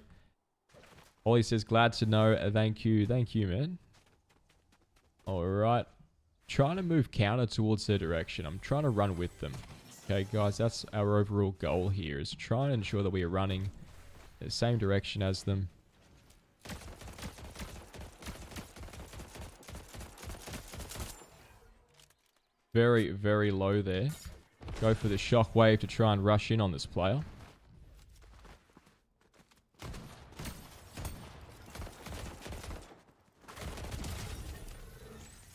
Ollie says, glad to know. Thank you. Thank you, man. Alright. Trying to move counter towards their direction. I'm trying to run with them. Okay, guys, that's our overall goal here, is to try and ensure that we are running the same direction as them. Very, very low there. Go for the shockwave to try and rush in on this player.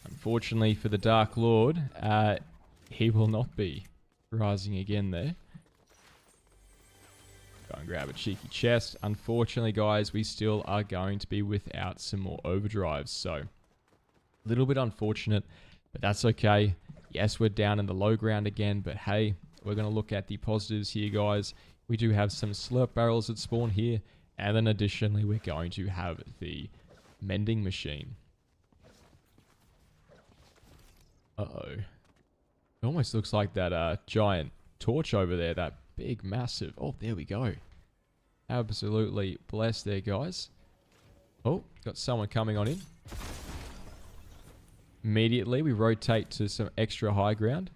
Unfortunately for the Dark Lord, he will not be rising again there. Go and grab a cheeky chest. Unfortunately, guys, we still are going to be without some more overdrives. So, a little bit unfortunate, but that's okay. Yes, we're down in the low ground again, but hey, we're going to look at the positives here, guys. We do have some slurp barrels that spawn here, and then additionally, we're going to have the mending machine. Uh-oh. It almost looks like that giant torch over there, that big, massive... Oh, there we go. Absolutely blessed there, guys. Oh, got someone coming on in. Immediately, we rotate to some extra high ground.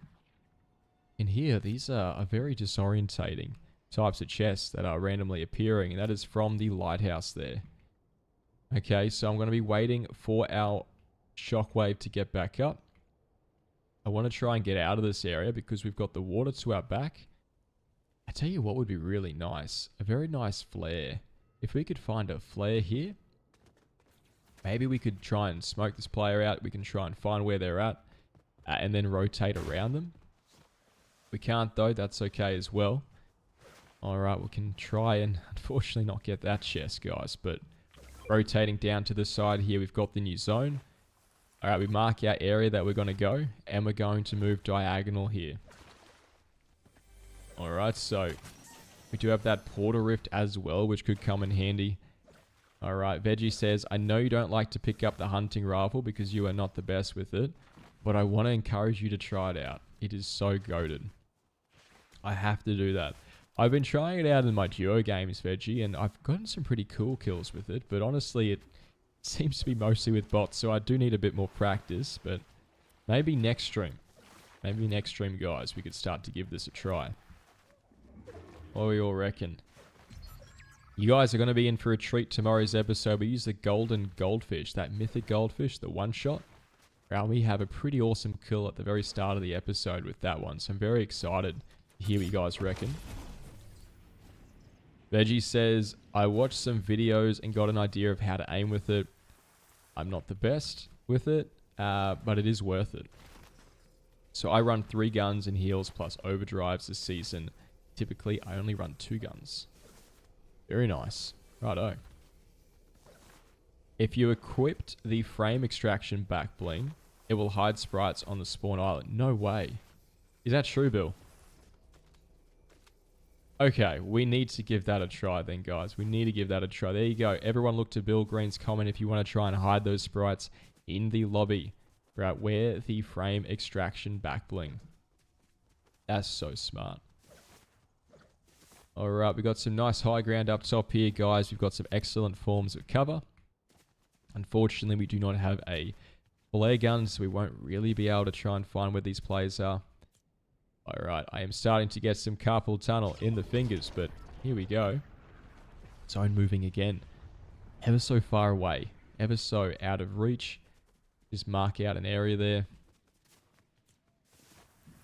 In here, these are very disorientating types of chests that are randomly appearing, and that is from the lighthouse there. Okay, so I'm going to be waiting for our shockwave to get back up. I want to try and get out of this area because we've got the water to our back. I tell you what would be really nice. A very nice flare. If we could find a flare here, maybe we could try and smoke this player out. We can try and find where they're at and then rotate around them. We can't though. That's okay as well. Alright, we can try and unfortunately not get that chest, guys. But rotating down to the side here, we've got the new zone. Alright, we mark our area that we're going to go, and we're going to move diagonal here. Alright, so we do have that portal rift as well, which could come in handy. Alright, Veggie says, I know you don't like to pick up the hunting rifle because you are not the best with it, but I want to encourage you to try it out. It is so goated. I have to do that. I've been trying it out in my duo games, Veggie, and I've gotten some pretty cool kills with it, but honestly, it seems to be mostly with bots, so I do need a bit more practice, but maybe next stream. Maybe next stream, guys, we could start to give this a try. What do we all reckon? You guys are going to be in for a treat tomorrow's episode. We use the golden goldfish, that mythic goldfish, the one-shot. And we have a pretty awesome kill at the very start of the episode with that one, so I'm very excited to hear what you guys reckon. Veggie says, I watched some videos and got an idea of how to aim with it. I'm not the best with it, but it is worth it. So I run 3 guns and heals plus overdrives this season. Typically, I only run 2 guns. Very nice. Righto. If you equipped the frame extraction back bling, it will hide sprites on the spawn island. No way. Is that true, Bill? Okay, we need to give that a try then, guys. We need to give that a try. There you go. Everyone look to Bill Green's comment if you want to try and hide those sprites in the lobby. Right, where the frame extraction back bling. That's so smart. Alright, we've got some nice high ground up top here, guys. We've got some excellent forms of cover. Unfortunately, we do not have a flare gun, so we won't really be able to try and find where these players are. Alright, I am starting to get some carpal tunnel in the fingers, but here we go. Zone moving again. Ever so far away. Ever so out of reach. Just mark out an area there.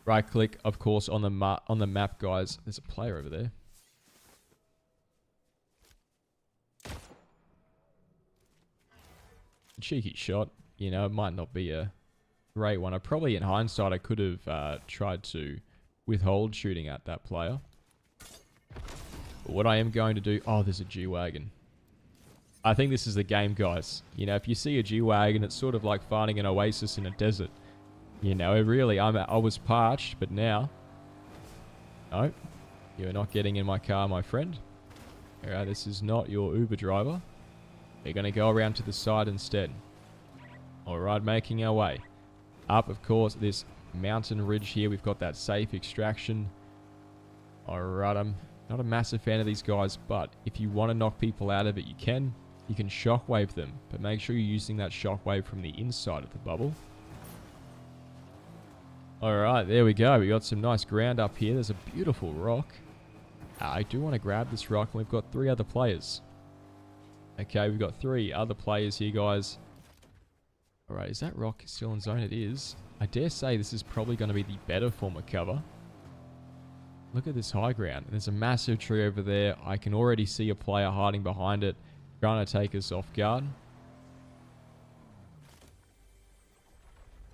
Right click, of course, on the map, guys. There's a player over there. A cheeky shot. You know, it might not be a great one. In hindsight, I could have tried to withhold shooting at that player. But what I am going to do... Oh, there's a G-Wagon. I think this is the game, guys. You know, if you see a G-Wagon, it's sort of like finding an oasis in a desert. You know, really, I was parched, but now... No. You're not getting in my car, my friend. Alright, this is not your Uber driver. We're going to go around to the side instead. Alright, making our way. Up, of course, this mountain ridge here. We've got that safe extraction. Alright, I'm not a massive fan of these guys, but if you want to knock people out of it, you can. You can shockwave them, but make sure you're using that shockwave from the inside of the bubble. Alright, there we go. We got some nice ground up here. There's a beautiful rock. I do want to grab this rock, and we've got 3 other players. Okay, we've got 3 other players here, guys. Alright, is that rock still in zone? It is. I dare say this is probably going to be the better form of cover. Look at this high ground. There's a massive tree over there. I can already see a player hiding behind it, trying to take us off guard.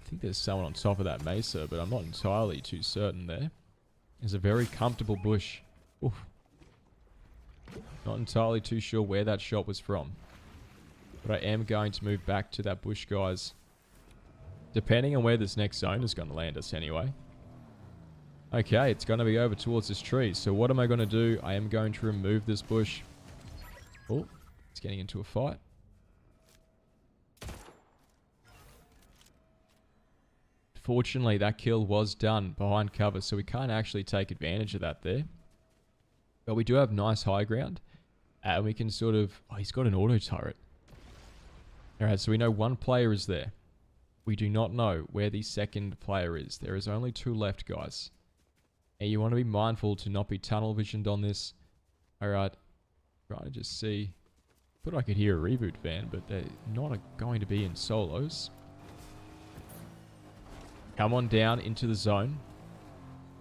I think there's someone on top of that mesa, but I'm not entirely too certain there. There's a very comfortable bush. Oof. Not entirely too sure where that shot was from. But I am going to move back to that bush, guys. Depending on where this next zone is going to land us anyway. Okay, it's going to be over towards this tree. So what am I going to do? I am going to remove this bush. Oh, it's getting into a fight. Fortunately, that kill was done behind cover, so we can't actually take advantage of that there. But we do have nice high ground. And we can sort of... Oh, he's got an auto turret. Alright, so we know 1 player is there. We do not know where the second player is. There is only 2 left, guys. And you want to be mindful to not be tunnel visioned on this. Alright. Trying to just see. Thought I could hear a reboot van, but they're not going to be in solos. Come on down into the zone.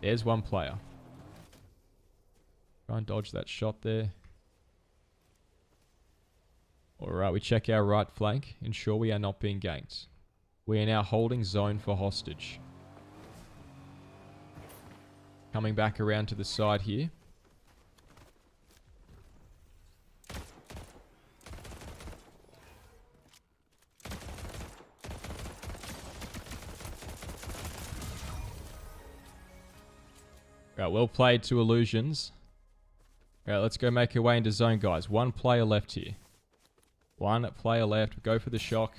There's 1 player. Try and dodge that shot there. Alright, we check our right flank. Ensure we are not being ganked. We are now holding zone for hostage. Coming back around to the side here. Right, well played to Illusions. Alright, let's go make our way into zone, guys. 1 player left here. 1 player left. Go for the shock.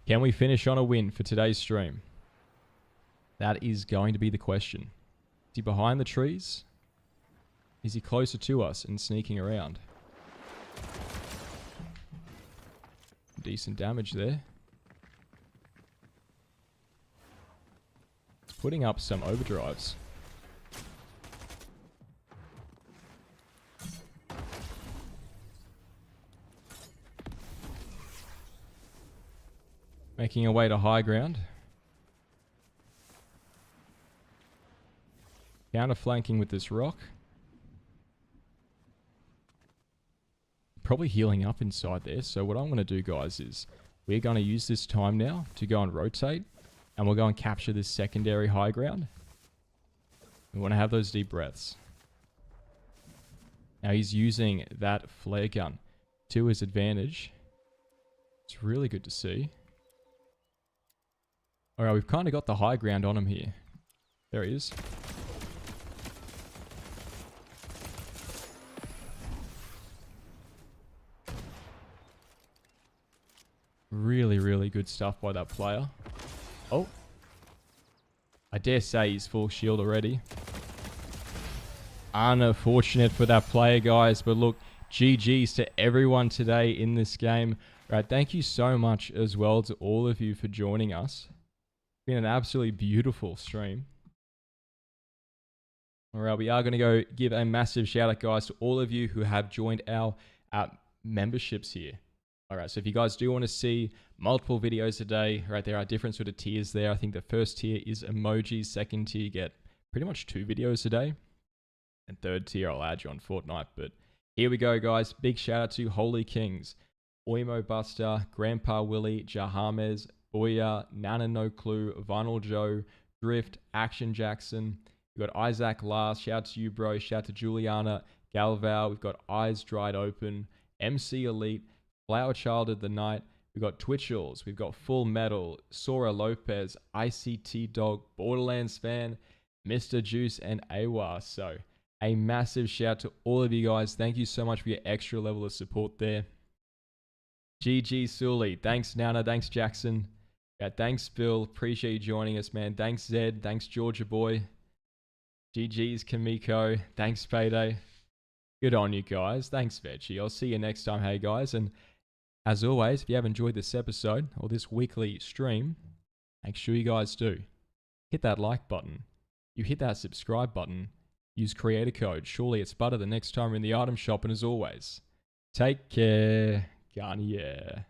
Can we finish on a win for today's stream? That is going to be the question. Is he behind the trees? Is he closer to us and sneaking around? Decent damage there. It's putting up some overdrives. Making our way to high ground. Counter flanking with this rock. Probably healing up inside there. So what I'm going to do, guys, is we're going to use this time now to go and rotate. And we'll go and capture this secondary high ground. We want to have those deep breaths. Now he's using that flare gun to his advantage. It's really good to see. Alright, we've kind of got the high ground on him here. There he is. Really, really good stuff by that player. Oh. I dare say he's full shield already. Unfortunate for that player, guys. But look, GG's to everyone today in this game. Right, thank you so much as well to all of you for joining us. It's been an absolutely beautiful stream. All right, we are going to go give a massive shout out, guys, to all of you who have joined our memberships here. All right, so if you guys do want to see multiple videos a day, right, there are different sort of tiers there. I think the first tier is emojis. Second tier, you get pretty much 2 videos a day. And third tier, I'll add you on FORTNITE. But here we go, guys. Big shout out to Holy Kings, Oimo Buster, Grandpa Willie, Jahames, Boya, Nana No Clue, Vinyl Joe, Drift, Action Jackson. We've got Isaac Last. Shout out to you, bro. Shout out to Juliana, Galval. We've got Eyes Dried Open, MC Elite, Flower Child of the Night. We've got Twitchels. We've got Full Metal, Sora Lopez, ICT Dog, Borderlands Fan, Mr. Juice, and Awa. So a massive shout to all of you guys. Thank you so much for your extra level of support there. GG Sully. Thanks, Nana. Thanks, Jackson. Yeah, thanks, Bill. Appreciate you joining us, man. Thanks, Zed. Thanks, Georgia Boy. GG's, Kamiko. Thanks, Payday. Good on you guys. Thanks, Veggie. I'll see you next time, hey guys. And as always, if you have enjoyed this episode or this weekly stream, make sure you guys do hit that like button. You hit that subscribe button. Use creator code. Surely it's butter the next time we're in the item shop. And as always, take care. Garnier.